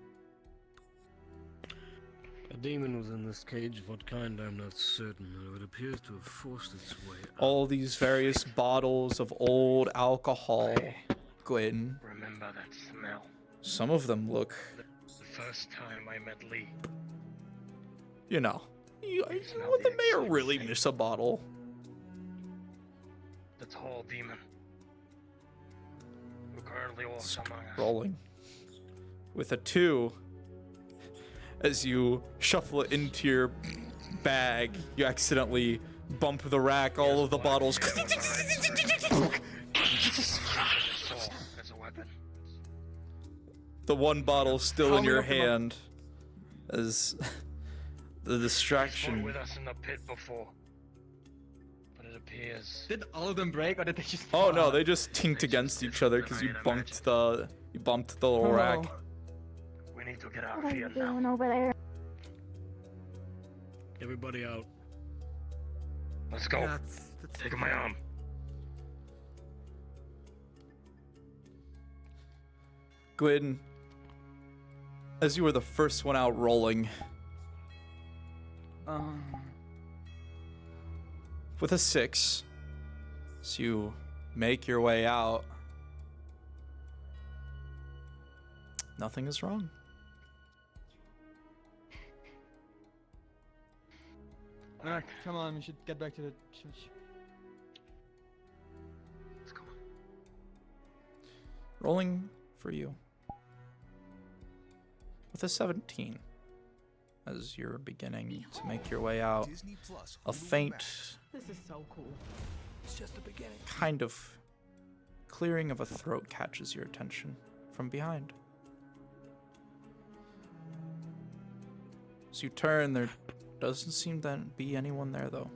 A demon was in this cage. What kind, I'm not certain. It appears to have forced its way out. All these various bottles of old alcohol, Gwen. Remember that smell? Some of them look, The first time I met Lee. you know, would the mayor really miss a bottle? The tall demon. Who currently walks among us. Rolling. With a 2, as you shuffle it into your bag, you accidentally bump the rack, all of the bottles. The one bottle still in your hand as the distraction. With us in the pit before. But it appears. Did all of them break or did they just Oh no, they just tinked against each other because you bumped the little rack. We need to get out What of are here you now. doing over there? Everybody out. Let's go. Yeah, that's Take my arm. Gwyn, as you were the first one out rolling, with a 6, so you make your way out. Nothing is wrong. Alright, come on, we should get back to the church. Let's go. Rolling for you. With a 17, as you're beginning to make your way out, a faint, This is so cool. It's just the beginning. kind of clearing of a throat catches your attention from behind. As you turn, there doesn't seem to be anyone there, though.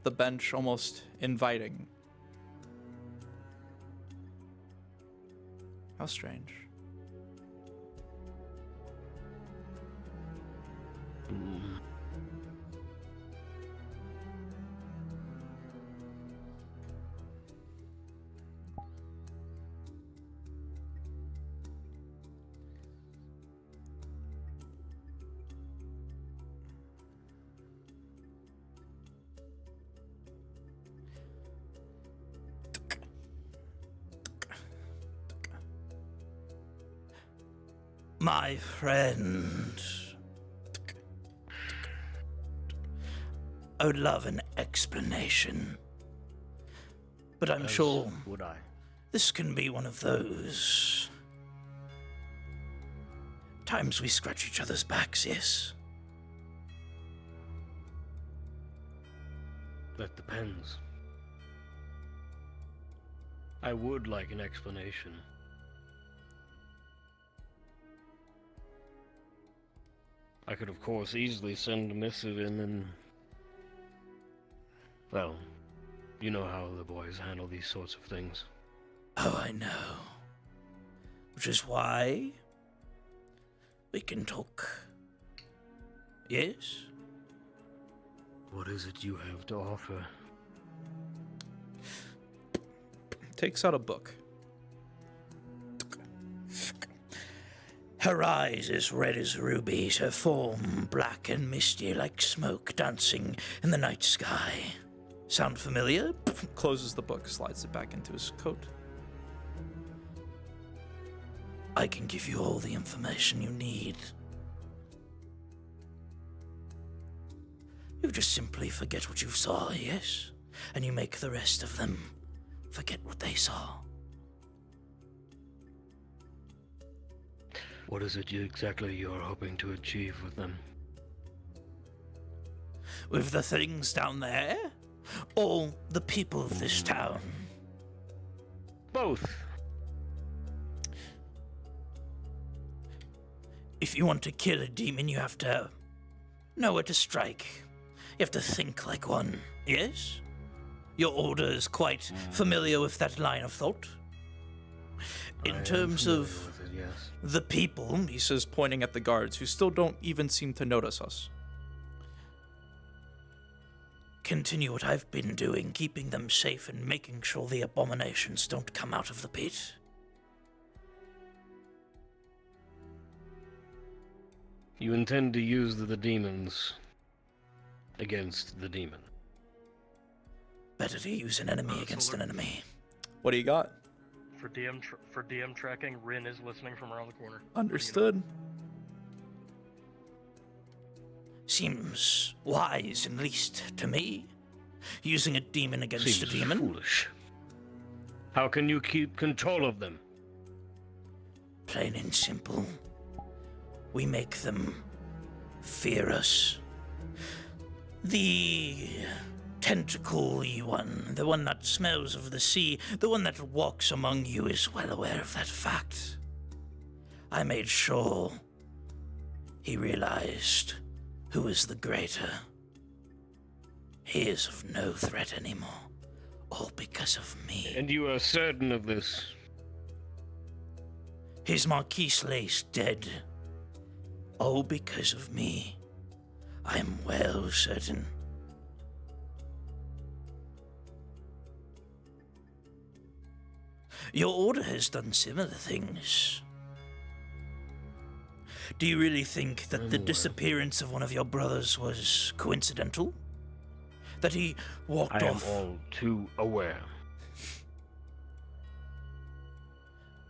The bench almost inviting. How strange. My friend, I would love an explanation. But I'm As sure would I. this can be one of those times we scratch each other's backs, yes? That depends. I would like an explanation. I could, of course, easily send a missive in and... Well, you know how the boys handle these sorts of things. Oh, I know. Which is why we can talk. Yes? What is it you have to offer? Takes out a book. Her eyes as red as rubies, her form black and misty like smoke dancing in the night sky. Sound familiar? Closes the book, slides it back into his coat. I can give you all the information you need. You just simply forget what you saw, yes? And you make the rest of them forget what they saw. What is it exactly you're hoping to achieve with them? With the things down there? Or the people of this town? Both. If you want to kill a demon, you have to know where to strike. You have to think like one, yes? Your order is quite familiar with that line of thought. In terms of the people, he says, pointing at the guards, who still don't even seem to notice us. Continue what I've been doing, keeping them safe and making sure the abominations don't come out of the pit. You intend to use the demons against the demon. Better to use an enemy against an enemy. What do you got? For DM tracking, Rin is listening from around the corner. Understood. Seems wise, at least to me. Using a demon against Seems a demon. Foolish. How can you keep control of them? Plain and simple. We make them fear us. The tentacle-y one, the one that smells of the sea, the one that walks among you is well aware of that fact. I made sure he realized who is the greater. He is of no threat anymore, all because of me. And you are certain of this? His Marquise lays dead, all because of me. I am well certain. Your order has done similar things. Do you really think that the disappearance of one of your brothers was coincidental? That he walked off? I am all too aware.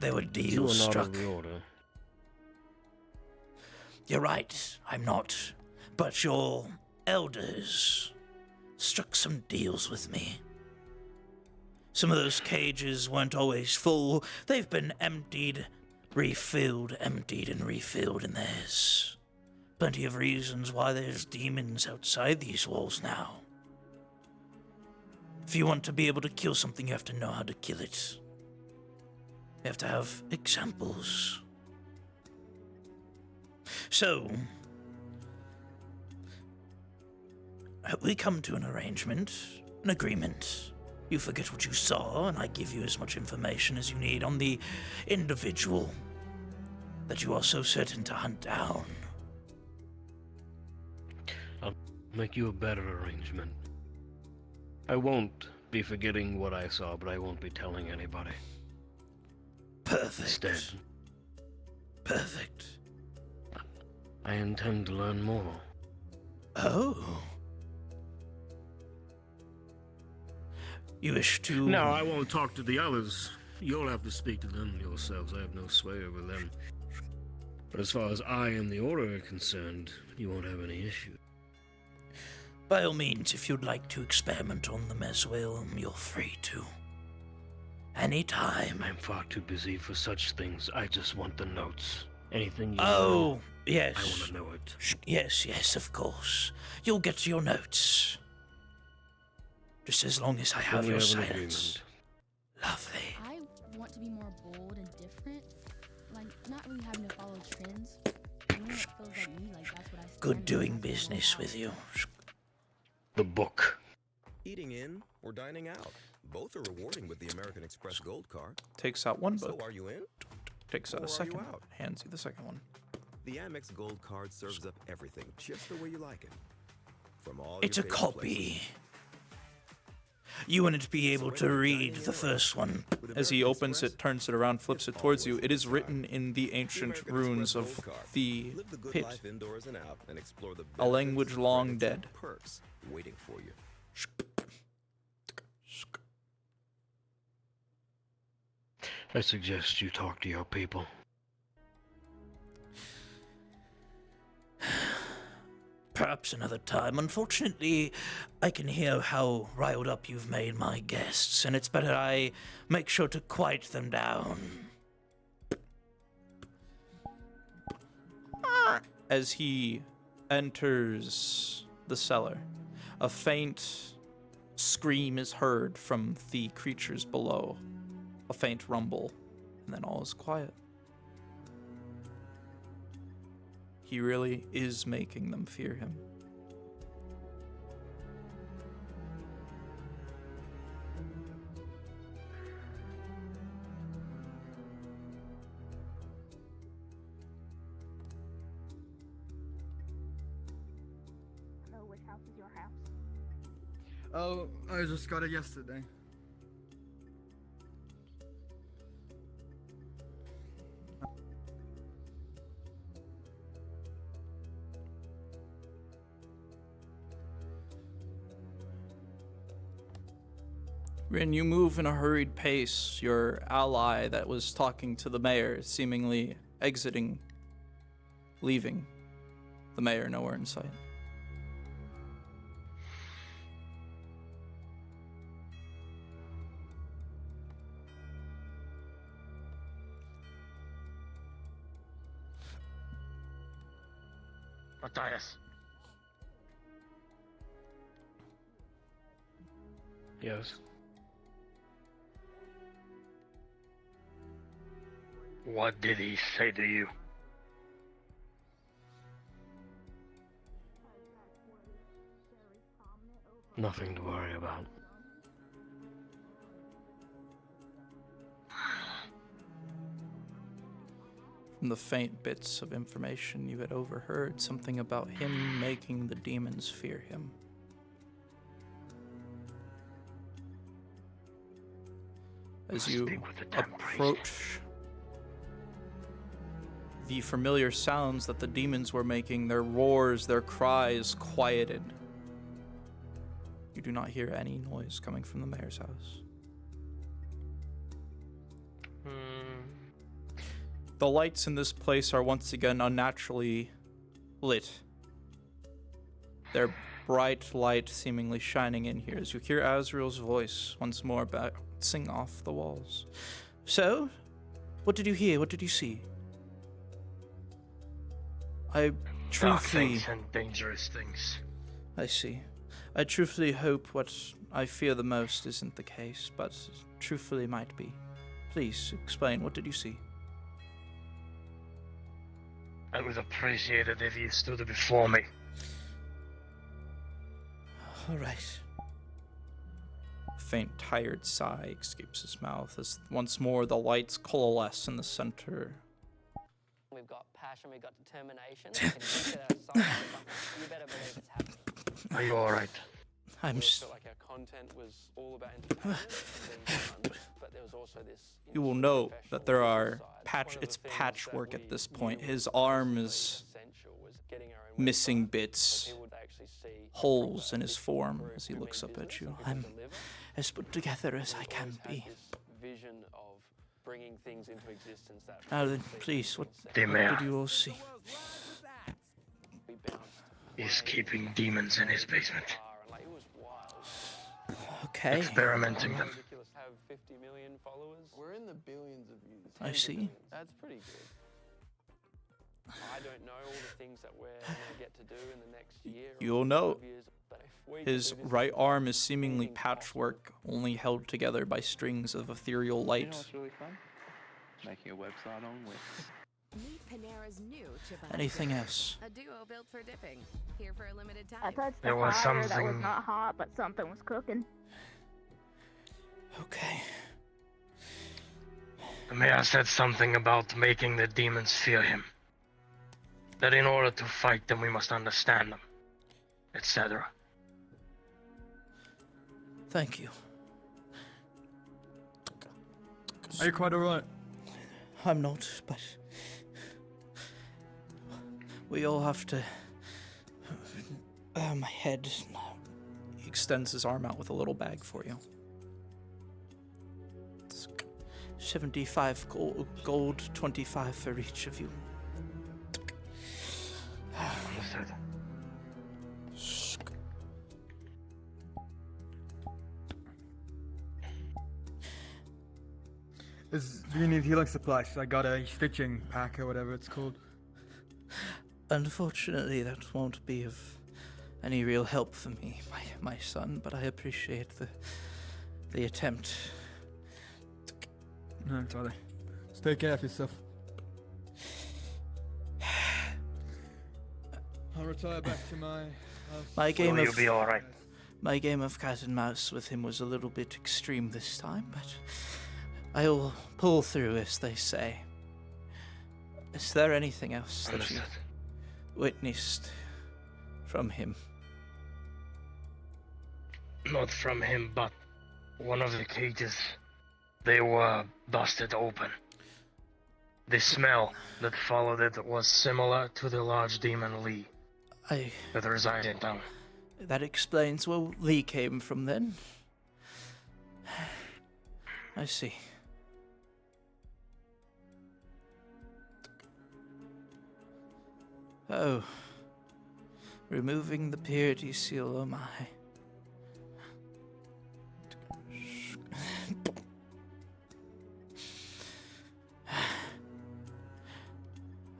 There were deals You are not struck. of the order. You're right, I'm not. But your elders struck some deals with me. Some of those cages weren't always full. They've been emptied, refilled, emptied, and refilled, and there's plenty of reasons why there's demons outside these walls now. If you want to be able to kill something, you have to know how to kill it. You have to have examples. So, we come to an arrangement, an agreement. You forget what you saw, and I give you as much information as you need on the individual that you are so certain to hunt down. I'll make you a better arrangement. I won't be forgetting what I saw, but I won't be telling anybody. Perfect. Instead, perfect. I intend to learn more. Oh. You wish to... No, I won't talk to the others. You'll have to speak to them yourselves. I have no sway over them. But as far as I and the Order are concerned, you won't have any issue. By all means, if you'd like to experiment on them as well, you're free to. Anytime. I'm far too busy for such things. I just want the notes. Anything you Oh, know, yes. I want to know it. Yes, of course. You'll get your notes. Just as long as I have we your have an silence. Lovely. I want to be more bold and different. Like, not really having to follow trends. Doing what feels like me, like that's what I stand Good for, doing that's what I'm business about. with you. The book. Eating in or dining out. Both are rewarding with the American Express Gold Card. Takes out one book. So are you in? Takes out Or a are second you one. out? Hands you the second one. The Amex Gold Card serves up everything just the way you like it. From all It's a your favorite copy. places. You wouldn't be able to read the first one. As he opens it, turns it around, flips it towards you, it is written in the ancient runes of the Live the good pit. life indoors and out and explore the A language benefits, long credits, and dead. perks waiting for you. I suggest you talk to your people. Perhaps another time. Unfortunately, I can hear how riled up you've made my guests, and it's better I make sure to quiet them down. As he enters the cellar, a faint scream is heard from the creatures below. A faint rumble, and then all is quiet. He really is making them fear him. Hello, which house is your house? Oh, I just got it yesterday. Rin, you move in a hurried pace. Your ally that was talking to the mayor, seemingly exiting, leaving. The mayor nowhere in sight. Matthias. Yes. What did he say to you? Nothing to worry about. From the faint bits of information you had overheard, something about him making the demons fear him. As you approach the familiar sounds that the demons were making, their roars, their cries quieted. You do not hear any noise coming from the mayor's house. The lights in this place are once again unnaturally lit. Their bright light seemingly shining in here as you hear Azrael's voice once more bouncing off the walls. So, what did you hear? What did you see? I Dark truthfully... things and dangerous things. I see. I truthfully hope what I fear the most isn't the case, but truthfully might be. Please, explain. What did you see? I would appreciate it if you stood before me. All right. A faint, tired sigh escapes his mouth as once more the lights coalesce in the center. We've got passion, we've got determination. We can get our side of something. You better believe it's happening. Are you alright? I'm We felt like our content was all about entertainment and being fun, but there was also this. You will note that there are it's patchwork at this point. His arm is missing bits, holes in his form as he looks up at you. I'm as put together as I can be. Vision of bringing things into existence that. Now then, please, what Mayor. did you all see? We bounced is keeping demons in his basement. Okay. Experimenting them. Have 50 million followers. We're in the billions of views. I see. That's pretty good. I don't know all the things that we're going to get to do in the next year. You'll or know. 5 years, but if we His can do this right arm is seemingly patchwork, only held together by strings of ethereal light. You know what's really fun? Making a website on Wix. Meet Panera's new Chobani Anything Dip. else? A duo built for dipping. Here for a limited time. I touched There the was fire that was something- not hot, but something was cooking. Okay. The mayor said something about making the demons fear him. That in order to fight them, we must understand them, etc. Thank you. Are you quite alright? I'm not, but we all have to. My head. He extends his arm out with a little bag for you. It's 75 gold, 25 for each of you. Understood. Do you need healing supplies? I got a stitching pack or whatever it's called. Unfortunately, that won't be of any real help for me, my son, but I appreciate the attempt. No, it's alright. Just take care of yourself. I'll retire back to my house. My game Will of you be alright? My game of cat and mouse with him was a little bit extreme this time, but I'll pull through, as they say. Is there anything else that you witnessed from him? Not from him, but one of the cages. They were busted open. The smell that followed it was similar to the large demon Lee that resided in town. That explains where Lee came from then. I see. Oh. Removing the purity seal, oh my.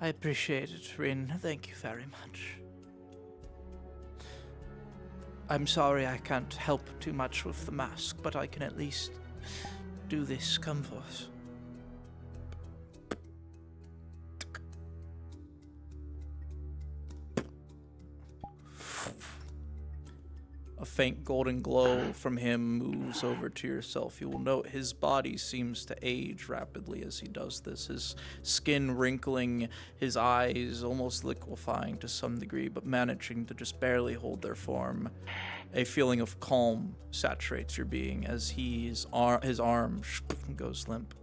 I appreciate it, Rin. Thank you very much. I'm sorry I can't help too much with the mask, but I can at least do this. Come forth. A faint golden glow from him moves over to yourself. You will note his body seems to age rapidly as he does this. His skin wrinkling, his eyes almost liquefying to some degree, but managing to just barely hold their form. A feeling of calm saturates your being as his arm goes limp.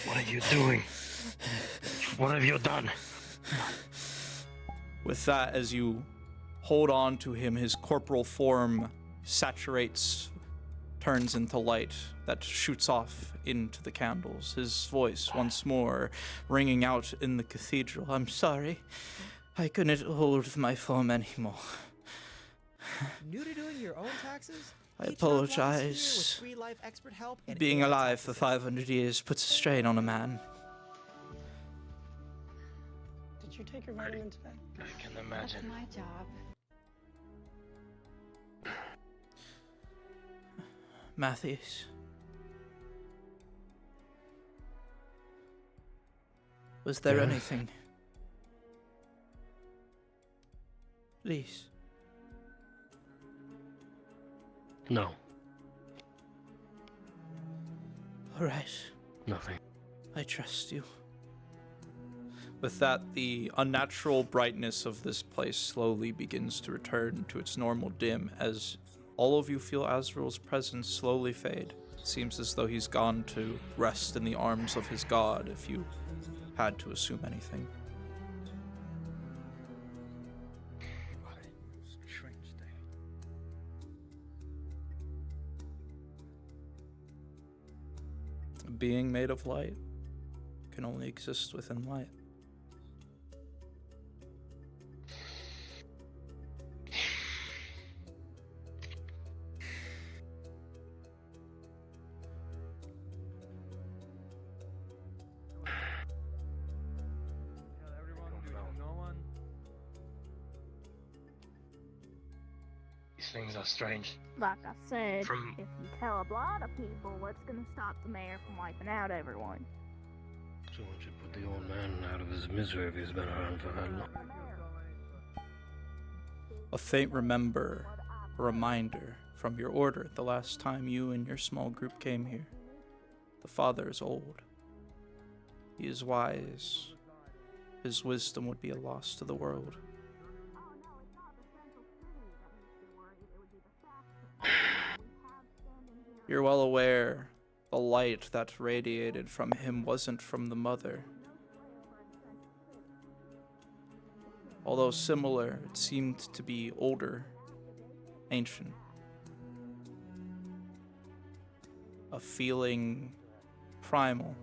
What are you doing? What have you done? With that, as you hold on to him, his corporal form saturates, turns into light that shoots off into the candles. His voice once more ringing out in the cathedral. I'm sorry. I couldn't hold my form anymore. New to doing your own taxes? I Teach not once a year with apologize. free life expert help and Being AI alive for 500 years puts a strain on a man. Did you take your vitamin today? I can imagine. That's my job. Matthews. Was there Yes. anything? Please. No. All right. Nothing. I trust you. With that, the unnatural brightness of this place slowly begins to return to its normal dim as all of you feel Azrael's presence slowly fade. It seems as though he's gone to rest in the arms of his god, if you had to assume anything. A being made of light can only exist within light. These things are strange. Like I said, From- if you tell a lot of people, what's gonna stop the mayor from wiping out everyone? So once you put the old man out of his misery if he's been around for that long. A faint reminder from your order the last time you and your small group came here. The father is old. He is wise. His wisdom would be a loss to the world. You're well aware the light that radiated from him wasn't from the mother. Although similar, it seemed to be older, ancient. A feeling primal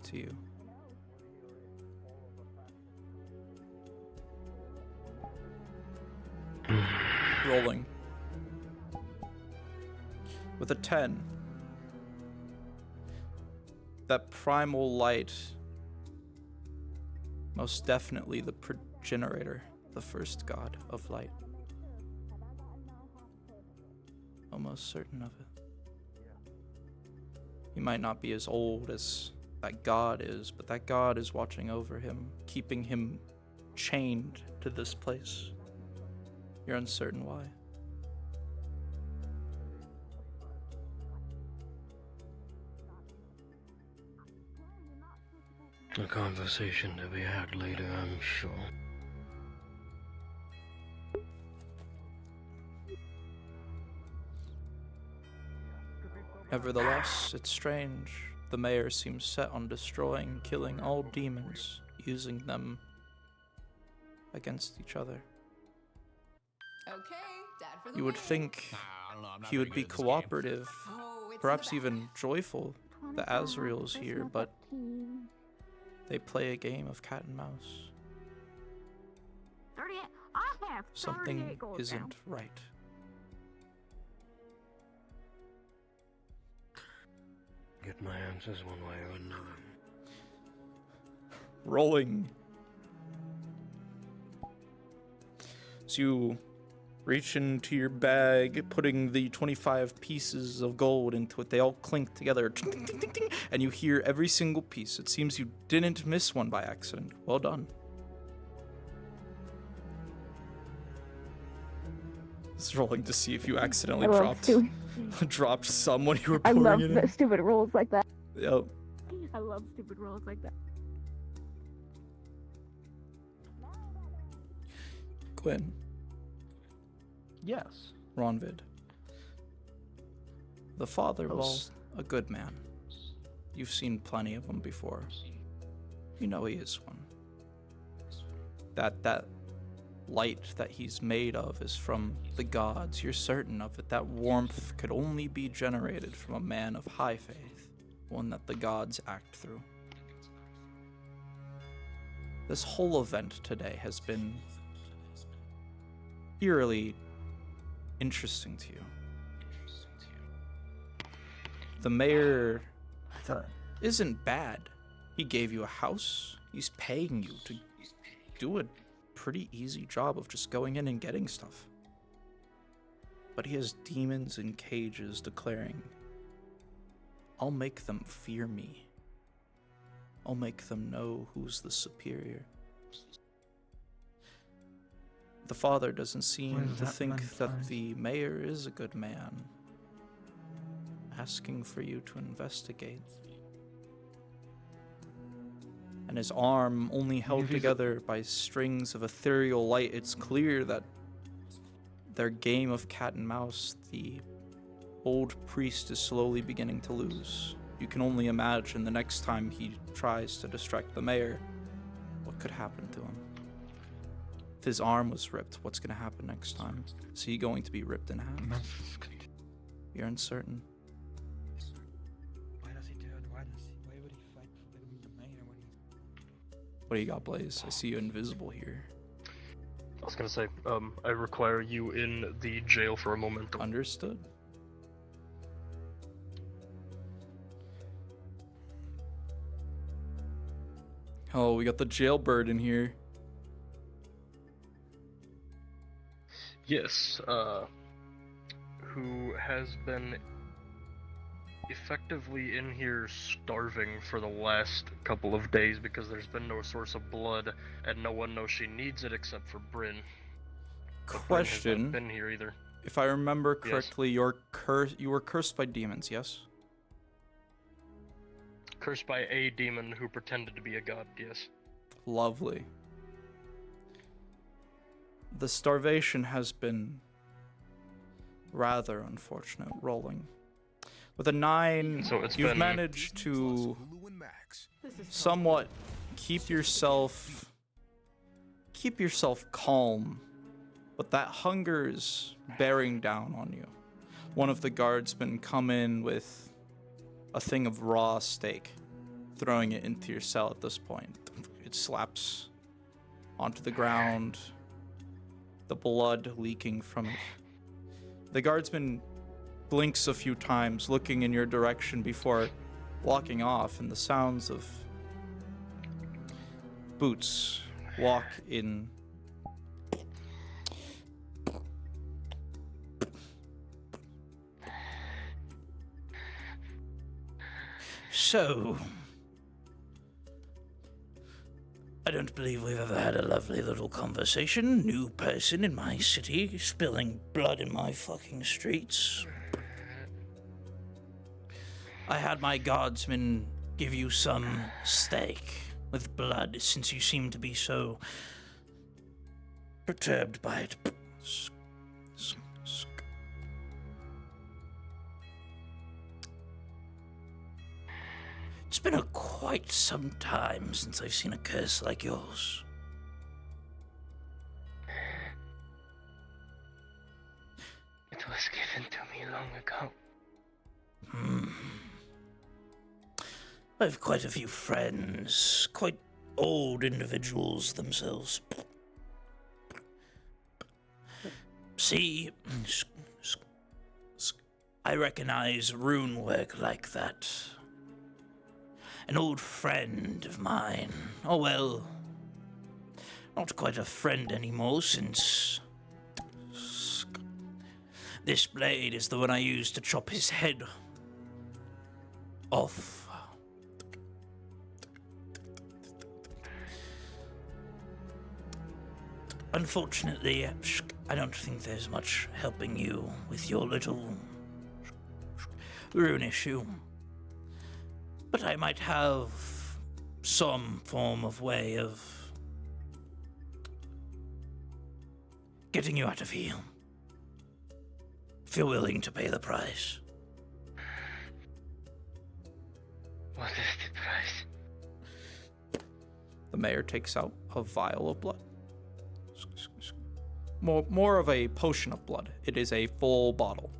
to you. Rolling. With a 10. That primal light, most definitely the progenitor, the first god of light. Almost certain of it. He might not be as old as that god is, but that god is watching over him, keeping him chained to this place. You're uncertain why. A conversation to be had later, I'm sure. Nevertheless, it's strange. The mayor seems set on destroying and killing all demons, using them against each other. Okay, Dad for the You would win. think he would be cooperative, perhaps even joyful that Azrael's here, but they play a game of cat and mouse. 38. I have 38 Something gold isn't now. right. Get my answers one way or another. Rolling. So you reach into your bag, putting the 25 pieces of gold into it. They all clink together, ting, ting, ting, ting, ting, and you hear every single piece. It seems you didn't miss one by accident. Well done. Just rolling to see if you accidentally I love dropped stupid- dropped some when you were I pouring love it the in. stupid rolls like that. Yep. I love stupid rolls like that. Quinn. Yes. Ronvid. The father was a good man. You've seen plenty of them before. You know he is one. That light that he's made of is from the gods. You're certain of it. That warmth could only be generated from a man of high faith, one that the gods act through. This whole event today has been eerily interesting to you. The mayor isn't bad. He gave you a house. He's paying you to do a pretty easy job of just going in and getting stuff. But he has demons in cages declaring, I'll make them fear me. I'll make them know who's the superior. The father doesn't seem to think that the mayor is a good man, asking for you to investigate. And his arm only held together by strings of ethereal light, it's clear that their game of cat and mouse, the old priest is slowly beginning to lose. You can only imagine the next time he tries to distract the mayor, what could happen to him. If his arm was ripped, what's going to happen next time? Is he going to be ripped in half? You're uncertain. Why does he do it? Why would he fight for the mayor when he... What do you got, Blaze? I see you invisible here. I was gonna say, I require you in the jail for a moment. Understood. Oh, we got the jailbird in here. Yes, who has been effectively in here starving for the last couple of days because there's been no source of blood and no one knows she needs it except for Bryn. But Bryn has Question. not been here either. If I remember Yes. correctly, you were cursed by demons, yes? Cursed by a demon who pretended to be a god, yes. Lovely. The starvation has been rather unfortunate rolling. With a 9, So it's you've been- managed to somewhat keep yourself calm, but that hunger's bearing down on you. One of the guardsmen come in with a thing of raw steak, throwing it into your cell at this point. It slaps onto the ground, the blood leaking from it. The guardsman blinks a few times, looking in your direction before walking off, and the sounds of boots walk in. So, I don't believe we've ever had a lovely little conversation. New person in my city, spilling blood in my fucking streets. I had my guardsmen give you some steak with blood since you seem to be so perturbed by it. It's been quite some time since I've seen a curse like yours. It was given to me long ago. I have quite a few friends, quite old individuals themselves. See, I recognize rune work like that. An old friend of mine. Oh well, not quite a friend anymore since this blade is the one I used to chop his head off. Unfortunately, I don't think there's much helping you with your little rune issue. But I might have some form of way of getting you out of here. If you're willing to pay the price. What is the price? The mayor takes out a vial of blood. More of a potion of blood. It is a full bottle.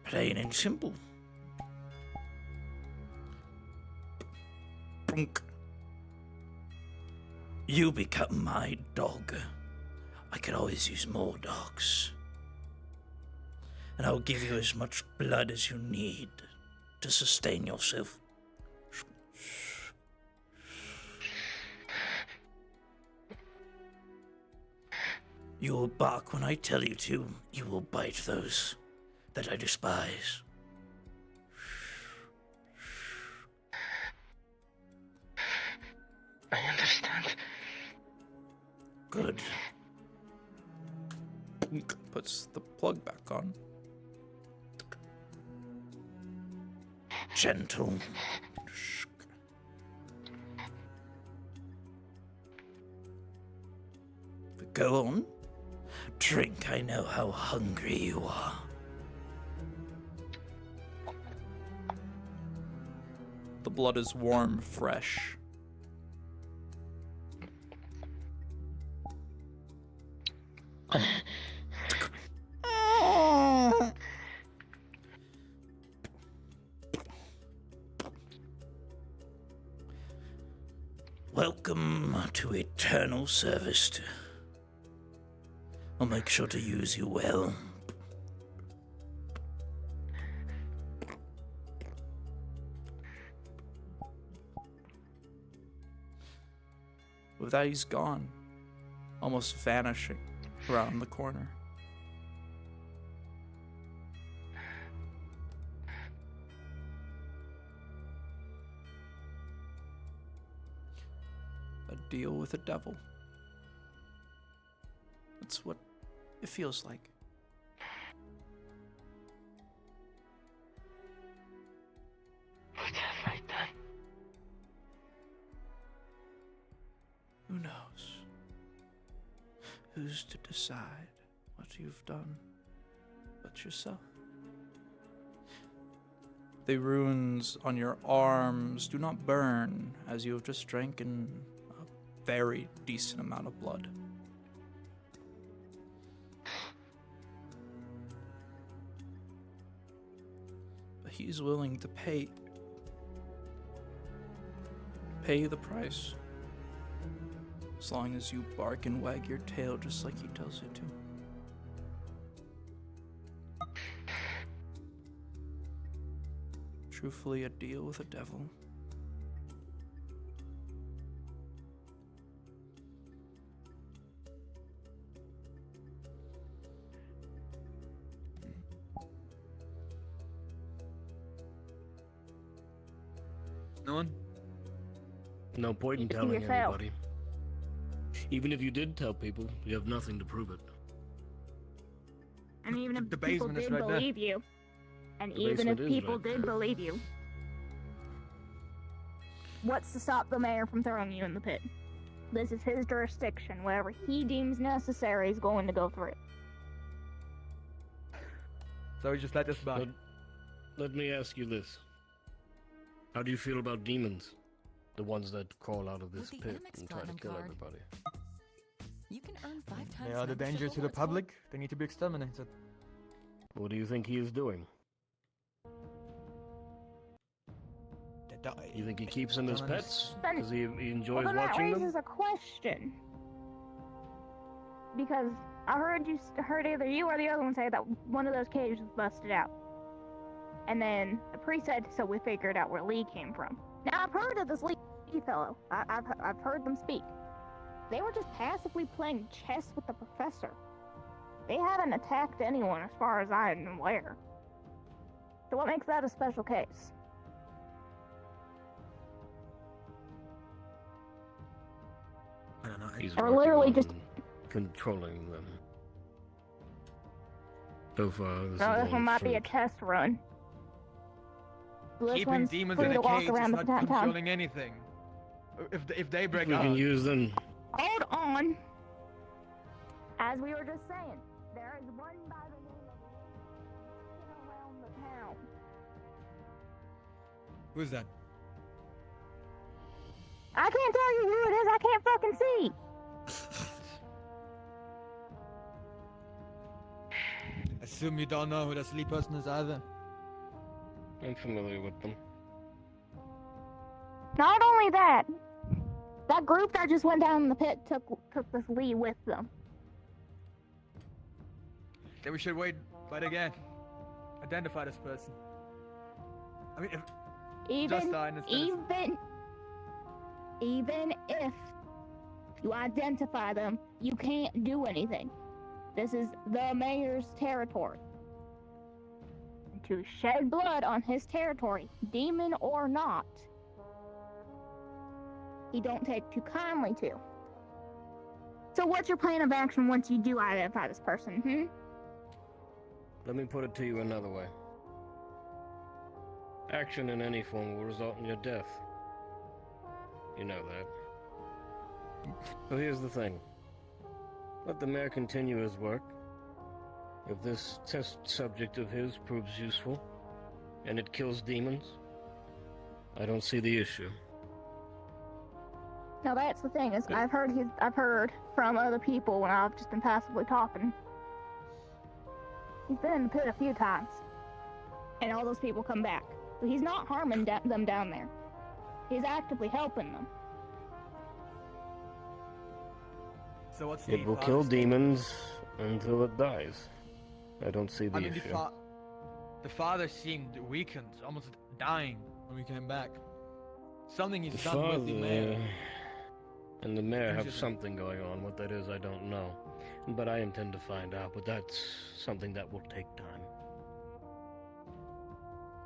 Plain and simple. Plunk. You become my dog. I could always use more dogs. And I'll give you as much blood as you need to sustain yourself. You will bark when I tell you to. You will bite those that I despise. I understand. Good. Puts the plug back on. Gentle. Go on. Drink, I know how hungry you are. The blood is warm, fresh. Welcome to eternal service. I'll make sure to use you well. With that, he's gone. Almost vanishing. around the corner. A deal with a devil. That's what it feels like. Put that right then. Who knows? Who's to decide what you've done but yourself? The runes on your arms do not burn, as you have just drank in a very decent amount of blood. But he's willing to pay the price, as long as you bark and wag your tail just like he tells you to. Truthfully, a deal with a devil. No one? No point in Keep it to telling yourself. anybody. Even if you did tell people, you have nothing to prove it. And even if The people basement is did right there. believe you, and The even if basement is people right did there. believe you, what's to stop the mayor from throwing you in the pit? This is his jurisdiction. Whatever he deems necessary is going to go through. So we just let this by. Let me ask you this. How do you feel about demons? The ones that crawl out of this With the pit Amex and try to Platinum kill card, everybody. You can earn 5 times They are the membership danger to the rewards. public. They need to be exterminated. What do you think he is doing? You think he keeps them as pets? Then- Because he enjoys well, then that watching raises them? a question. Because I heard either you or the other one say that one of those cages was busted out. And then the priest said, so we figured out where Lee came from. Now I've heard of this Lee fellow. I've heard them speak. They were just passively playing chess with the professor. They haven't attacked anyone as far as I'm aware. So what makes that a special case? I don't know. He's Or working literally on just- controlling them. So far, this No, is this all one might be a fluke. test run. This Keeping one's demons free in to a walk cage around is the not downtown. controlling anything. If they break We out, can use them. Hold on. As we were just saying, there is one by the name of Lee around the town. who's that? I can't tell you who it is. I can't fucking see. Assume you don't know who the sleep person is either. I'm familiar with them. Not only that, that group that just went down in the pit took this Lee with them. Then we should wait, but again, identify this person. I mean, if Even Justine instead of- even if you identify them, you can't do anything. This is the mayor's territory. And to shed blood on his territory, demon or not, he don't take too kindly to. So what's your plan of action once you do identify this person, Let me put it to you another way. Action in any form will result in your death. You know that. So here's the thing. Let the mayor continue his work. If this test subject of his proves useful, and it kills demons, I don't see the issue. Now that's the thing, is I've heard from other people when I've just been passively talking. He's been in the pit a few times. And all those people come back. So he's not harming them down there. He's actively helping them. So what's It will kill demons until it dies. I don't see the I mean, issue. the father seemed weakened, almost dying when we came back. Something The is done with the father, mayor. And the mayor have Interesting. something going on. What that is, I don't know. But I intend to find out, but that's something that will take time.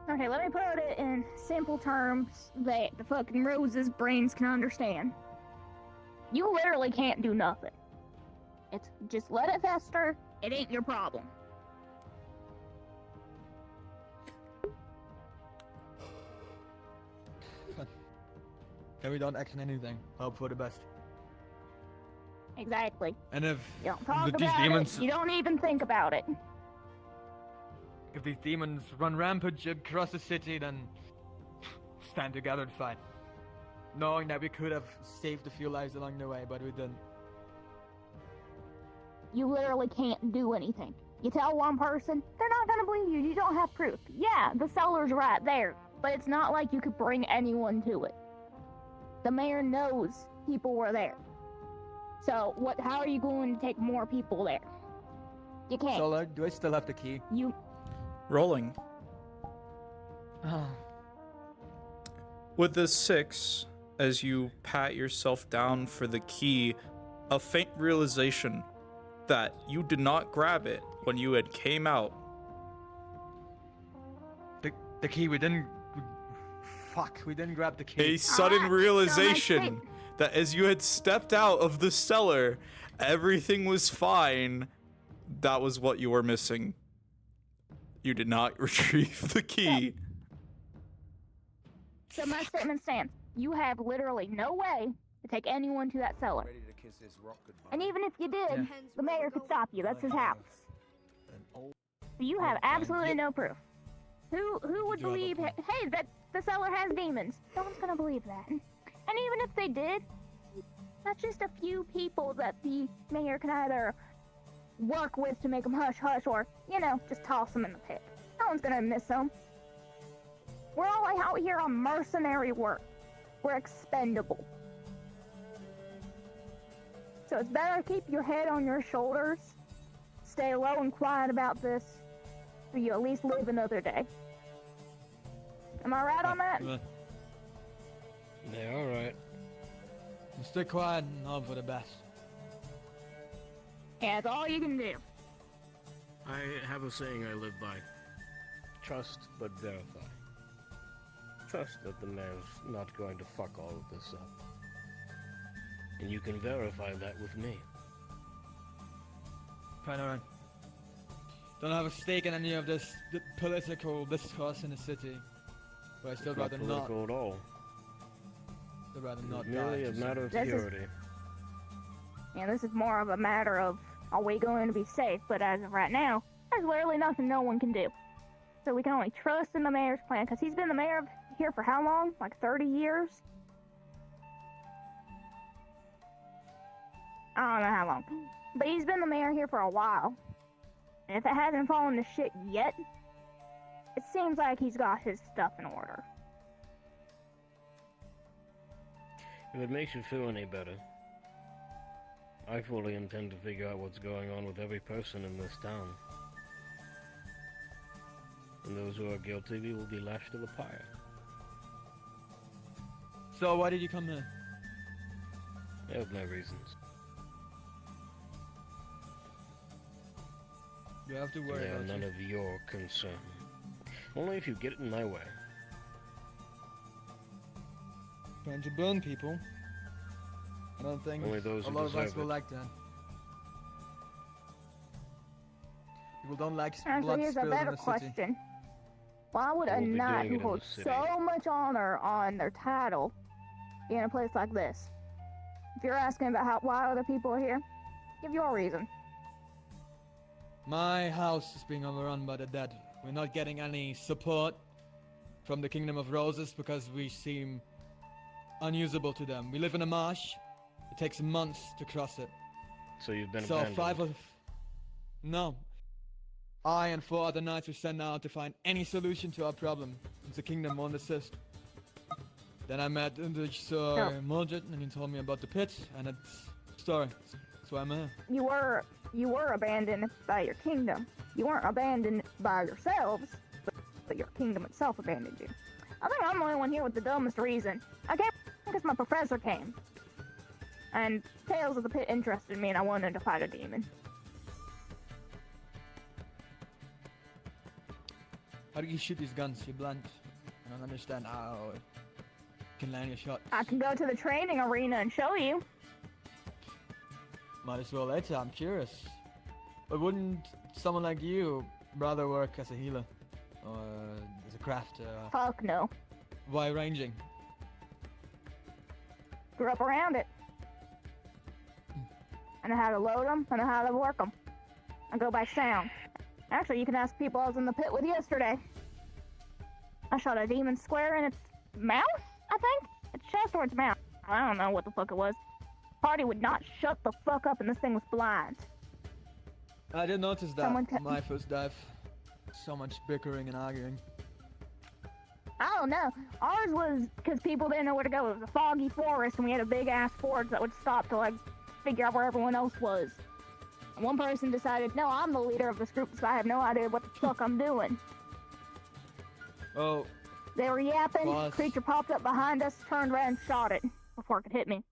Okay, let me put it in simple terms that the fucking Rose's brains can understand. You literally can't do nothing. It's just let it fester. It ain't your problem. And we don't action anything. Hope for the best. Exactly. And if You don't talk these about demons, it. You don't even think about it. if these demons run rampage across the city, then stand together and fight. Knowing that we could have saved a few lives along the way, but we didn't. You literally can't do anything. You tell one person, they're not gonna believe you. You don't have proof. Yeah, the cellar's right there, but it's not like you could bring anyone to it. The mayor knows people were there. So what? How are you going to take more people there? You can't. So, do I still have the key? You. Rolling. Oh. With the 6, as you pat yourself down for the key, a faint realization that you did not grab it when you had came out. The key, we didn't. Fuck, we didn't grab the key. A sudden realization that as you had stepped out of the cellar, everything was fine. That was what you were missing. You did not retrieve the key. So my statement stands. You have literally no way to take anyone to that cellar. And even if you did, the mayor could stop you. That's his house. So you have absolutely no proof. Who would believe? Hey, that the cellar has demons. No one's gonna believe that. And even if they did, that's just a few people that the mayor can either work with to make them hush hush, or just toss them in the pit. No one's gonna miss them. We're all out here on mercenary work. We're expendable. So it's better keep your head on your shoulders, stay low and quiet about this, so you at least live another day. Am I right on that? Yeah, alright. Stay quiet and hope for the best. Yeah, that's all you can do. I have a saying I live by. Trust, but verify. Trust that the mayor's not going to fuck all of this up. And you can verify that with me. Fine, alright. Don't have a stake in any of this political discourse in the city. But I still It's not rather not. political at all. Still rather It's not merely die. a matter of This is- purity. Yeah, this is more of a matter of, are we going to be safe? But as of right now, there's literally nothing no one can do. So we can only trust in the mayor's plan, because he's been the mayor here for how long? Like 30 years? I don't know how long. But he's been the mayor here for a while. And if it hasn't fallen to shit yet, it seems like he's got his stuff in order. If it makes you feel any better, I fully intend to figure out what's going on with every person in this town. And those who are guilty will be lashed to the pyre. So why did you come here? I have my reasons. You have to worry They are about none you. of your concern. Only if you get it in my way. Trying to burn people. I don't think Only those a who lot of us deserve will it. like that. People don't like And so blood here's a spilled in better the city. question. Why would a We'll be knight doing who it in the holds city. so much honor on their title be in a place like this? If you're asking about why other people are here, give your reason. My house is being overrun by the dead. We're not getting any support from the Kingdom of Roses because we seem unusable to them. We live in a marsh. It takes months to cross it. So you've been So abandoned. No. I and 4 other knights were sent out to find any solution to our problem. The kingdom won't assist. Then I met Sir Mordred, and he told me about the pit and its story. That's why I'm here. You were abandoned by your kingdom. You weren't abandoned by yourselves, but your kingdom itself abandoned you. I think I'm the only one here with the dumbest reason. I came because my professor came. And Tales of the Pit interested me, and I wanted to fight a demon. How do you shoot these guns? You're blunt. I don't understand how you can land your shot. I can go to the training arena and show you. Might as well later, I'm curious. But wouldn't someone like you rather work as a healer? Or as a crafter? Fuck no. Why ranging? Grew up around it. I know how to load them, I know how to work them. I go by sound. Actually, you can ask people I was in the pit with yesterday. I shot a demon square in its mouth, I think? Its chest or its mouth. I don't know what the fuck it was. Party would not shut the fuck up and this thing was blind. I did notice that Someone my first dive. So much bickering and arguing. I don't know. Ours was because people didn't know where to go. It was a foggy forest and we had a big ass forge that would stop to like figure out where everyone else was. And one person decided, no, I'm the leader of this group, so I have no idea what the fuck I'm doing. Oh. They were yapping, Boss. creature popped up behind us, turned around and shot it before it could hit me.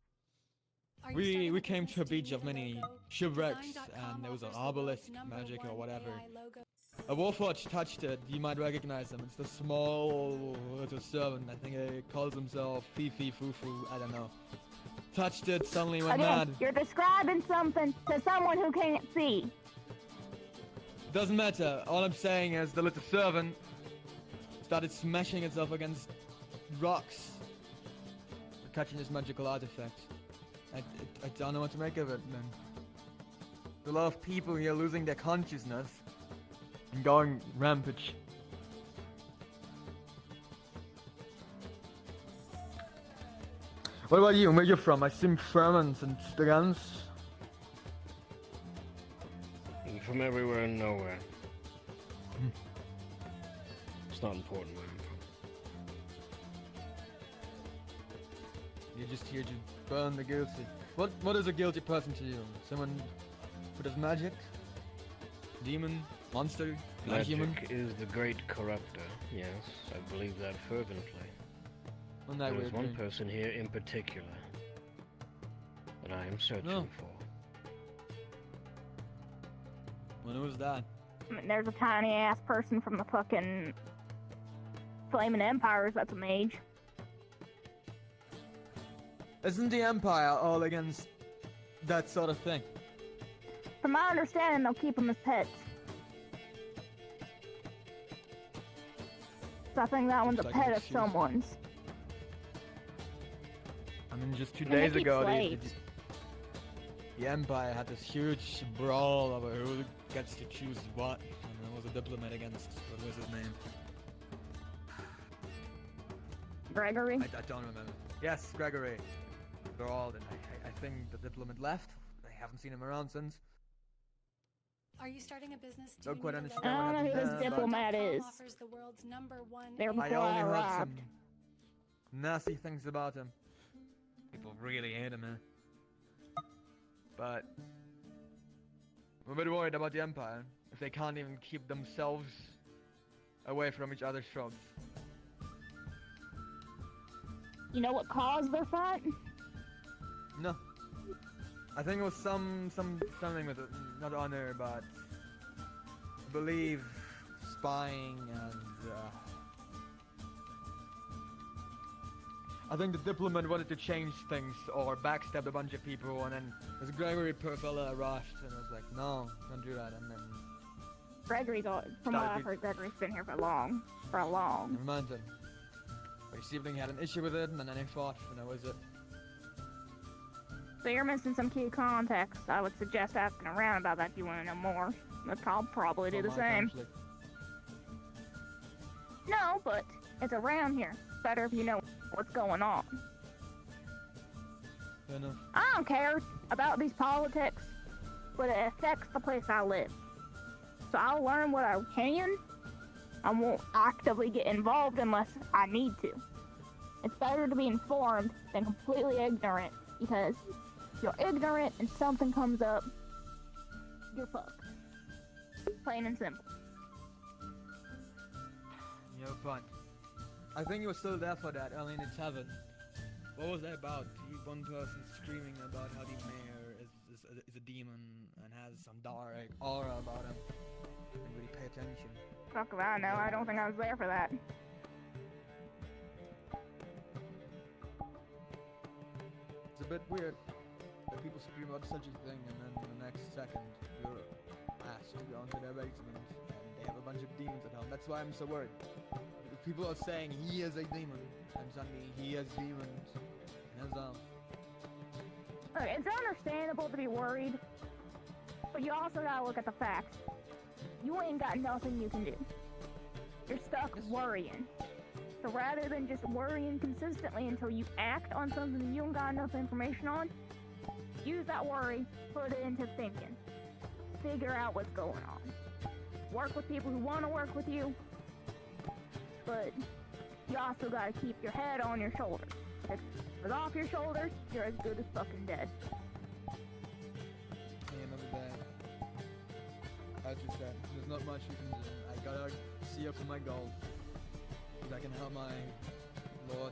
We came to a beach of many shipwrecks, and there was an obelisk magic or whatever. A Warforged touched it, you might recognize him. It's the small little servant, I think he calls himself Fifi Fufu, I don't know. Touched it, suddenly went Again, mad. you're describing something to someone who can't see. Doesn't matter, all I'm saying is the little servant started smashing itself against rocks, catching this magical artifact. I don't know what to make of it, man. A lot of people here losing their consciousness and going rampage. What about you? Where you from? I see ferments and the guns. From everywhere and nowhere. It's not important where I'm from. You're just here to burn the guilty. What is a guilty person to you? Someone who does magic? Demon? Monster? Non-human? Magic is the great corruptor, yes. I believe that fervently. On that There is one agree. person here in particular that I am searching No. for. When was that? I mean, there's a tiny ass person from the fucking Flaming Empires that's a mage. Isn't the Empire all against that sort of thing? From my understanding, they'll keep them as pets. So I think that one's a Looks like an pet of excuse. someone's. I mean, just 2 And they days keep ago, slaves. the Empire had this huge brawl over who gets to choose what, and there was a diplomat against, what was his name? Gregory? I don't remember. Yes, Gregory. Brawled, and I think the diplomat left. I haven't seen him around since. Are you starting a business? Don't quite understand I what don't know who happened this there, but diplomat is. Offers the world's #1 There I before only I heard arrived. some nasty things about him. People really hate him, man. But I'm a bit worried about the Empire, if they can't even keep themselves away from each other's throats. You know what caused their fight? No. I think it was something with it, not honor, but I believe spying and I think the diplomat wanted to change things or backstabbed a bunch of people, and then this Gregory poor fella arrived and was like, no, don't do that, and then Gregory's all, from what I've heard, Gregory's been here for long. never mind him. But his sibling had an issue with it, and then they fought, and that was it. So you're missing some key context. I would suggest asking around about that if you want to know more. But I'll probably do the same. No, but it's around here. Better if you know what's going on. Fair enough. I don't care about these politics, but it affects the place I live. So I'll learn what I can. I won't actively get involved unless I need to. It's better to be informed than completely ignorant, because if you're ignorant and something comes up, you're fucked. Plain and simple. You have a point. I think he was still there for that early in the tavern. What was that about? One person screaming about how the mayor is a demon and has some dark aura about him. Didn't really pay attention. Fuck if I know. I don't think I was there for that. It's a bit weird that people scream about such a thing and then the next second you're asked to go into their basement and they have a bunch of demons at home. That's why I'm so worried. If people are saying he is a demon and suddenly he has demons in his house. Look, it's understandable to be worried, but you also gotta look at the facts. You ain't got nothing you can do. You're stuck worrying. So rather than just worrying consistently until you act on something that you don't got enough information on, use that worry, put it into thinking. Figure out what's going on. Work with people who want to work with you, but you also gotta keep your head on your shoulders. If it's off your shoulders, you're as good as fucking dead. Another day. As you said, there's not much you can do. I gotta see up to my goal. If I can help my lord,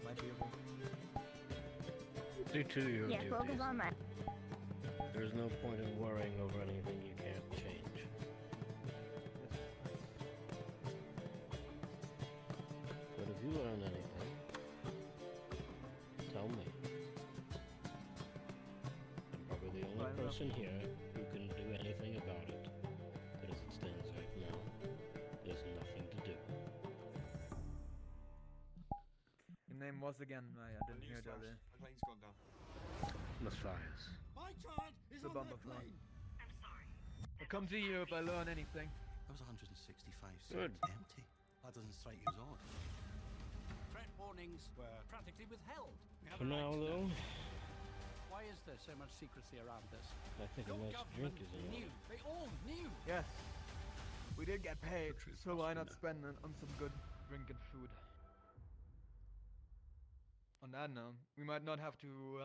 might be able. Do to your Yeah, duties. focus on that. There's no point in worrying over anything you can't change. But if you learn anything, tell me. I'm probably the only person here who can do anything about it. But as it stands right now, there's nothing to do. Your name was again, I didn't hear the other. My plane's gone down. Matthias. My child is The on bomber that plane. plane. I'm sorry. I'll come to you if I learn anything. That was 165 Good. seconds empty. That doesn't strike you as odd. Threat warnings were practically withheld. We have For a right now, to know. though, Why is there so much secrecy around this? I think a Your nice drink government is in knew. order. They all knew. Yes. We did get paid, so why not spend it on some good drink and food? On that note, we might not have to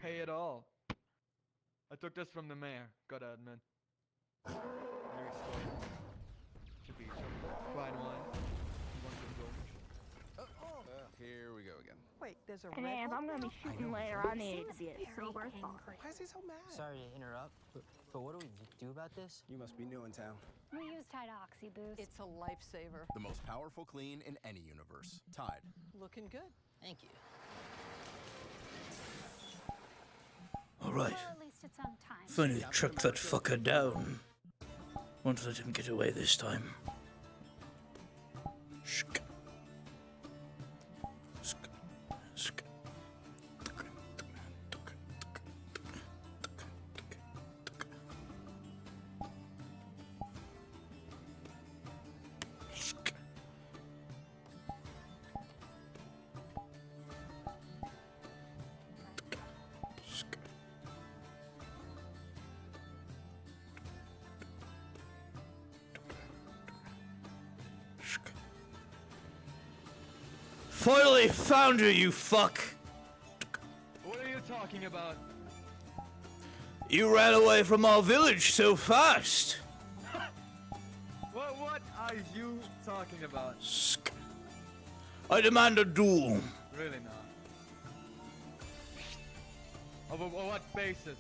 pay at all. I took this from the mayor, gotta admit. Very sweet. Should be some fine wine. One good gold. Here we go again. Wait, there's a And red if one? I'm gonna be shooting later, I need it to be a silver fox. Why is he so mad? Sorry to interrupt, but what do we do about this? You must be new in town. We use Tide Oxy Boost. It's a lifesaver. The most powerful clean in any universe. Tide. Looking good. Thank you. Alright. Or at least it's on time. Finally track that fucker down. Won't let him get away this time. Shk. Shk. Shk. Shk. Shk. Finally found you, you fuck! What are you talking about? You ran away from our village so fast! What are you talking about? I demand a duel. Really not. Over what basis?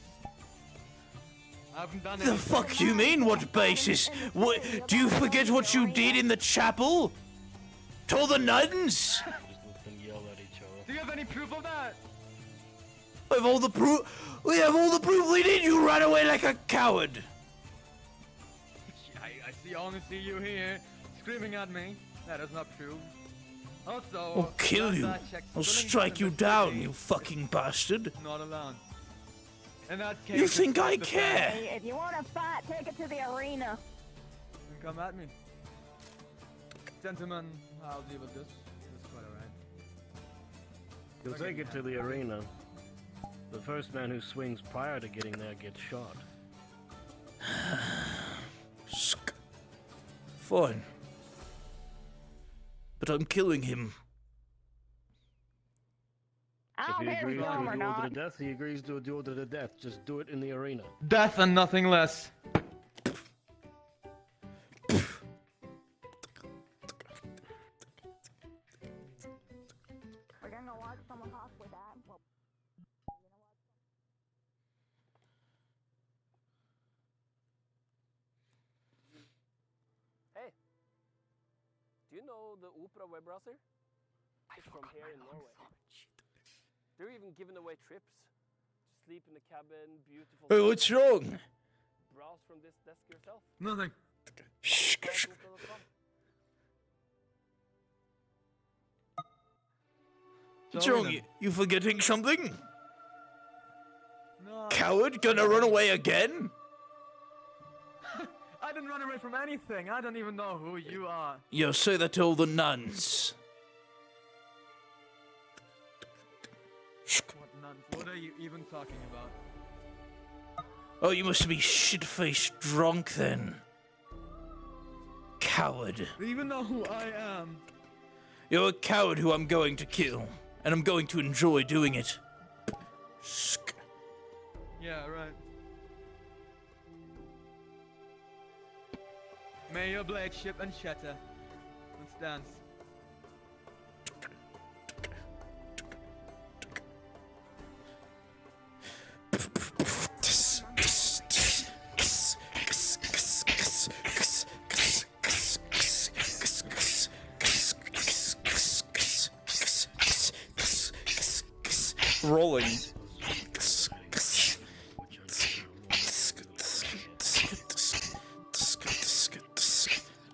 I haven't done The anything. fuck you mean, what basis? What, do you forget what you did in the chapel? Told the nuns? Just let them yell at each other. Do you have any proof of that? We have all the proof. We have all the proof we need. You ran away like a coward. I only see you here screaming at me. That is not true. Also, I'll kill you. I'll strike you down, you fucking bastard. Not allowed. In that case, You think I the care? Hey, if you want to fight, take it to the arena. Then come at me. Gentlemen, I'll deal with this. It's quite alright. You'll take it to the arena. The first man who swings prior to getting there gets shot. Fine. But I'm killing him. I If don't he care if agrees you to kill a him or duel to the not. death, he agrees to a duel to the death. Just do it in the arena. Death and nothing less. you know the Opera web browser? It's from here in Norway. They're even giving away trips. Sleep in the cabin, beautiful. Hey, what's wrong? Browse from this desk yourself. Nothing. What's wrong? You forgetting something? No. Coward, gonna run away again? I didn't run away from anything. I don't even know who you are. You say that to all the nuns. What nuns? What are you even talking about? Oh, you must be shit-faced drunk then. Coward. Do you even know who I am? You're a coward who I'm going to kill. And I'm going to enjoy doing it. Yeah, right. May your blade ship and shatter. Let's dance. Rolling.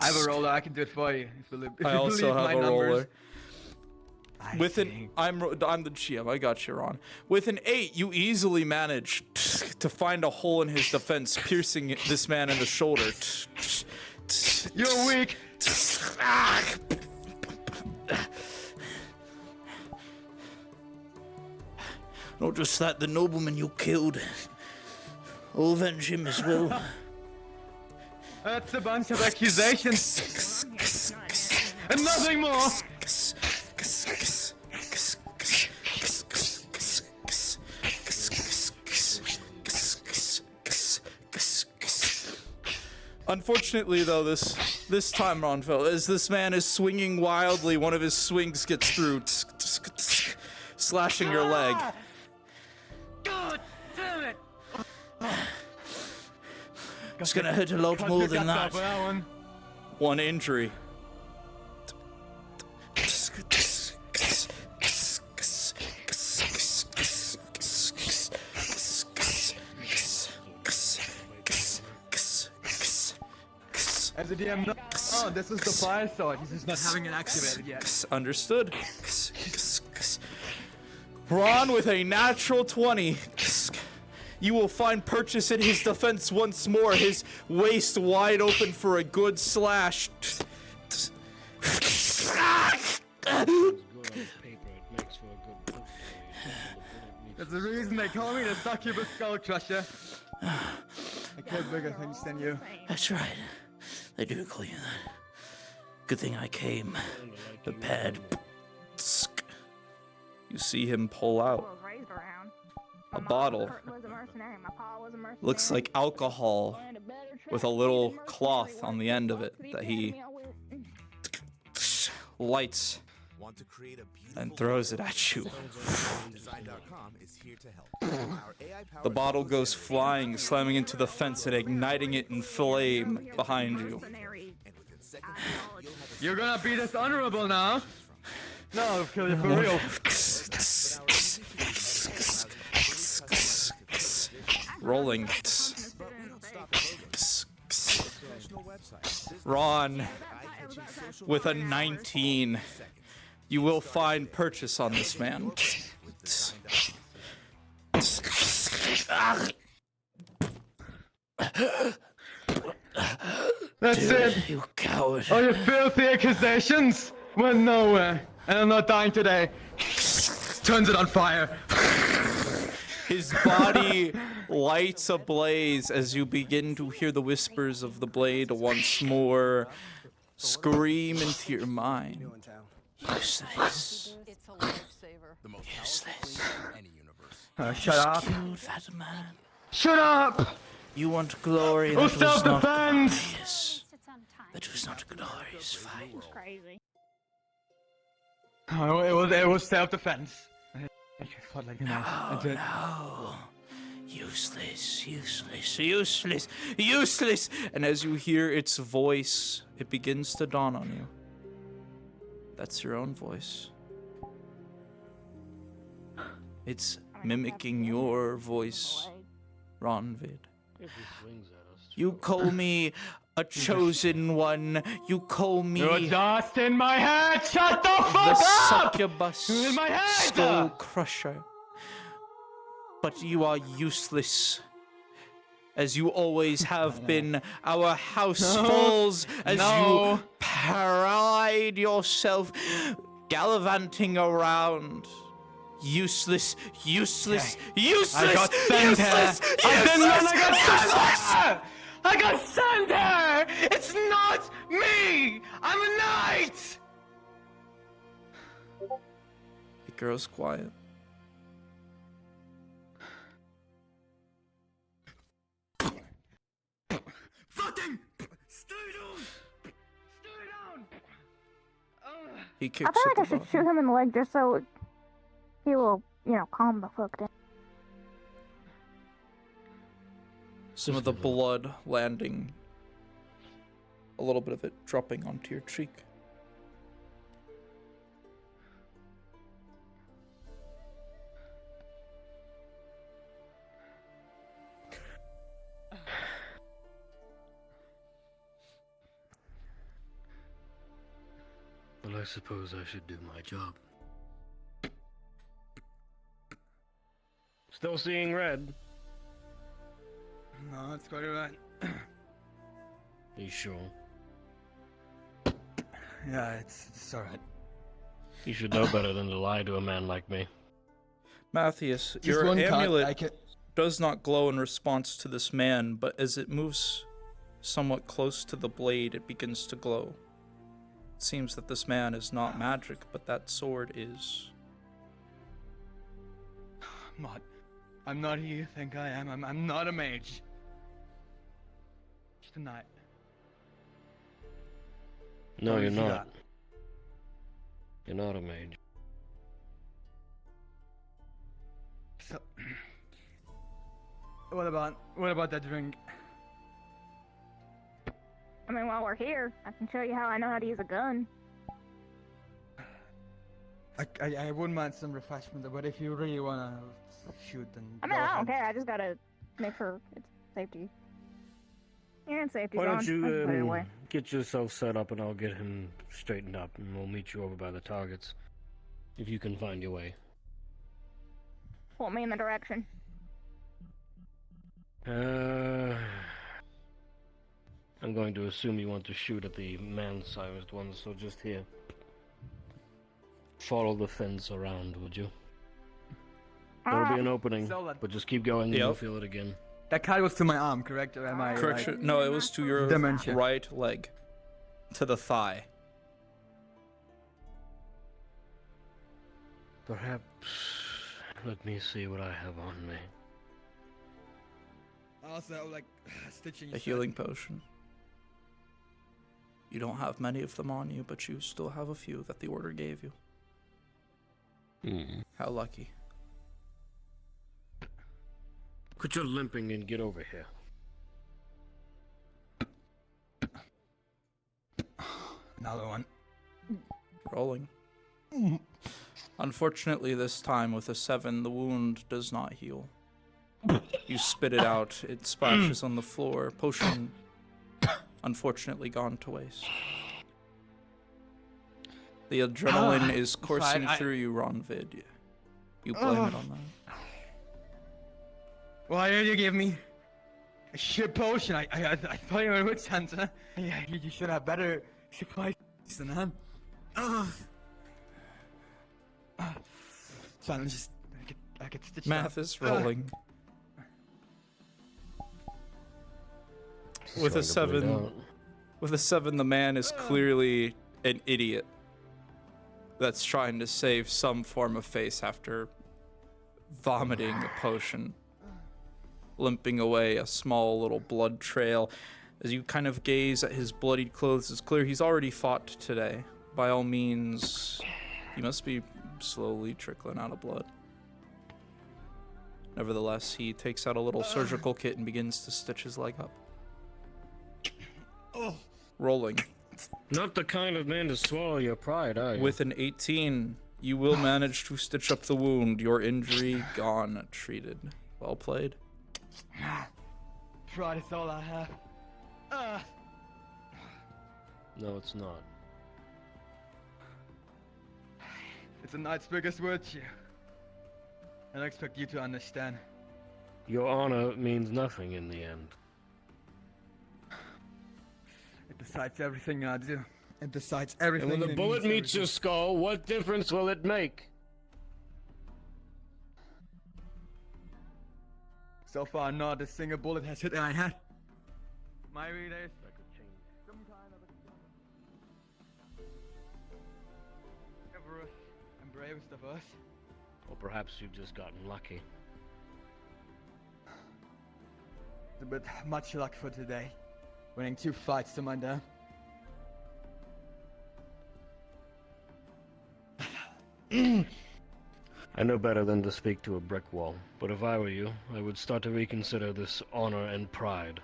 I have a roller. I can do it for you. If I you also believe have my a numbers. roller. I'm the GM. I got you, Ron. With an 8, you easily manage to find a hole in his defense, piercing this man in the shoulder. You're weak. Not just that, the nobleman you killed. I'll avenge him as well. That's a bunch of accusations. And nothing more. Unfortunately, though, this time, Ronfell, as this man is swinging wildly, one of his swings gets through, slashing your leg. God damn it! It's gonna hurt a lot more than that. One injury. As the DM, oh, this is the fire sword. He's just not having it activated yet. Understood. Ron with a natural 20. You will find purchase in his defense once more, his waist wide open for a good slash. There's a reason they call me the succubus skull crusher. I kill bigger things than you. That's right. They do call you that. Good thing I came prepared. You see him pull out a bottle. Looks like alcohol with a little cloth on the end of it that he lights and throws it at you. The bottle goes flying, slamming into the fence and igniting it in flame behind you. You're gonna be dishonorable now. No, I'll kill you for real. Rolling. Ron with a 19. You will find purchase on this man. That's it. You coward. All your filthy accusations went nowhere. And I'm not dying today. Turns it on fire. His body lights ablaze as you begin to hear the whispers of the blade once more scream into your mind. Useless. It's a lifesaver. Useless. Shut up. Killed that man. Shut up! You want glory? Oh, That was stop the not fans! glorious. That was not a glorious fight. Crazy. Oh, it was self-defense. I fought like No. Useless, useless, useless, useless. And as you hear its voice, it begins to dawn on you. That's your own voice. It's mimicking your voice, Ronvid. If he swings at us. You call me a chosen one. You call me You're dust in my head! Shut the fuck the up! succubus In my head! skull crusher. But you are useless, as you always have been. Our house falls as you parade yourself, gallivanting around. Useless, useless, useless, I got sent useless, here! I didn't run, I got sent here! I got sent here! It's not me! I'm a knight! The girl's quiet. Fucking stay down! Stay down! He I kicks feel at like the I should bottom. shoot him in the leg just so he will, calm the fuck down. Some of the blood landing, a little bit of it dropping onto your cheek. Well, I suppose I should do my job. Still seeing red. No, that's quite alright. You sure? Yeah, it's alright. You should know better than to lie to a man like me. Matthias, Just your one cut, amulet I can- does not glow in response to this man, but as it moves somewhat close to the blade, it begins to glow. It seems that this man is not magic, but that sword is. I'm not who you think I am. I'm not a mage. Just a knight. No, How you're do you see not. You're not a mage. So, what about that drink? I mean, while we're here, I can show you how I know how to use a gun. I wouldn't mind some refreshment, but if you really wanna shoot, then I mean, go I don't ahead. care. I just gotta make sure it's safety. And safety's Why on. don't you I can put it away. get yourself set up and I'll get him straightened up and we'll meet you over by the targets. If you can find your way. Point me in the direction. I'm going to assume you want to shoot at the man-sized ones, so just here. Follow the fence around, would you? There'll be an opening, but just keep going and you'll feel it again. That cut was to my arm, correct? Or am I Correction. right? No, it was to your Dementia. right leg, to the thigh. Perhaps. Let me see what I have on me. Also, like stitching. A healing potion. You don't have many of them on you, but you still have a few that the order gave you. How lucky. Quit your limping and get over here. Another one. Rolling. Unfortunately, this time with a 7, the wound does not heal. You spit it out. It splashes on the floor. Potion, unfortunately, gone to waste. The adrenaline is coursing through you, Ronvid. You blame it on that. Why did you give me a shit potion? I thought you were a witch hunter. Yeah, you should have better supplies than that. Fine, just I get stitched Math up. is rolling. With a 7, the man is clearly an idiot that's trying to save some form of face after vomiting a potion, limping away a small little blood trail. As you kind of gaze at his bloodied clothes, it's clear he's already fought today. By all means, he must be slowly trickling out of blood. Nevertheless, he takes out a little surgical kit and begins to stitch his leg up. Rolling. Not the kind of man to swallow your pride, are you? With an 18, you will manage to stitch up the wound. Your injury gone, treated. Well played. Pride is all I have. No, it's not. It's a knight's biggest virtue. I don't expect you to understand. Your honor means nothing in the end. It decides everything I do. It decides everything. And when the bullet meets your skull, what difference will it make? So far, not a single bullet has hit my head. My read is some kind of a chivalrous and bravest of us. Or perhaps you've just gotten lucky. But much luck for today. Winning 2 fights to my death. I know better than to speak to a brick wall, but if I were you, I would start to reconsider this honor and pride.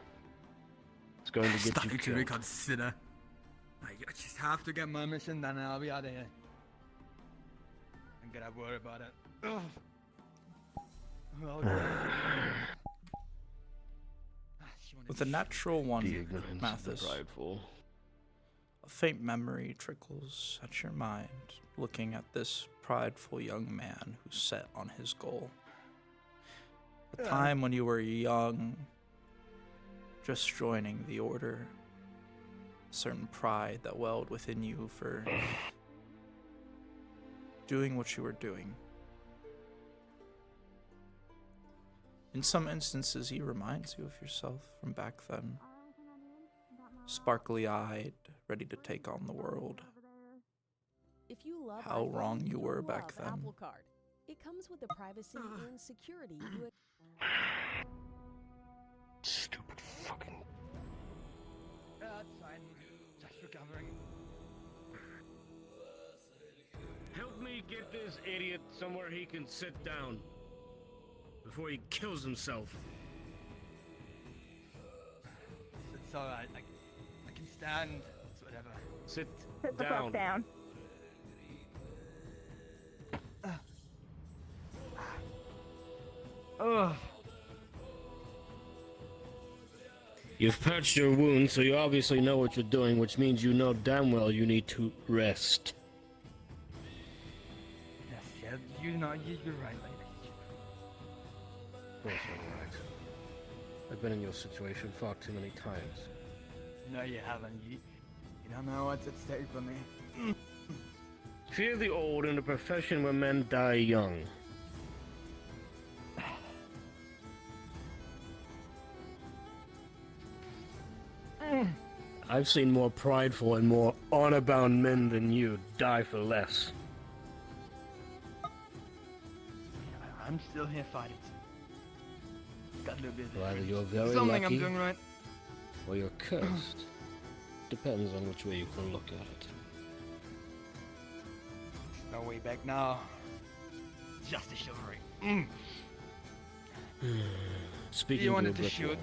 It's going to get you killed. Reconsider. I just have to get my mission done and I'll be out of here. I'm gonna worry about it. Ugh. With a natural one, The ignorance and the Mathis, prideful. a faint memory trickles at your mind, looking at this prideful young man who's set on his goal. A time when you were young, just joining the order, a certain pride that welled within you for doing what you were doing. In some instances, he reminds you of yourself from back then. Sparkly-eyed, ready to take on the world. If you love How iPhone, wrong you were love back then. Apple Card. It comes with the privacy and security you Stupid fucking... That's fine. Just recovering. Help me get this idiot somewhere he can sit down before he kills himself. It's alright. I can stand. It's whatever. Sit Sit the down. fuck down. Ugh. You've patched your wound, so you obviously know what you're doing, which means you know damn well you need to rest. Yes, yeah, you know, you're right. Of course I'm right. I've been in your situation far too many times. No, you haven't. You don't know what's at stake for me. Fear the old in a profession where men die young. I've seen more prideful and more honor-bound men than you die for less. I'm still here fighting. Got a little bit. Well, either you're very Something lucky, I'm doing right. or you're cursed. Depends on which way you can look at it. No way back now. Just a chivalry. Speaking You to a wanted to brick shoot. wall.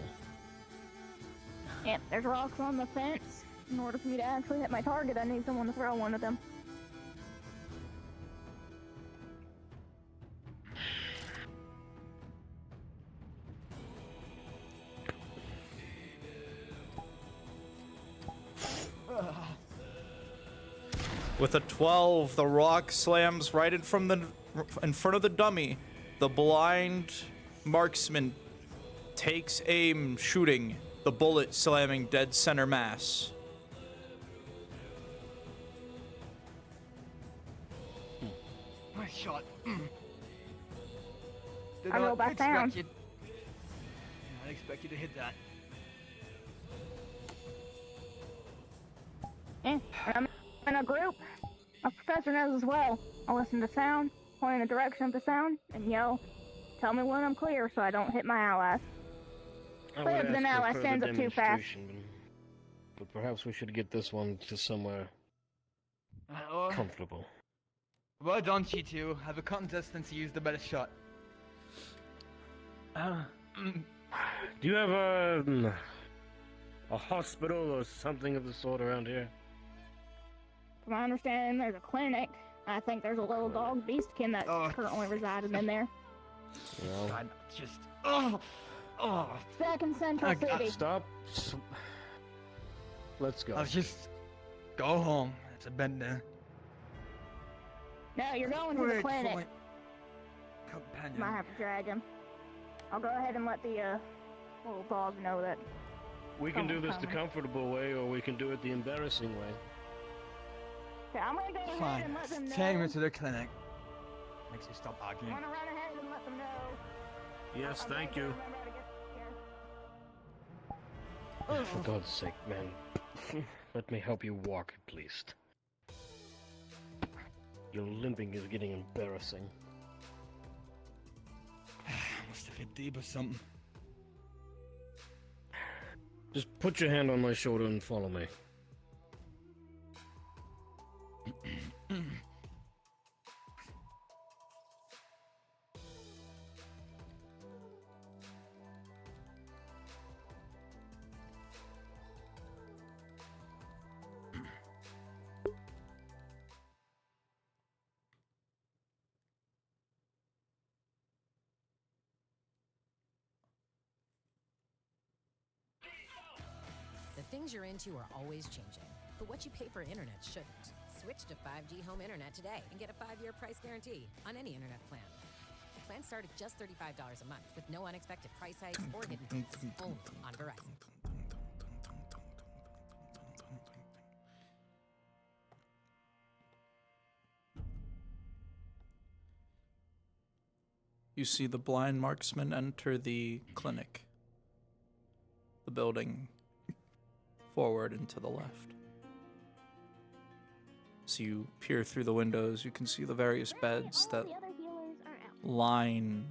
Yep, there's rocks on the fence. In order for me to actually hit my target, I need someone to throw one of them. With a 12, the rock slams right in front of the dummy. The blind marksman takes aim, shooting. The bullet slamming dead center mass. Nice shot. I roll back down. Did not expect you to hit that. I'm in a group. A professor knows as well. I listen to sound, point in the direction of the sound, and yell, tell me when I'm clear so I don't hit my allies. I But would if the ask ally for stands further up too fast. demonstration, but perhaps we should get this one to somewhere comfortable. Why don't you two have a contest and see who's the better shot? Do you have a hospital or something of the sort around here? From my understanding, there's a clinic. I think there's a little dog beastkin that's currently residing in there. Well, God, just oh. It's back in Central City. Stop. Let's go. I'll just go home. It's a bed there. No, you're going to the clinic. Companion. Might have to drag him. I'll go ahead and let the little dog know that. We can do this the coming. comfortable way, or we can do it the embarrassing way. Okay, I'm gonna go ahead Fine. and let them know. Take me to the clinic. Makes you stop I'm arguing. gonna run ahead and let them know. Yes, I'm thank gonna you. remember how to get here. For God's sake, man. Let me help you walk, at least. Your limping is getting embarrassing. Must have hit deep or something. Just put your hand on my shoulder and follow me. The things you're into are always changing, but what you pay for internet shouldn't. Switch to 5G home internet today and get a 5-year price guarantee on any internet plan. Plans start at just $35 a month with no unexpected price hikes or hidden fees. Only on Verizon. You see the blind marksman enter the clinic. The building forward and to the left. As you peer through the windows, you can see the various beds that line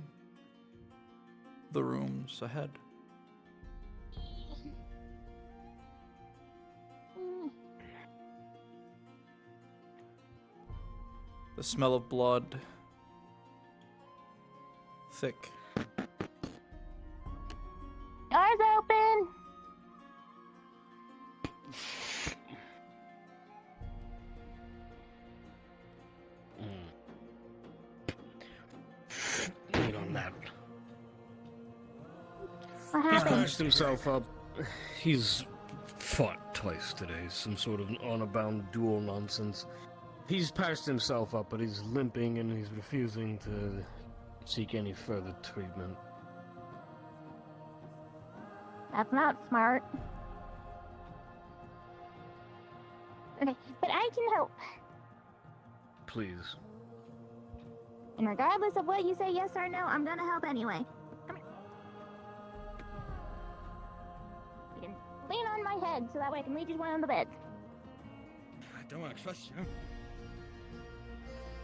the rooms ahead. The smell of blood, thick. Doors open! Lean on that. What He's happened? patched himself up. He's fought twice today. Some sort of honor-bound duel nonsense. He's patched himself up, but he's limping and he's refusing to seek any further treatment. That's not smart. Okay, but I can help. Please. And regardless of what you say yes or no, I'm gonna help anyway. Come here. You can lean on my head so that way I can lead you to one of the beds. I don't want to trust you.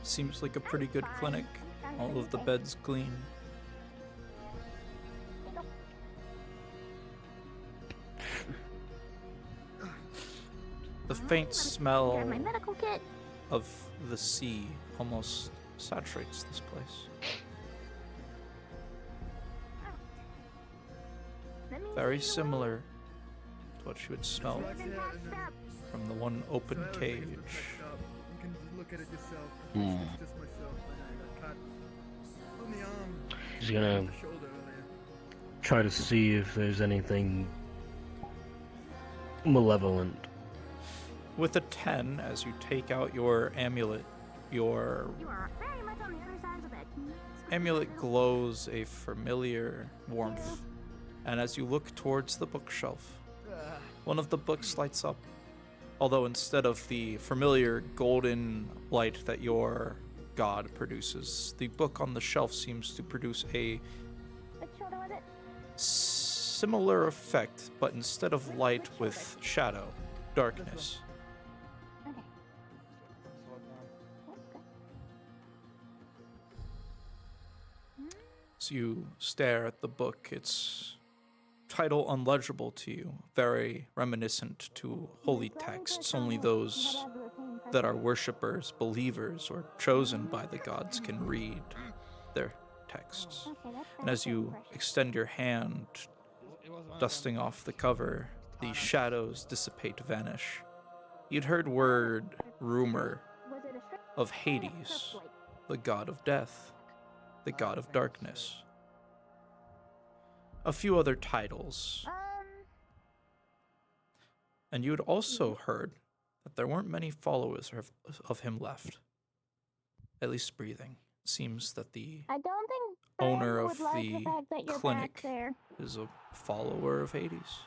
Seems like a pretty good clinic. All of the beds clean. The faint smell Grab my medical kit. of the sea almost saturates this place. Very similar to what you would smell from the one open cage. You can look at it yourself. Hmm. It's just myself. I got cut on the arm. He's gonna On the shoulder earlier. try to see if there's anything malevolent. With a 10, as you take out your amulet, your You are very much on the other side of the bed. amulet glows a familiar warmth. And as you look towards the bookshelf, one of the books lights up. Although instead of the familiar golden light that your god produces, the book on the shelf seems to produce a Which shoulder was it? similar effect, but instead of light with shadow, darkness. Okay. As you stare at the book, its title unlegible to you, very reminiscent to holy texts. Only those that are worshippers, believers, or chosen by the gods can read their texts. And as you extend your hand, dusting off the cover, the shadows dissipate, vanish. You'd heard word rumor Was it a strip? of Hades, the god of death, the god of darkness. A few other titles. And you had also heard that there weren't many followers of him left. At least breathing. It seems that the I don't think owner would of like the fact that you're clinic back there. is a follower of Hades.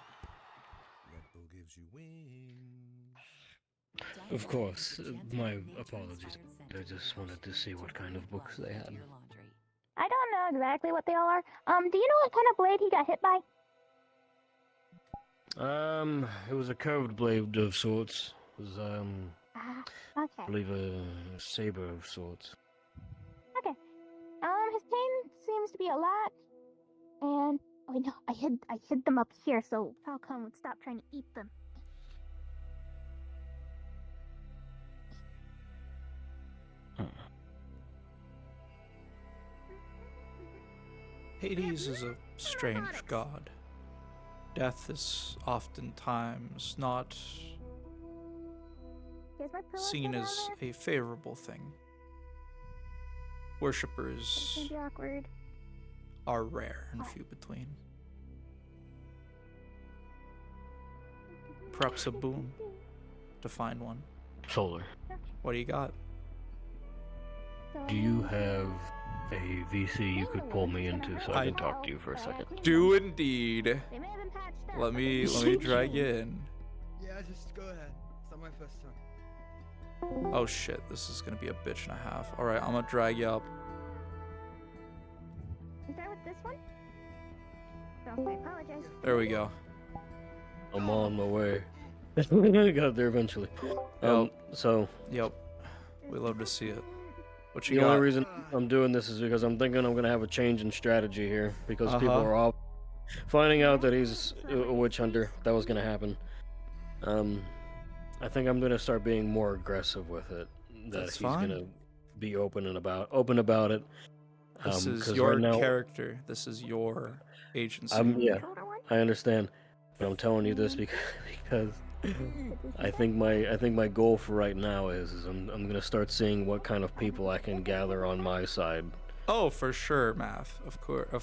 Of course. My apologies. I just wanted to see what kind of books they had. I don't know exactly what they all are. Do you know what kind of blade he got hit by? It was a curved blade of sorts. It was, Okay. I believe a saber of sorts. Okay. His pain seems to be a lot, and oh no, I hid them up here so Falcon would stop trying to eat them. Hades is a strange god. Death is oftentimes not Here's my pillow seen down as there. a favorable thing. It's Worshippers gonna be awkward. are rare and few between. Perhaps a boon to find one. Solar. What do you got? Do you have a VC you could pull me into so I can talk to you for a second? Do indeed. They may have been patched up. Let me drag you in. Yeah, just go ahead. It's not my first time. Oh shit, this is gonna be a bitch and a half. Alright, I'm gonna drag you up. You start with this one? So, I apologize. There we go. I'm on my way. I got there eventually. So. Yep. We love to see it. What you The got? only reason I'm doing this is because I'm thinking I'm gonna have a change in strategy here because people are all finding out that he's a witch hunter. That was gonna happen. I think I'm gonna start being more aggressive with it. That That's he's fine. gonna be open about it. This is 'cause your right now, character. This is your agency. Yeah, I understand, but I'm telling you this because I think my goal for right now is I'm gonna start seeing what kind of people I can gather on my side. Oh, for sure, Math. Of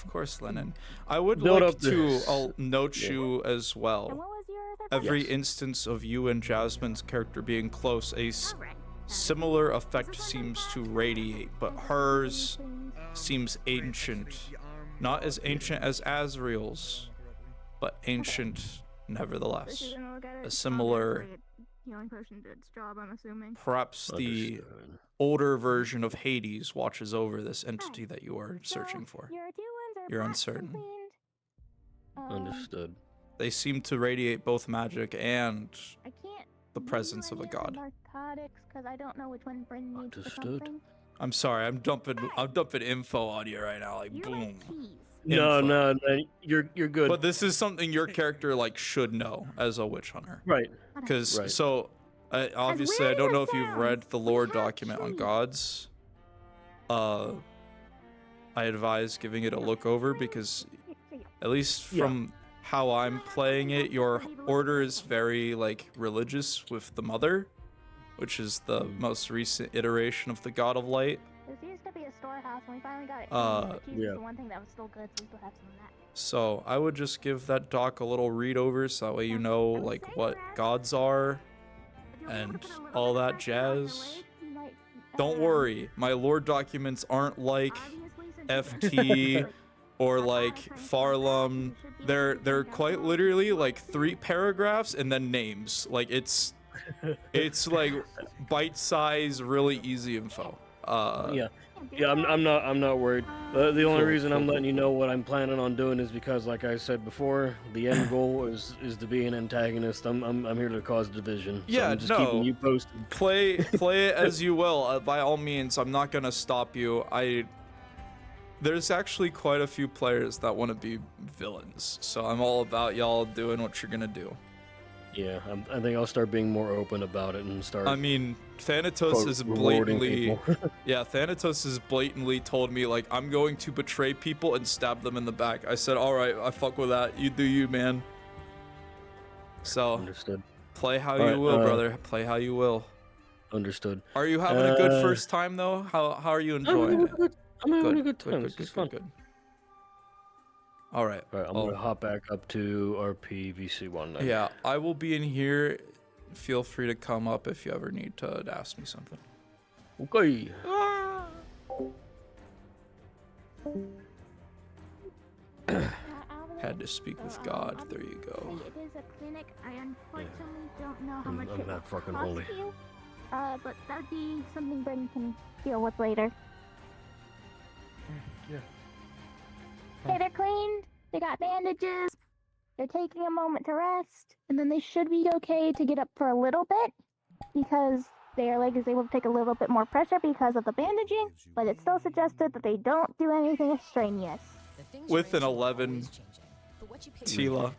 course, Lennon. I would Build like up to this. I'll note you as well. Every Yes. instance of you and Jasmine's character being close, a similar effect seems to radiate, but hers seems ancient. Not as ancient as Azriel's, but ancient nevertheless. A similar, Healing potion did its job, I'm assuming. perhaps the older version of Hades watches over this entity that you are searching for. Your two wounds are You're patched and uncertain. cleaned. Understood. They seem to radiate both magic and I can't the presence of a god. narcotics because I don't know which one Bryn needs for Understood. something. I'm sorry, I'm dumping info on you right now, like boom. No, Info. no, you're good. But this is something your character like should know as a witch hunter. Right. Because Right. so obviously I don't know if you've read the lore document on gods. I advise giving it a look over because at least from how I'm playing it, your order is very like religious with the mother, which is the most recent iteration of the god of light. This used to be a storehouse and we finally got it. Uh, Cheese was the one thing that was still good, so we still have some of that. So I would just give that doc a little read over so that way you know like what gods are and all that jazz. Don't worry, my lore documents aren't like FT or like Farlum. They're quite literally like 3 paragraphs and then names. Like it's like bite size, really easy info. I'm not worried. The only Cool, reason I'm cool, letting you know what I'm planning on doing is because, like I said before, the end goal is to be an antagonist. I'm here to cause division. So Yeah, I'm just no. keeping you posted. Play it as you will. By all means, I'm not gonna stop you. There's actually quite a few players that want to be villains, so I'm all about y'all doing what you're gonna do. Yeah, I think I'll start being more open about it and start. I mean, Thanatos is rewarding blatantly, people. yeah, Thanatos has blatantly told me like I'm going to betray people and stab them in the back. I said, all right, I fuck with that. You do you, man. So Understood. play how All you right, will, brother. Play how you will. Understood. Are you having a good first time though? How are you enjoying it? I'm having a good time. Good, This is fun. good. All right. All right, I'm gonna hop back up to RP VC1 then. Yeah, I will be in here. Feel free to come up if you ever need to ask me something. Okay. Had to speak with God. There you go. It is a clinic. I unfortunately don't know how much I'm it not will fucking cost holy. you. But that would be something Bryn can deal with later. Yeah. Okay, they're cleaned. They got bandages. They're taking a moment to rest, and then they should be okay to get up for a little bit because their leg is able to take a little bit more pressure because of the bandaging. But it's still suggested that they don't do anything extraneous. With an 11 Tila.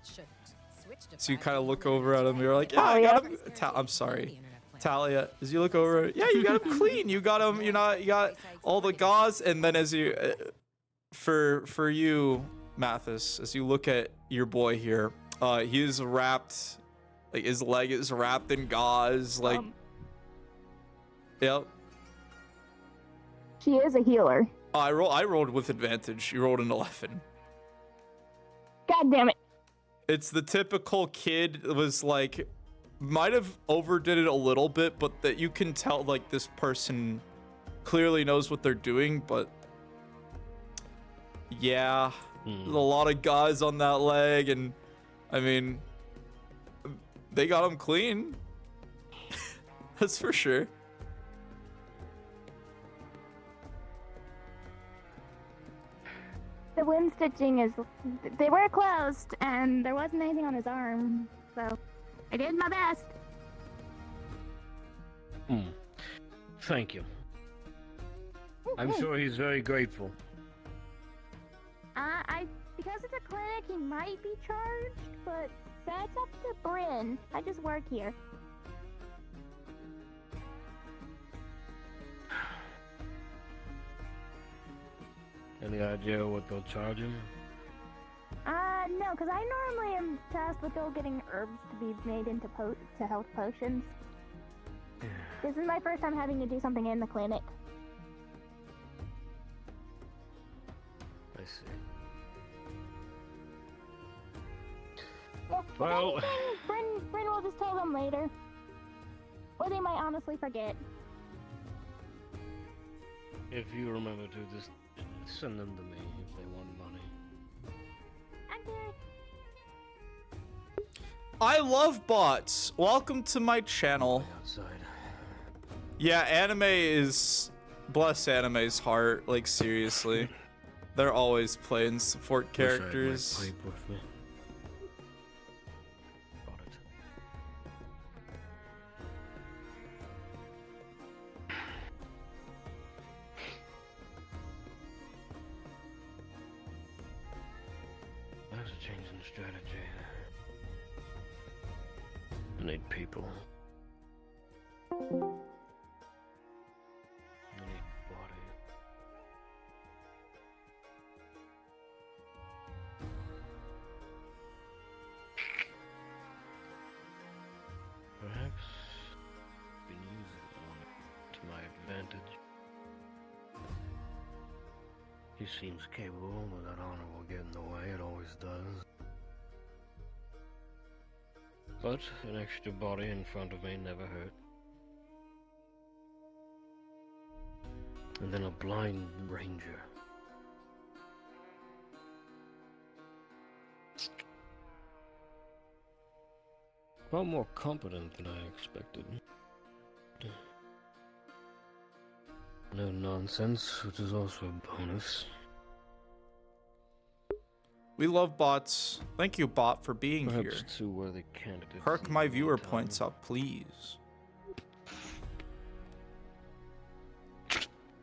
So you kind of look over at him. You're like, yeah, I got him. I'm sorry, Talia. As you look over, yeah, you got him clean. You got him. You got all the gauze, and then as you, for you, Mathis, as you look at your boy here, he is wrapped, like his leg is wrapped in gauze, like. Yep. She is a healer. Oh, I rolled with advantage. You rolled an 11. God damn it. It's the typical kid was like, might have overdid it a little bit, but that you can tell like this person clearly knows what they're doing, but yeah, there's a lot of guys on that leg, and I mean, they got him clean. That's for sure. The wound stitching is, they were closed, and there wasn't anything on his arm, so I did my best. Thank you. I'm sure he's very grateful. Because it's a clinic, he might be charged, but that's up to Bryn. I just work here. Any idea what they'll charge him? No, because I normally am tasked with go getting herbs to be made into health potions. This is my first time having to do something in the clinic. I see. Yeah, Well, if anything, Bryn will just tell them later. Or they might honestly forget. if you remember to just send them to me if they want money. Okay. I love bots. Welcome to my channel. Outside. Yeah, anime is, bless anime's heart. Like seriously, they're always playing support characters. Wish I had my pipe with me. Got it. That's a change in strategy. I need people. I need bodies. Perhaps I can use it to my advantage. He seems capable, but that honor will get in the way, it always does. But an extra body in front of me never hurt. And then a blind ranger. Far more competent than I expected. No nonsense, which is also a bonus. We love bots. Thank you, bot, for being Perhaps here. two worthy candidates. Perk my viewer points up, please.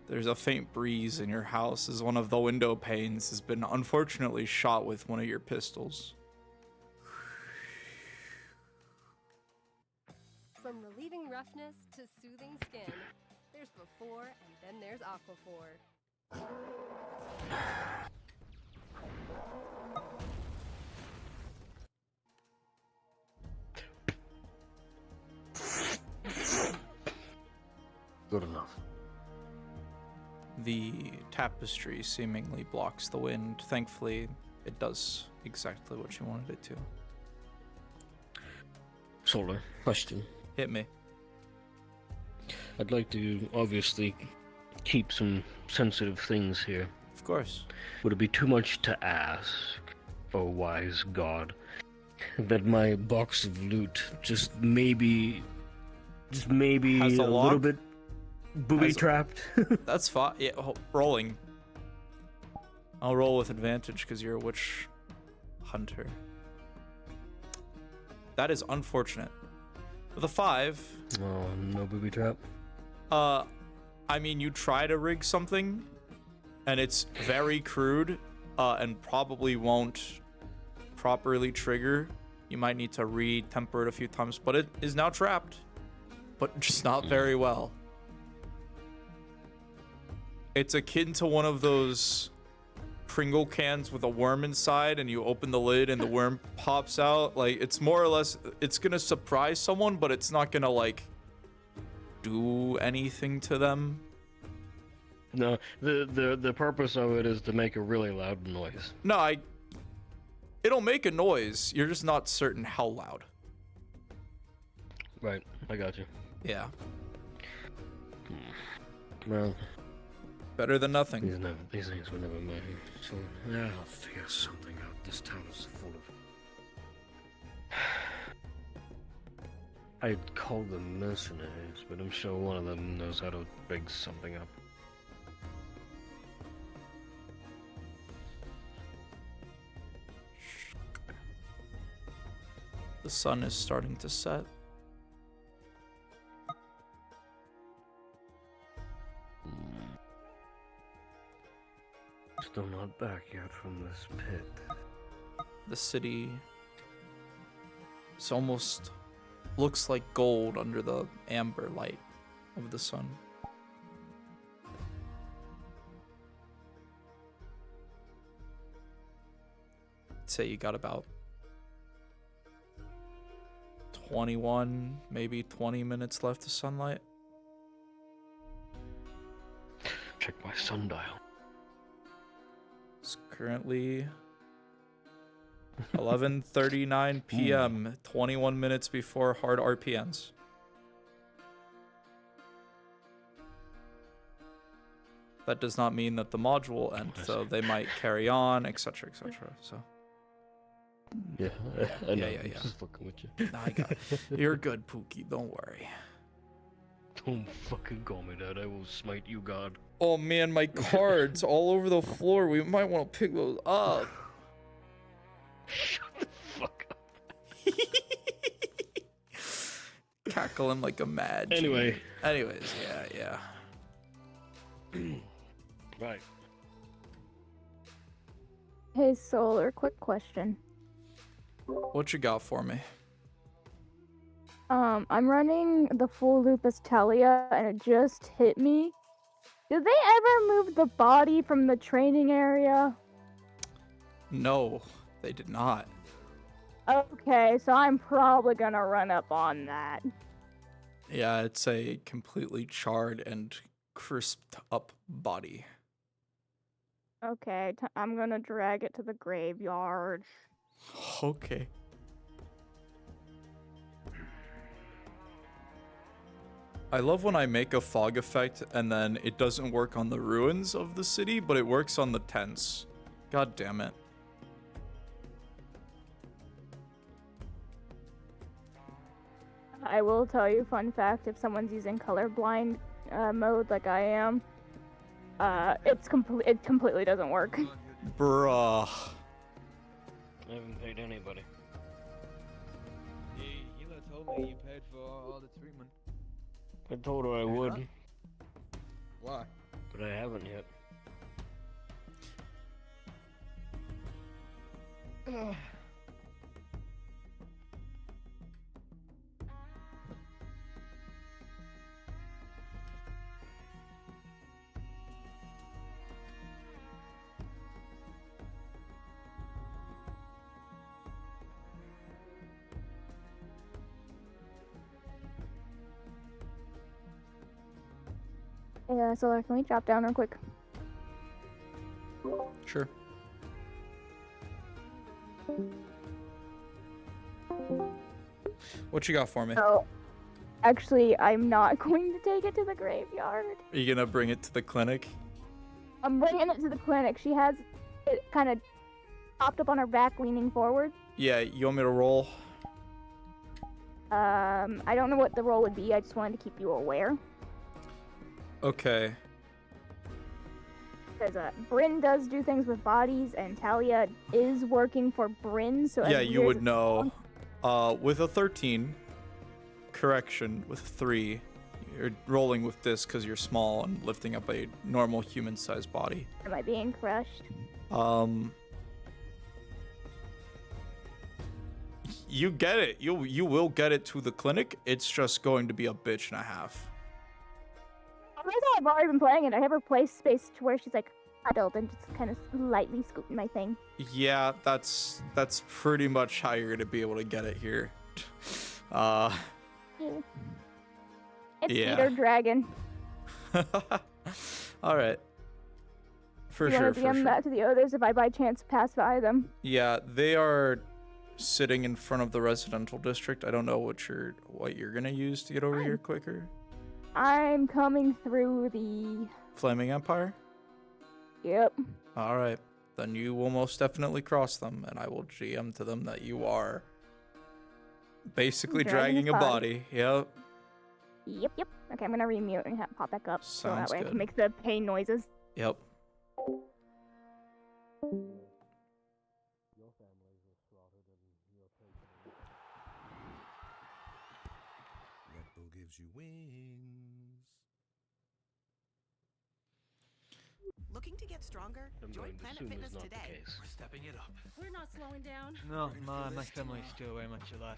There's a faint breeze in your house as one of the window panes has been unfortunately shot with one of your pistols. From relieving roughness to soothing skin, there's before and then there's Aquaphor. Good enough. The tapestry seemingly blocks the wind. Thankfully, it does exactly what you wanted it to. Solar, question. Hit me. I'd like to obviously keep some sensitive things here. Of course. Would it be too much to ask, oh wise god, that my box of loot just maybe Has a a little lock? bit booby-trapped? That's fine. Yeah, rolling. I'll roll with advantage because you're a witch hunter. That is unfortunate. With a 5. Oh, no booby trap. I mean, you try to rig something, and it's very crude, and probably won't properly trigger. You might need to re-temper it a few times, but it is now trapped, but just not very well. It's akin to one of those Pringle cans with a worm inside, and you open the lid and the worm pops out. Like, it's more or less, it's gonna surprise someone, but it's not gonna, like, do anything to them. No, the purpose of it is to make a really loud noise. No, it'll make a noise. You're just not certain how loud. Right, I got you. Yeah. Well, better than nothing. These things were never made. So yeah, I'll figure something out. This town is full of. I'd call them mercenaries, but I'm sure one of them knows how to rig something up. The sun is starting to set. Still not back yet from this pit. The city is almost looks like gold under the amber light of the sun. I'd say you got about 21, maybe 20 minutes left of sunlight. Check my sundial. It's currently 11:39 p.m., 21 minutes before hard RPNs. That does not mean that the module will end, though. They might carry on, etc., etc. So. Yeah, I know. Yeah. I'm just fucking with you. Nah, I got it. You're good, Pookie. Don't worry. Don't fucking call me that. I will smite you, God. Oh man, my cards all over the floor. We might want to pick those up. Shut the fuck up. Cackling like a mad. Anyway. Anyways, yeah. Right. Hey, Solar, quick question. What you got for me? I'm running the full Lupus Talia, and it just hit me. Did they ever move the body from the training area? No, they did not. Okay, so I'm probably gonna run up on that. Yeah, it's a completely charred and crisped up body. Okay, I'm gonna drag it to the graveyard. Okay. I love when I make a fog effect and then it doesn't work on the ruins of the city, but it works on the tents. God damn it. I will tell you, fun fact, if someone's using colorblind mode like I am, it completely doesn't work. Bruh. I haven't paid anybody. Hila told me you paid for all the treatment. I told her I would. Why? But I haven't yet. Yeah, Solar, can we drop down real quick? Sure. What you got for me? Oh, actually, I'm not going to take it to the graveyard. Are you gonna bring it to the clinic? I'm bringing it to the clinic. She has it kind of propped up on her back, leaning forward. Yeah, you want me to roll? I don't know what the role would be. I just wanted to keep you aware. Okay. Because Bryn does do things with bodies, and Talia is working for Bryn, so Yeah, as you weird would as it know. sounds- With a 13, correction, with 3, you're rolling with this because you're small and lifting up a normal human-sized body. Am I being crushed? You get it. You will get it to the clinic. It's just going to be a bitch and a half. The reason I've already been playing it, I have her play space to where she's like huddled and just kind of lightly scooting my thing. Yeah, that's pretty much how you're gonna be able to get it here. Yeah. It's Yeah. Peter Dragon. All right. For You sure. want to DM that to the others if I by chance pass by them? Yeah, they are sitting in front of the residential district. I don't know what you're gonna use to get over here quicker. I'm coming through the... Flaming Empire? Yep. All right. Then you will most definitely cross them, and I will GM to them that you are basically dragging a body. Yep. Yep. Okay, I'm gonna remute and pop back up so that Sounds way I good. can make the pain noises. Yep. Red Bull gives you wings. Looking to get stronger? Join Planet Fitness today. We're stepping it up. We're not slowing down. No, my family's still very much alive.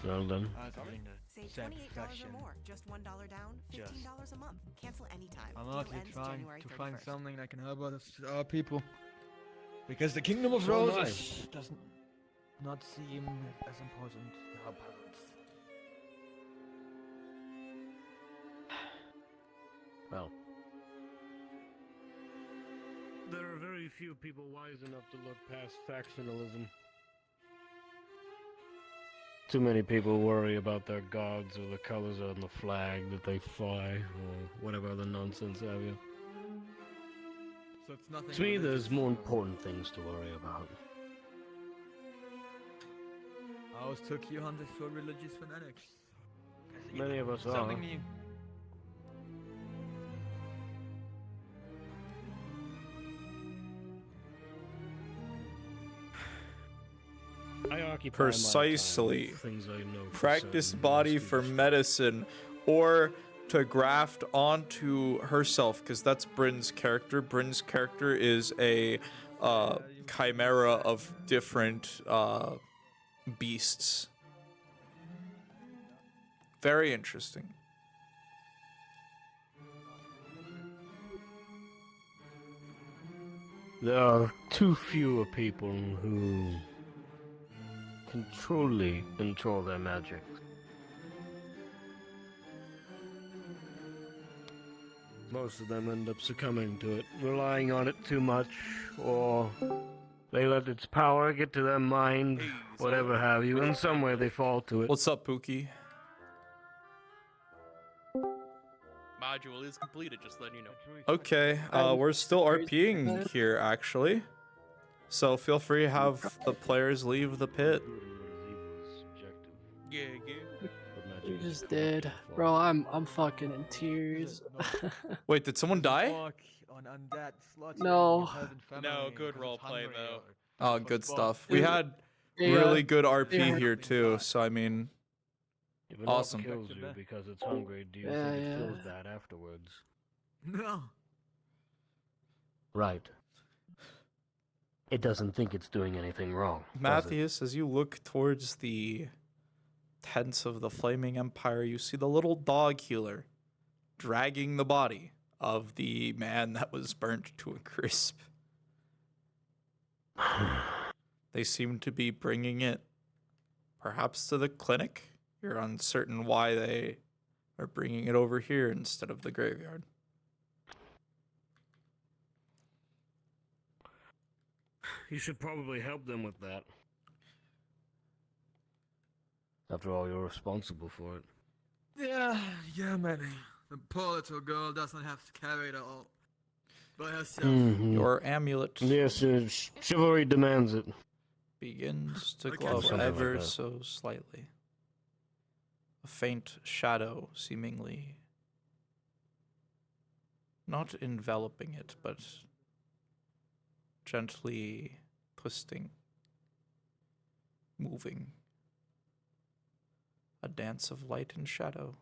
Well then. I was willing to Save sacrifice $28 or more. Just $1 down, $15 a month. Cancel anytime. I'm Deal actually ends trying January to find 31st. something that can help our people. Because the Kingdom of So am Roses doesn't not seem as important to our parents. Well. There are very few people wise enough to look past factionalism. Too many people worry about their gods or the colors on the flag that they fly or whatever other nonsense have you. So it's nothing. To me, there's more important things to worry about. I always took you hunters for religious fanatics. Many of us are. Something new. I occupy Precisely. my time with things I know for Practice certain, body most for people medicine, or to graft onto herself, because that's Bryn's character. Bryn's character is a chimera of different beasts. Very interesting. There are too few people who can truly control their magic. Most of them end up succumbing to it, relying on it too much, or they let its power get to their mind, whatever have you. In some way they fall to it. What's up, Pookie? Module is completed, just letting you know. Okay, we're still RPing here, actually. So feel free to have the players leave the pit. Yeah. You just did. Bro, I'm fucking in tears. Wait, did someone die? No. No, good roleplay though. Oh, good stuff. We had really good RP here too, so I mean, If an awesome. elf kills you because it's hungry, do you Yeah, think it yeah. feels bad afterwards? No. Right. It doesn't think it's doing anything wrong. does it? Matthias, as you look towards the tents of the Flaming Empire, you see the little dog healer dragging the body of the man that was burnt to a crisp. They seem to be bringing it perhaps to the clinic. You're uncertain why they are bringing it over here instead of the graveyard. you should probably help them with that. After all, you're responsible for it. Yeah, maybe. The poor little girl doesn't have to carry it all by herself. Your amulet Yes, chivalry demands it. begins to I glow can't ever like that. so slightly. A faint shadow, seemingly not enveloping it, but gently twisting, moving. A dance of light and shadow.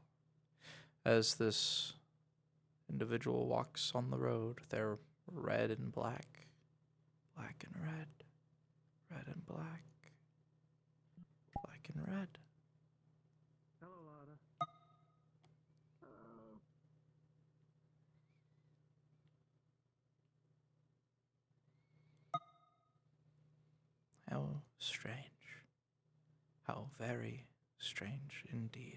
As this individual walks on the road, they're red and black, black and red, red and black, black and red. Hello, Lada. How strange. How very strange indeed.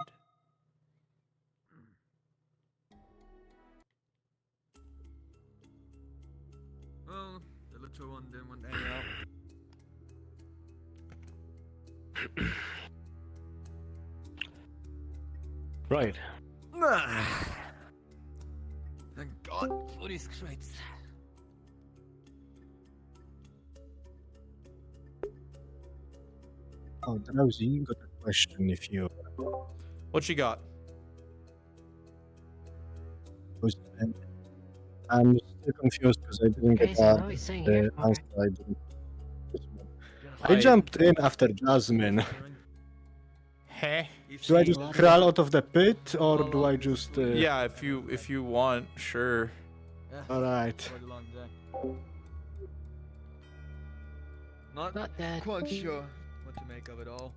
Well, the little one didn't want any help. Right. Thank God for these crates. Oh, Drowsy, got a question if you... What you got? I'm still confused because I didn't get Crazy, what are we saying here the for? answer I didn't. I jumped in after Jasmine. Heh. Do I just crawl out of the pit or do I just... Yeah, if you want, sure. Alright. Not dead. quite sure what to make of it all.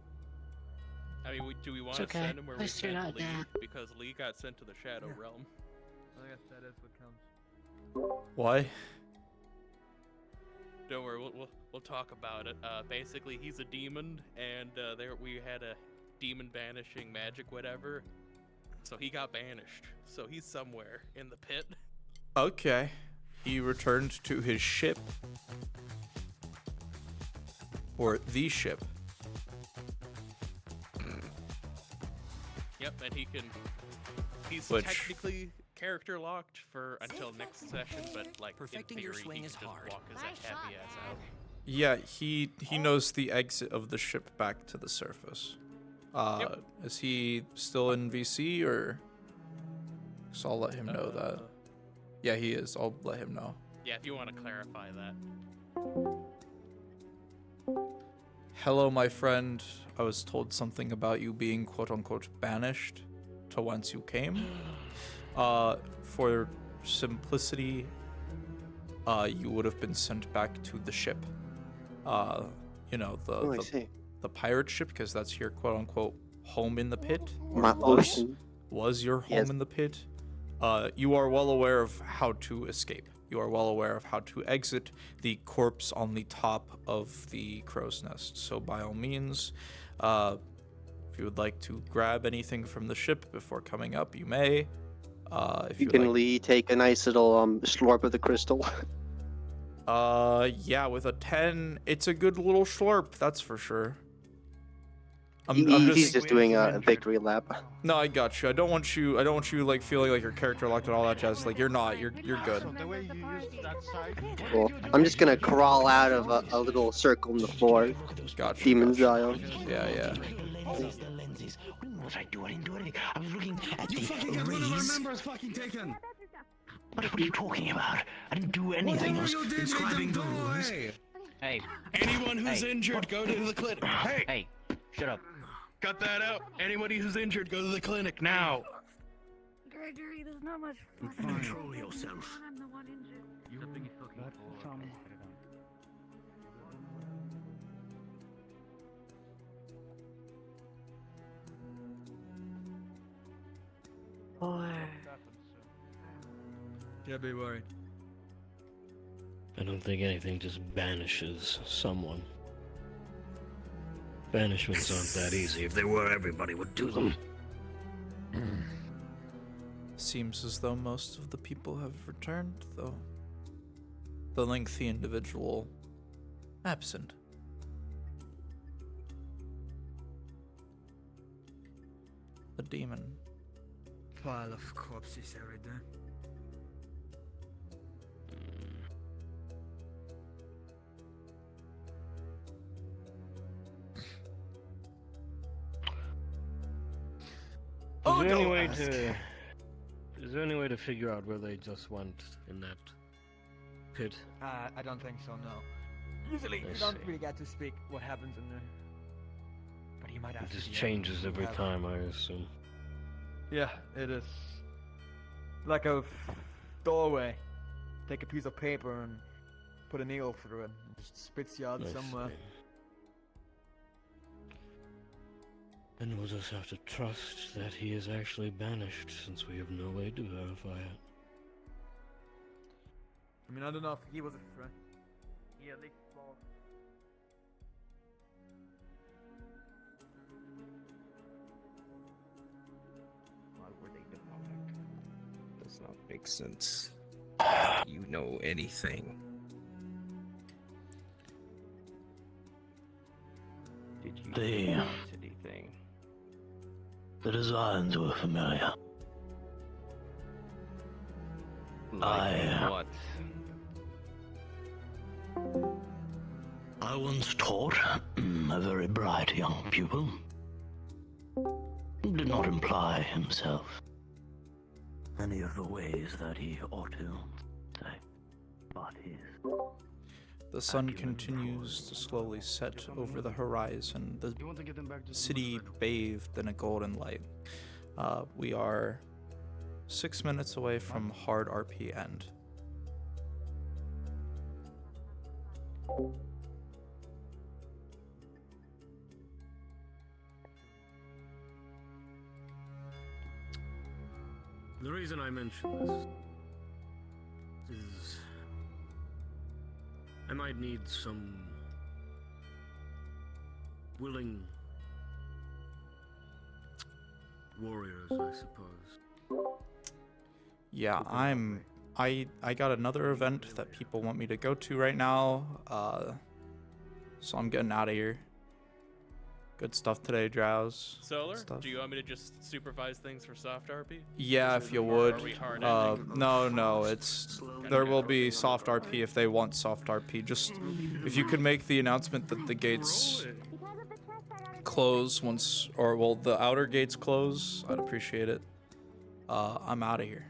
I mean, do we want It's to okay. send him where At we least you're sent not Lee? dead. Because Lee got sent to the Shadow Realm. I guess that is what counts. Why? Don't worry, we'll talk about it. Basically, he's a demon, and there we had a demon banishing magic, whatever. So he got banished. So he's somewhere in the pit. Okay. He returned to his ship. Or the ship. Yep, and he's Which- technically character locked for until next session, but like Perfecting in your theory, swing he is can just hard. walk his happy ass out. Yeah, he knows the exit of the ship back to the surface. Is he still in VC or? So I'll let him know that. Yeah, he is. I'll let him know. Yeah, if you want to clarify that. Hello, my friend. I was told something about you being quote-unquote banished to whence you came. For simplicity, you would have been sent back to the ship. You know, the pirate ship, because that's your quote-unquote home in the pit. Or My was, ocean. was your home Yes. in the pit. You are well aware of how to escape. You are well aware of how to exit the corpse on the top of the crow's nest. So by all means, if you would like to grab anything from the ship before coming up, you may. If You you'd can like, Lee take a nice little slurp of the crystal. yeah, with a 10, it's a good little slurp, that's for sure. He's just doing a victory lap. No, I got you. I don't want you like feeling like your character locked and all that jazz. Like you're not. You're good. Cool. I'm just gonna crawl out of a little circle in the floor. Gotcha. Demon style. Yeah, yeah. What was I doing? I didn't do anything. I was looking at You the fucking got one of our rays. members fucking taken! What are you talking about? I didn't do anything. I was Whatever you did, inscribing the go runes. away. Hey. Anyone who's injured, go to the clinic. Hey! Hey, shut up. Cut that out. Anybody who's injured, go to the clinic now. Gregory, there's not much Control yourself. I'm the one injured. Boy. Can't be worried. I don't think anything just banishes someone. Banishments aren't that easy. If they were, everybody would do them. Seems as though most of the people have returned, though. The lengthy individual absent. The demon. Pile of corpses every day. Is there any way to figure out where they just went in that pit? I don't think so, no. Usually, I you don't see. really get to speak what happens in there. But he might have It to just be changes able to every have- time, I assume. Yeah, it is. Like a doorway. Take a piece of paper and put a needle through it. And just spits you out I somewhere. see. And we'll just have to trust that he is actually banished, since we have no way to verify it. I mean, I don't know if he was a friend. Yeah, they fall. Why were they demonic? Does not make sense. You know anything? Did you The- notice anything? The designs were familiar. Like what? I once taught a very bright young pupil. Did not imply himself any of the ways that he ought to say, but his The sun continues to slowly set over the horizon, the city bathed in a golden light. We are 6 minutes away from hard RP end. The reason I mention this is I might need some willing warriors, I suppose. Yeah, I got another event that people want me to go to right now, so I'm getting out of here. Good stuff today, Drowse. Solar, Stuff. do you want me to just supervise things for soft RP? Yeah, if you Or would. are we hard No, it's there will be soft RP if they want soft RP. Just if you could make the announcement that the gates close once, or well, the outer gates close, I'd appreciate it. I'm out of here.